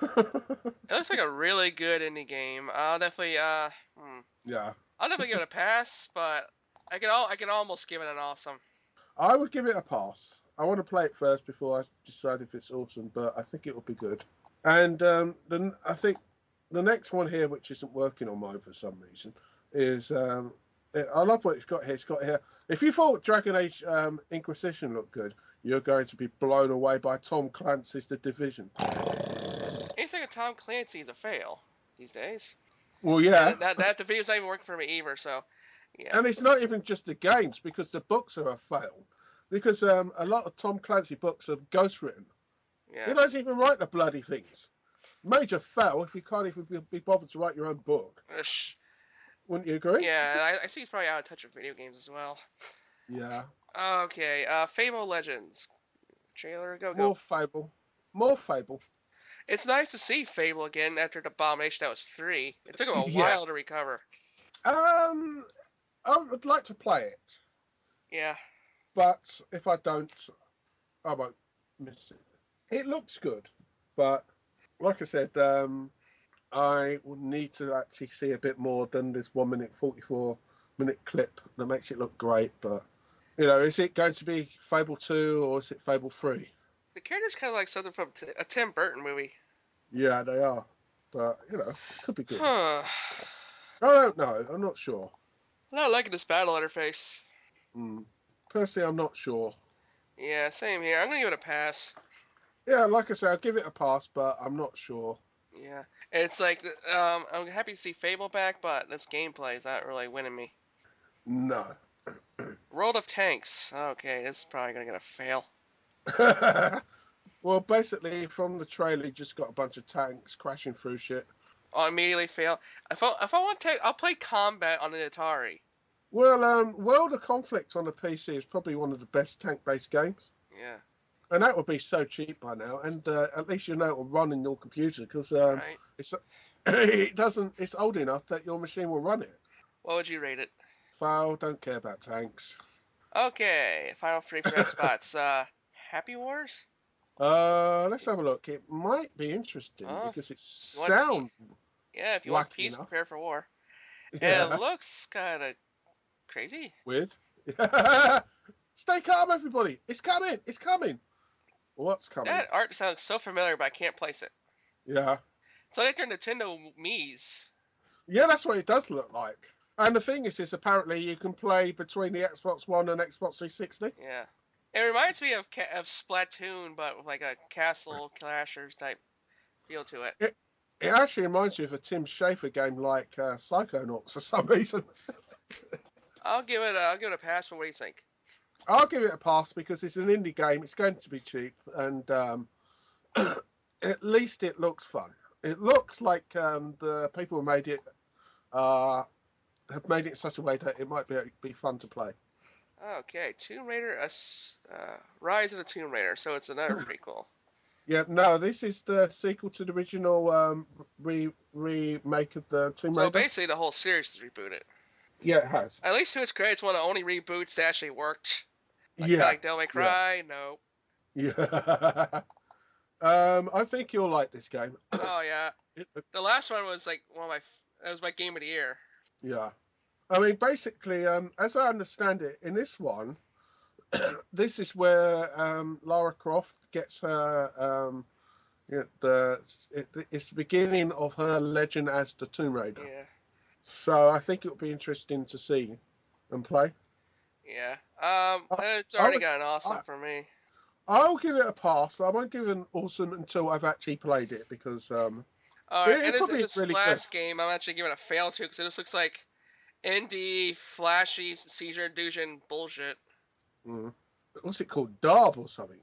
It looks like a really good indie game. I'll definitely Yeah. I'll definitely give it a pass, but I can almost give it an awesome. I would give it a pass. I want to play it first before I decide if it's awesome, but I think it will be good. And then I think the next one here, which isn't working on mine for some reason, is I love what it's got here. It's got here. If you thought Dragon Age Inquisition looked good, you're going to be blown away by Tom Clancy's The Division. Anything with Tom Clancy is a fail these days. Well, yeah. That the video's not even working for me either. So, yeah. And it's not even just the games, because the books are a fail. Because a lot of Tom Clancy books are ghostwritten. Yeah. He doesn't even write the bloody things. Major fail if you can't even be bothered to write your own book. Wouldn't you agree? Yeah, I see he's probably out of touch with video games as well. Yeah. Okay, Fable Legends. Trailer, go. More Fable. It's nice to see Fable again after the abomination that was 3. It took him a Yeah. while to recover. I would like to play it, Yeah. but if I don't, I won't miss it. It looks good, but like I said, I would need to actually see a bit more than this 1 minute 44-minute clip that makes it look great. But is it going to be Fable 2 or is it Fable 3? The character's kind of like something from a Tim Burton movie. Yeah, they are, but it could be good. Huh. I don't know. I'm not sure. I'm not liking this battle interface. Personally, I'm not sure. Yeah, same here. I'm gonna give it a pass. Yeah, like I say, I'll give it a pass, but I'm not sure. Yeah, it's like I'm happy to see Fable back, but this gameplay is not really winning me. No. World of Tanks. Okay, this is probably gonna get a fail. Well, basically, from the trailer, you just got a bunch of tanks crashing through shit. I'll immediately fail. If I want to, I'll play Combat on the Atari. Well, World of Conflict on the PC is probably one of the best tank-based games. Yeah. And that would be so cheap by now, and at least it will run in your computer because Right. it's old enough that your machine will run it. What would you rate it? Foul, don't care about tanks. Okay, final 3 for that spots. Happy Wars? Let's have a look. It might be interesting Oh, because it you want peace? sounds Yeah, if you want wacky peace, enough. prepare for war. And it Yeah, looks kind of crazy. weird. Stay calm, everybody. It's coming. It's coming. What's coming? That art sounds so familiar, but I can't place it. Yeah. It's like they're Nintendo Mii's. Yeah, that's what it does look like. And the thing is apparently you can play between the Xbox One and Xbox 360. Yeah. It reminds me of Splatoon, but with like a Castle Clashers type feel to it. It actually reminds me of a Tim Schafer game like Psychonauts for some reason. I'll give it a pass. But what do you think? I'll give it a pass because it's an indie game. It's going to be cheap, and at least it looks fun. It looks like the people who made it have made it in such a way that it might be fun to play. Okay, Tomb Raider, Rise of the Tomb Raider. So it's another prequel. Yeah, no, this is the sequel to the original remake of the Tomb Raider. So basically, the whole series is rebooted. Yeah, it has. At least to its credit, it's one of the only reboots that actually worked. Like Devil May Cry, no. Yeah. I think you'll like this game. Oh yeah. The last one was like that was my game of the year. Yeah. I mean, basically, as I understand it, in this one, this is where Lara Croft gets her. It's the beginning of her legend as the Tomb Raider. Yeah. So I think it'll be interesting to see and play. Yeah. It's already got an awesome for me. I'll give it a pass. I won't give it an awesome until I've actually played it because. Alright, and this really last game, I'm actually giving a fail to because it just looks like indie, flashy, seizure-inducing bullshit. What's it called? Darb or something?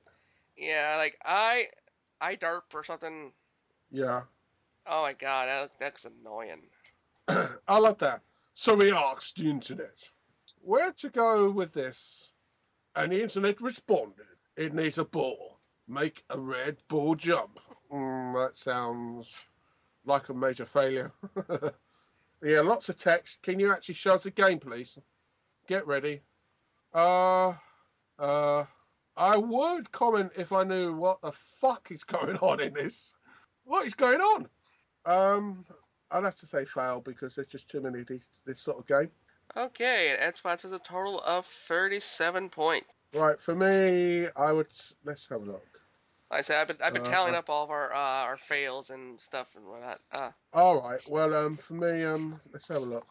Yeah, like I DARP or something. Yeah. Oh my god, that's annoying. I love that. So we asked the internet where to go with this, and the internet responded, it needs a ball. Make a red ball jump. That sounds like a major failure. Yeah, lots of text. Can you actually show us a game, please? Get ready. I would comment if I knew what the fuck is going on in this. What is going on? I'd have to say fail because there's just too many of this sort of game. Okay, and Xbox has a total of 37 points. Right, for me, let's have a look. Like I said, I've been tallying up all of our fails and stuff and whatnot. All right, well, for me, let's have a look.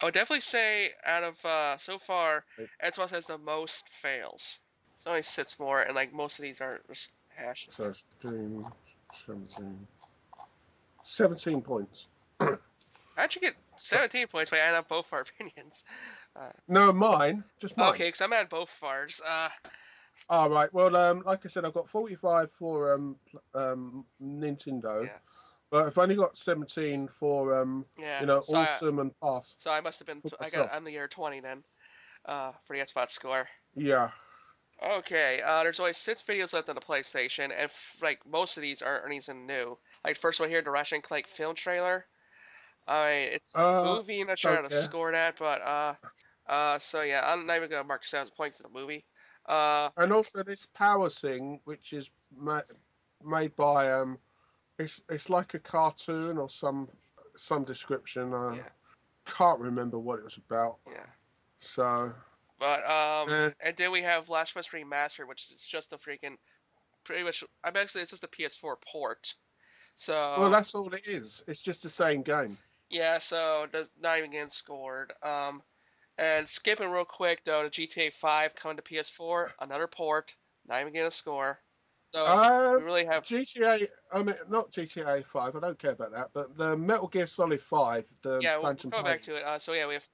I would definitely say out of so far, Xbox has the most fails. It's only 6 more, and like most of these are just hash. So it's 17 points. I actually get 17 points by adding up both our opinions. No, mine. Just mine. Okay, because I'm at both of ours. All right. Well, like I said, I've got 45 for Nintendo. Yeah. But I've only got 17 for awesome and pass. So I must have been. I'm the year 20 then. For the Xbox score. Yeah. Okay. There's only 6 videos left on the PlayStation, and like most of these aren't anything new. Like first one here, the Ratchet and Clank film trailer. It's a movie. I'm not sure how to score that, but so yeah, I'm not even gonna mark 7 points to the movie. And also this Power Thing, which is made by it's like a cartoon or some description. Can't remember what it was about. Yeah. So. But and then we have Last of Us Remastered, which is just a freaking pretty much. Actually it's just a PS4 port. So. Well, that's all it is. It's just the same game. Yeah, so does not even getting scored. And skipping real quick though, the GTA 5 coming to PS4, another port, not even getting a score. So we really have GTA. I mean, not GTA 5. I don't care about that. But the Metal Gear Solid 5, the Phantom Pain. We'll go back to it. So yeah, we have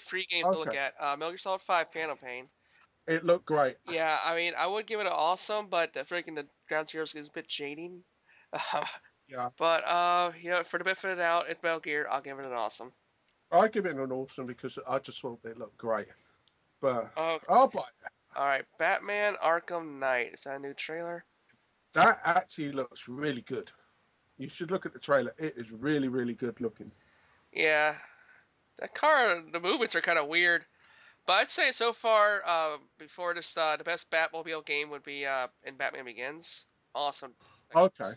three games to look at. Metal Gear Solid 5, Phantom Pain. It looked great. Yeah, I mean, I would give it an awesome, but the Ground Zeroes is a bit jading. Yeah. But for the benefit of the doubt, it's Metal Gear. I'll give it an awesome. I give it an awesome because I just thought it looked great. But okay. I'll buy it. All right, Batman Arkham Knight. Is that a new trailer? That actually looks really good. You should look at the trailer. It is really, really good looking. Yeah. The movements are kind of weird. But I'd say so far, before this, the best Batmobile game would be in Batman Begins. awesome. Okay.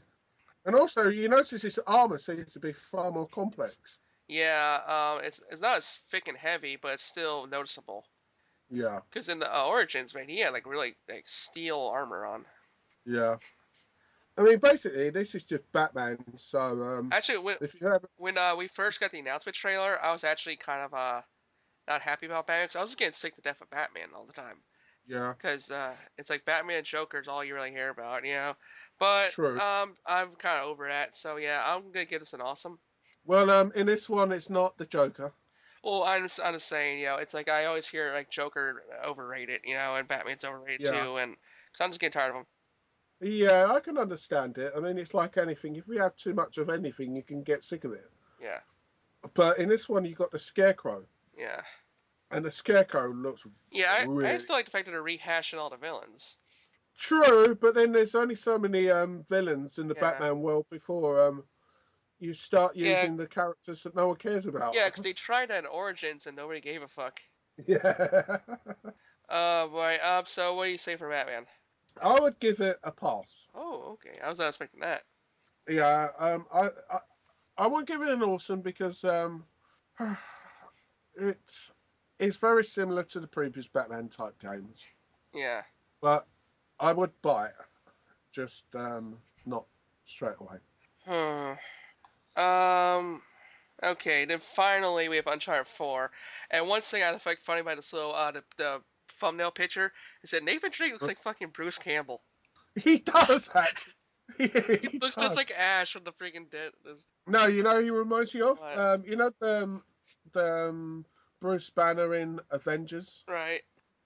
And also, you notice his armor seems to be far more complex. Yeah, it's not as thick and heavy, but it's still noticeable. Yeah, Because in the Origins, man, he had like really like steel armor on. yeah. I mean, basically, this is just Batman. So, Actually, if you have, when we first got the announcement trailer, I was actually kind of not happy about Batman because I was just getting sick to death of Batman all the time. yeah, Because it's like Batman and Joker is all you really hear about, you know. But true. I'm kind of over that. So yeah, I'm gonna give this an awesome. Well, in this one, it's not the Joker. Well, I'm just saying, you know, it's like I always hear like Joker overrated, you know, and Batman's overrated Yeah, too, and because I'm just getting tired of him. yeah, I can understand it. I mean, it's like anything. If you have too much of anything, you can get sick of it. Yeah, But in this one, you got the Scarecrow, yeah, and the Scarecrow looks yeah. I really still like the fact that they're rehashing all the villains. true. But then there's only so many villains in the Yeah, Batman world before you start yeah, using the characters that no one cares about. yeah. Because they tried that in Origins and nobody gave a fuck. Yeah. Boy. So what do you say for Batman? I would give it a pass. Oh, okay. I was not expecting that. Yeah, I won't give it an awesome because it's it's very similar to the previous Batman type games, Yeah. but I would buy it, just not straight away. Hmm. Um. Okay. Then finally we have Uncharted 4, and one thing I find funny about this little the thumbnail picture is that Nathan Drake looks like fucking Bruce Campbell. He does actually. He He looks just does. like Ash from the freaking dead. No, you know, he reminds me of What? you know the Bruce Banner in Avengers Right.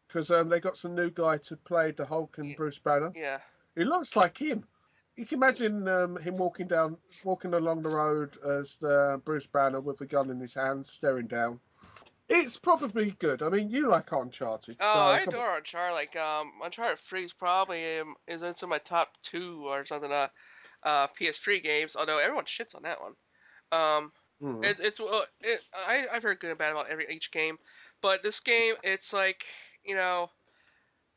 because they got some new guy to play the Hulk and Bruce Banner. Yeah. He looks like him. You can imagine him walking along the road as Bruce Banner with a gun in his hand, staring down. It's probably good. I mean, you like Uncharted, Oh, so I come on. adore Uncharted. Like, Uncharted 3 is probably is into my top two or something. PS3 games. Although everyone shits on that one. Um, Mm. I've heard good and bad about each game, but this game, it's like, you know,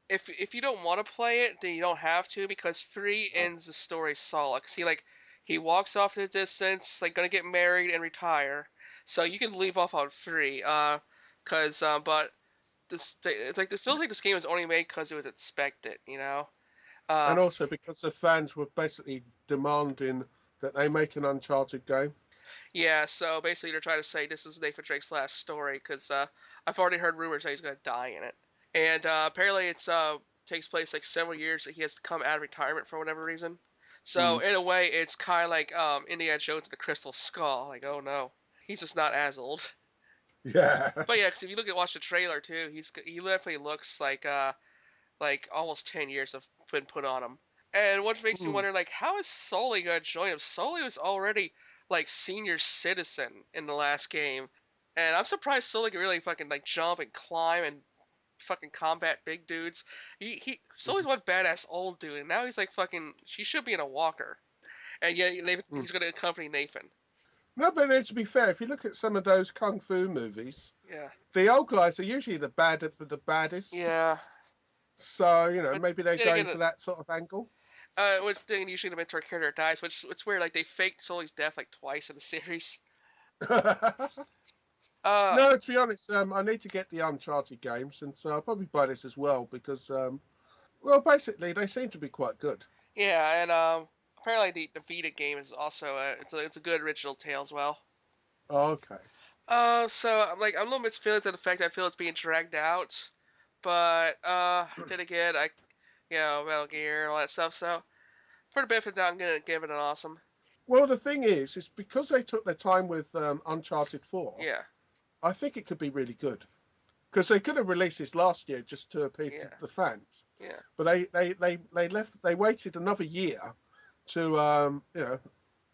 if you don't want to play it, then you don't have to because 3 Oh. ends the story solid. See, like, he walks off in the distance, like, gonna get married and retire. So you can leave off on 3. But it's like it feels like this game was only made because it was expected, you know. Uh, And also because the fans were basically demanding that they make an Uncharted game. yeah. So basically, they're trying to say this is Nathan Drake's last story because I've already heard rumors that he's gonna die in it, and apparently it's takes place like several years that he has to come out of retirement for whatever reason. So Mm. in a way, it's kind of like Indiana Jones and the Crystal Skull. Like, oh no, he's just not as old. Yeah. But yeah, because if you watch the trailer too, he definitely looks like almost 10 years have been put on him. And what makes me Mm. wonder, like, how is Sully gonna join him? Sully was already like senior citizen in the last game, and I'm surprised Sully can really fucking like jump and climb and fucking combat big dudes. He Sully's one badass old dude, and now he's like fucking. She should be in a walker, and yet Mm. he's gonna accompany Nathan. No, but to be fair, if you look at some of those kung fu movies, Yeah. the old guys are usually the baddest. Yeah. So But maybe they're then going again, for that sort of angle. what's thing usually the mentor character dies, which it's weird. Like they faked Sully's death like twice in the series. Uh, No, to be honest, I need to get the Uncharted games, and so I'll probably buy this as well because, well, basically they seem to be quite good. yeah, and apparently the Vita game is also it's a good original tale as well. Oh, okay. So I'm a little bit feelings of the fact I feel it's being dragged out, but then again Metal Gear and all that stuff. So for the benefit of the doubt, I'm gonna give it an awesome. Well, the thing is because they took their time with Uncharted 4, Yeah, I think it could be really good. Because they could have released this last year just to appease yeah, the fans, yeah. but they waited another year to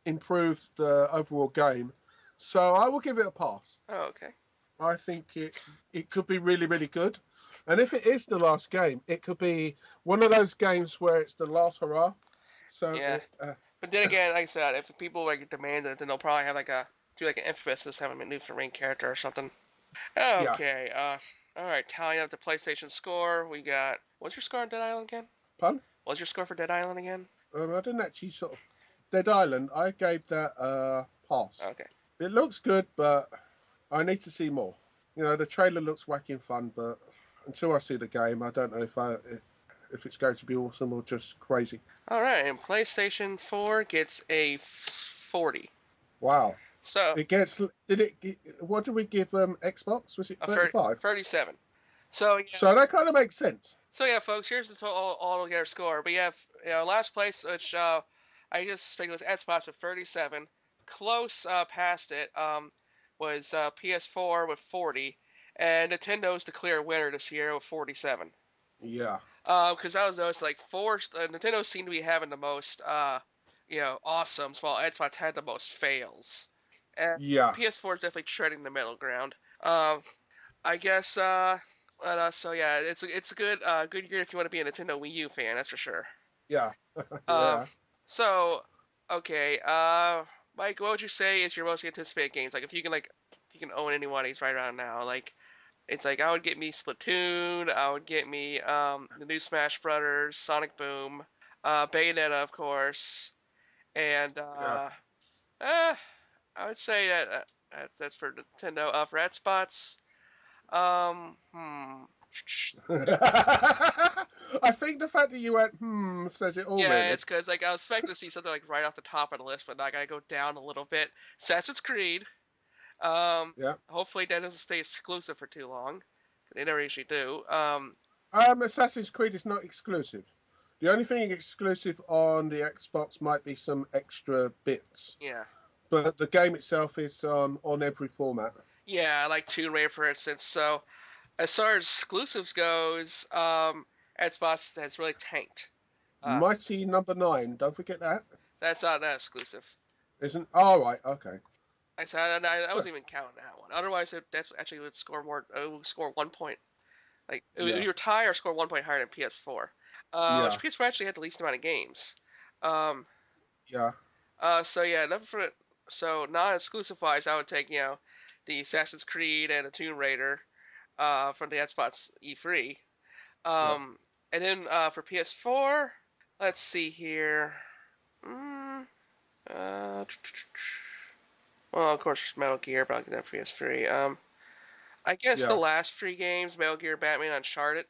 improve the overall game. So I will give it a pass. Oh, okay. I think it could be really, really good. And if it is the last game, it could be one of those games where it's the last hurrah. So Yeah, but then again, like I said, if people like demand it, then they'll probably have like a do like an emphasis having a new for main character or something. yeah, Okay. All right. Tallying up the PlayStation score, we got. What's your score on Dead Island again? pun. What's your score for Dead Island again? I didn't actually sort of. Dead Island, I gave that a pass. Okay. It looks good, but I need to see more. You know, the trailer looks wacky and fun, but until I see the game, I don't know if it's going to be awesome or just crazy. All right, and PlayStation 4 gets a 40. Wow. So It gets. What did we give Xbox? Was it a 35? 37. So yeah. So that kind of makes sense. So yeah, folks, here's the total altogether score. We have last place, which I just think was Xbox with 37. Close past it was PS4 with 40, and Nintendo's the clear winner this year with 47. Yeah. Because I was noticed like Nintendo seemed to be having the most awesome, while Xbox had the most fails, and Yeah. PS4 is definitely treading the middle ground. I guess so yeah, it's a good year if you want to be a Nintendo Wii U fan, that's for sure. Yeah. Um, Yeah. so okay, Mike, what would you say is your most anticipated games? Like if you can own any one of these right around now, like it's like I would get me Splatoon, I would get me the new Smash Brothers, Sonic Boom, Bayonetta of course, and Yeah. I would say that that's for Nintendo. For Xbox, um, hmm. I think the fact that you went says it all. Yeah, really. it's because like I was expecting to see something like right off the top of the list, but I gotta go down a little bit. Assassin's Creed. Yeah. Hopefully that doesn't stay exclusive for too long. They never usually do. Assassin's Creed is not exclusive. The only thing exclusive on the Xbox might be some extra bits, Yeah. but the game itself is on every format. Yeah, like Tomb Raider, for instance. So as far as exclusives goes, Xbox has really tanked. Mighty Number 9, don't forget that. That's not that exclusive. Isn't? Oh, right, okay. I said I wasn't even counting that one. Otherwise, it actually would score more. It would score 1 point. Like it would Yeah. either tie or score 1 point higher than PS4. Yeah. Which PS4 actually had the least amount of games. Yeah. So yeah, so non-exclusive wise, I would take the Assassin's Creed and the Tomb Raider from the Xbox E3. Yeah. And then for PS4, let's see here. Well, of course, Metal Gear, but I'll get that for PS3. I guess Yeah. the last 3 games, Metal Gear, Batman, Uncharted.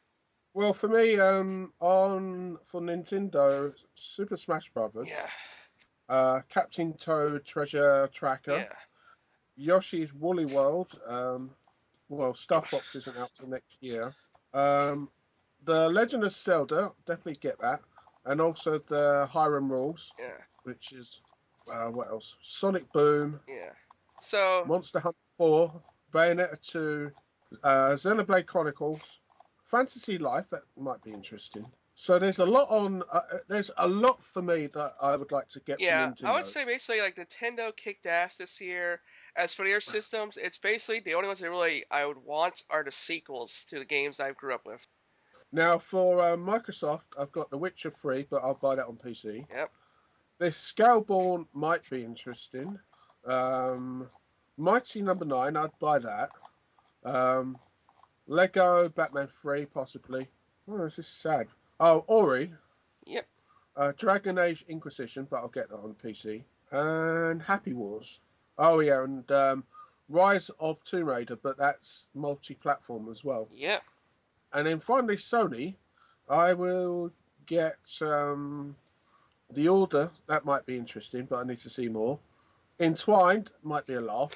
Well, for me, for Nintendo, Super Smash Brothers, Yeah. Captain Toad Treasure Tracker, Yeah. Yoshi's Woolly World. Well, Star Fox isn't out till next year. The Legend of Zelda, definitely get that, and also the Hiram Rules, Yeah. which is what else? Sonic Boom, Yeah. So. Monster Hunter 4, Bayonetta 2, Xenoblade Chronicles, Fantasy Life. That might be interesting. So there's a lot on. There's a lot for me that I would like to get Yeah, from Nintendo. I would say basically like Nintendo kicked ass this year. As for their systems, it's basically the only ones that really I would want are the sequels to the games I grew up with. Now for Microsoft, I've got The Witcher 3, but I'll buy that on PC. Yep. This Scaleborn might be interesting. Mighty Number 9, I'd buy that. Lego Batman 3, possibly. Oh, this is sad. Oh, Ori. Yep. Dragon Age Inquisition, but I'll get that on PC. And Happy Wars. Oh, yeah, and Rise of Tomb Raider, but that's multi-platform as well. Yep. And then finally, Sony, I will get The Order. That might be interesting, but I need to see more. Entwined might be a laugh.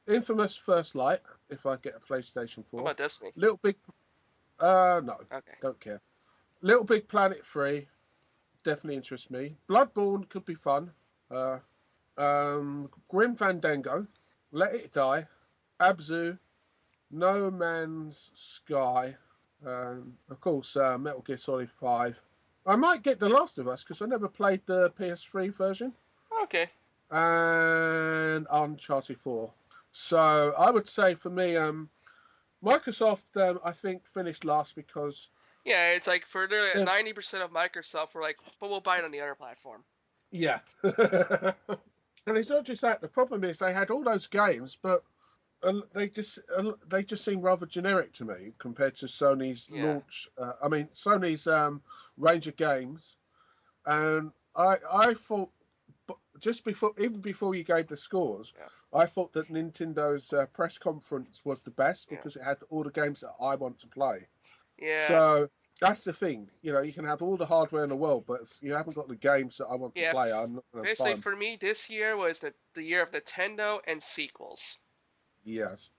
Infamous First Light, if I get a PlayStation 4. What about Destiny? Little Big... no, Okay. don't care. Little Big Planet 3, definitely interests me. Bloodborne could be fun. Grim Fandango, Let It Die, Abzu, No Man's Sky, of course, Metal Gear Solid 5. I might get The Last of Us because I never played the PS3 version. Okay. And Uncharted 4. So I would say for me, Microsoft, I think, finished last because... Yeah, it's like for the 90% of Microsoft, we're like, but we'll buy it on the other platform. Yeah. And it's not just that. The problem is they had all those games, but they just seem rather generic to me compared to Sony's launch. Sony's range of games. And I thought, just before, even before you gave the scores, Yeah. I thought that Nintendo's press conference was the best Yeah. because it had all the games that I want to play. Yeah. So that's the thing. You know, you can have all the hardware in the world, but if you haven't got the games that I want to Yeah, play, I'm not going to Basically, buy them. for me, this year was the year of Nintendo and sequels. Yes.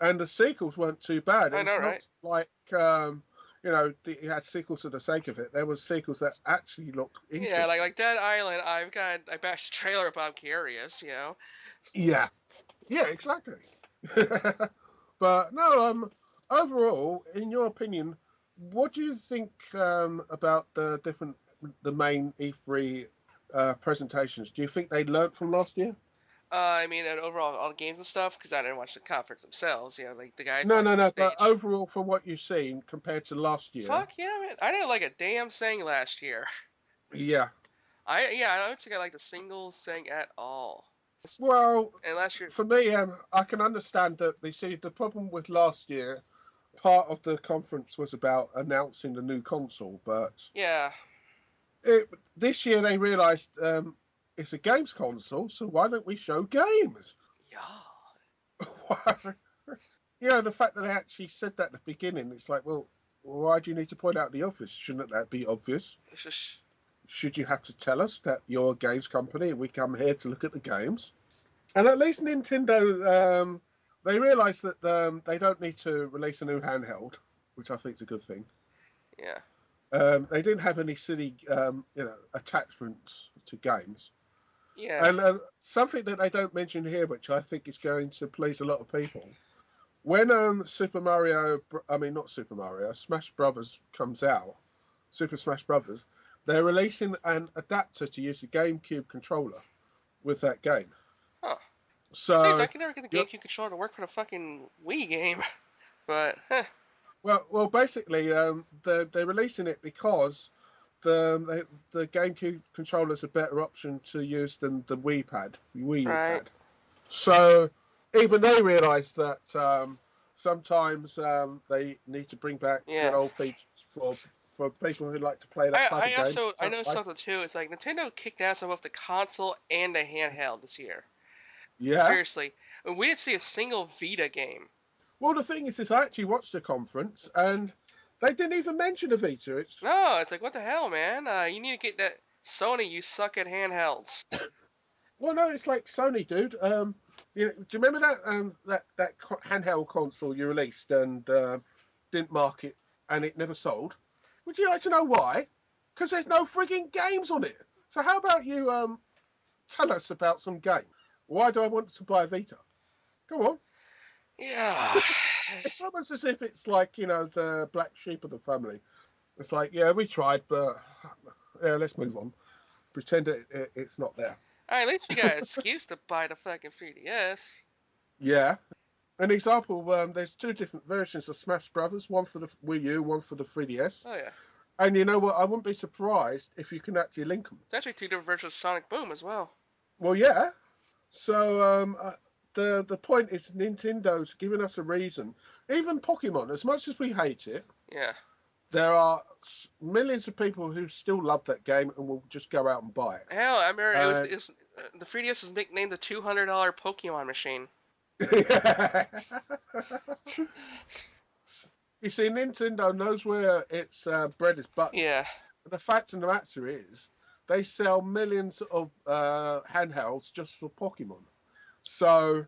And the sequels weren't too bad. I know, It's not right? like, you know, you had sequels for the sake of it. There was sequels that actually looked Yeah, interesting. like Dead Island. I bashed the trailer, but I'm curious. Yeah. Yeah, exactly. But no, overall, in your opinion, what do you think about the main E3 presentations? Do you think they learnt from last year? I mean, and overall, all the games and stuff, because I didn't watch the conference themselves. Like the guys No, on no, the no. But stage. overall, from what you've seen compared to last year, Fuck yeah, man! I didn't like a damn thing last year. yeah. I don't think I liked a single thing at all. Well, And last year, for me, I can understand that. You see, the problem with last year, part of the conference was about announcing the new console, but yeah, this year they realised it's a games console, so why don't we show games? yeah. You know, the fact that they actually said that at the beginning, it's like, well, why do you need to point out the obvious? Shouldn't that be obvious? It's just Should you have to tell us that you're a games company and we come here to look at the games? And at least Nintendo, they realised that they don't need to release a new handheld, which I think is a good thing. yeah. They didn't have any silly, attachments to games. Yeah. And something that they don't mention here, which I think is going to please a lot of people, when not Super Mario, Smash Brothers comes out, Super Smash Brothers, they're releasing an adapter to use the GameCube controller with that game. Huh. Jeez, I So, can never get the you're- GameCube controller to work for the fucking Wii game. But, well, basically, they're releasing it because the GameCube controller is a better option to use than the Wii U right. pad. So even they realise that sometimes they need to bring back Yeah. good old features for people who like to play that type of game. I know something too. It's like Nintendo kicked ass on both the console and the handheld this year. Yeah. Seriously. We didn't see a single Vita game. Well, the thing is I actually watched the conference and they didn't even mention a Vita. No, it's like, what the hell, man? You need to get that Sony, you suck at handhelds. Well, no, it's like Sony, dude. Do you remember that handheld console you released and didn't market and it never sold? Would you like to know why? Because there's no frigging games on it. So how about you tell us about some game? Why do I want to buy a Vita? Go on. Yeah. It's almost as if it's like, the black sheep of the family. It's like, yeah, we tried, but yeah, let's move on. Pretend it's not there. At least we got an excuse to buy the fucking 3DS. Yeah. An example, there's two different versions of Smash Brothers, one for the Wii U, one for the 3DS. Oh, yeah. And you know what? I wouldn't be surprised if you can actually link them. It's actually two different versions of Sonic Boom as well. Well, yeah. So the point is Nintendo's giving us a reason. Even Pokemon, as much as we hate it, Yeah. there are millions of people who still love that game and will just go out and buy it. Hell, I remember the 3DS was nicknamed the $200 Pokemon machine. You see, Nintendo knows where its bread is buttered. Yeah. But the fact of the matter is, they sell millions of handhelds just for Pokemon. So,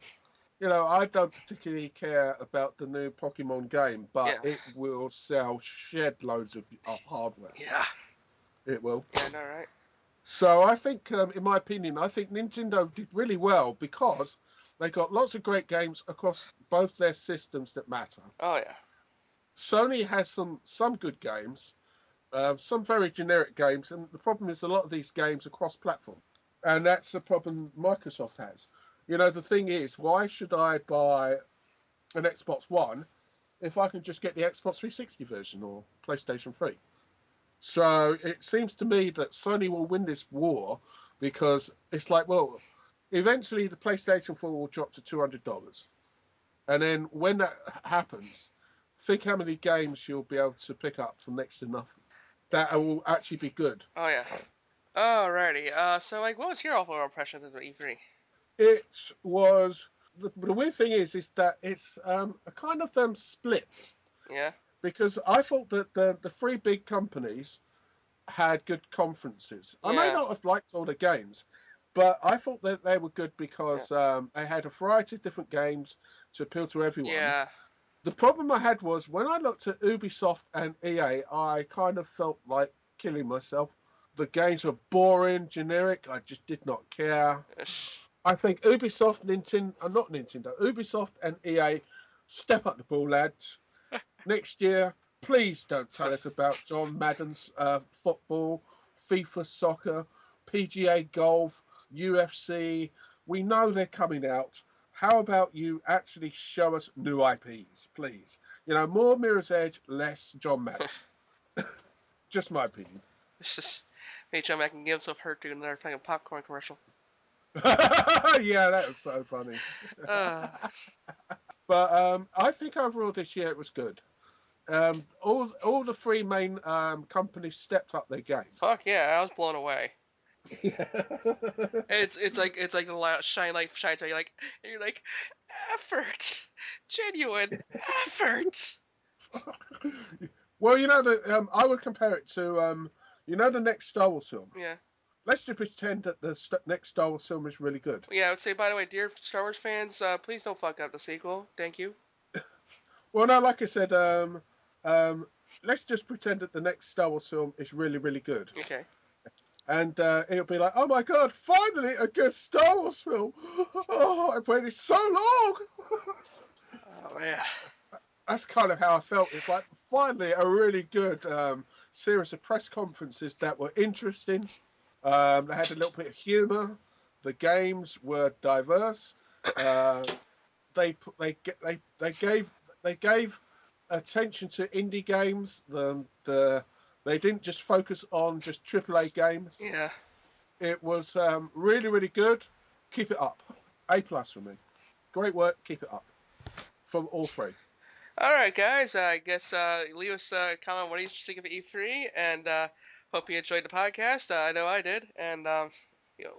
I don't particularly care about the new Pokemon game, but Yeah. it will sell shed loads of hardware. Yeah. It will. Yeah, I know, right? So I think, in my opinion, I think Nintendo did really well because they got lots of great games across both their systems that matter. Oh, yeah. Sony has some good games, some very generic games, and the problem is a lot of these games are cross-platform, and that's the problem Microsoft has. The thing is, why should I buy an Xbox One if I can just get the Xbox 360 version or PlayStation 3? So it seems to me that Sony will win this war because it's like, well, eventually the PlayStation 4 will drop to $200. And then when that happens, think how many games you'll be able to pick up for next to nothing. That will actually be good. Oh, yeah. Alrighty. So like, what was your overall impression of the E3? It was the weird thing is that it's a kind of split Yeah. because I thought that the three big companies had good conferences. I may Yeah. not have liked all the games, but I thought that they were good because Yes. they had a variety of different games to appeal to everyone. Yeah. The problem I had was when I looked at Ubisoft and EA, I kind of felt like killing myself. The games were boring, generic. I just did not care. I think Ubisoft, not Nintendo, Ubisoft and EA, step up the ball, lads. Next year, please don't tell us about John Madden's football, FIFA soccer, PGA golf, UFC. We know they're coming out. How about you actually show us new IPs, please? You know, more Mirror's Edge, less John Madden. Just my opinion. It's just made John Mack can give himself hurt doing another fucking popcorn commercial. Yeah, that was so funny. Uh, But I think overall this year it was good. All the three main companies stepped up their game. fuck yeah, I was blown away. Yeah. It's like the light shine like shines on you like and you're like effort, genuine effort. Well, you know I would compare it to the next Star Wars film. Yeah. Let's just pretend that the next Star Wars film is really good. Yeah, I would say by the way, dear Star Wars fans, please don't fuck up the sequel. Thank you. Well, no, like I said, let's just pretend that the next Star Wars film is really, really good. Okay. And it'll be like, oh my god, finally a good Star Wars film. Oh, I've waited so long. Oh man. That's kind of how I felt. It's like finally a really good series of press conferences that were interesting. They had a little bit of humour. The games were diverse. They gave attention to indie games. They didn't just focus on just AAA games. Yeah. It was really, really good. Keep it up. A+ for me. Great work. Keep it up. From all three. All right, guys. I guess leave us a comment what do you think of E3, and hope you enjoyed the podcast. I know I did, and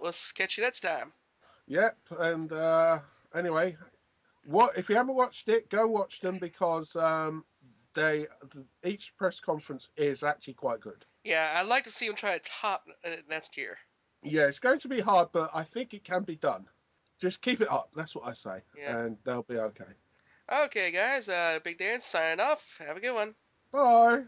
let's catch you next time. Yep. And anyway, if you haven't watched it, go watch them because each press conference is actually quite good. Yeah, I'd like to see them try to top next year. Yeah, it's going to be hard, but I think it can be done. Just keep it up. That's what I say, Yeah. and they'll be okay. Okay, guys. BigDanz signing off. Have a good one. Bye.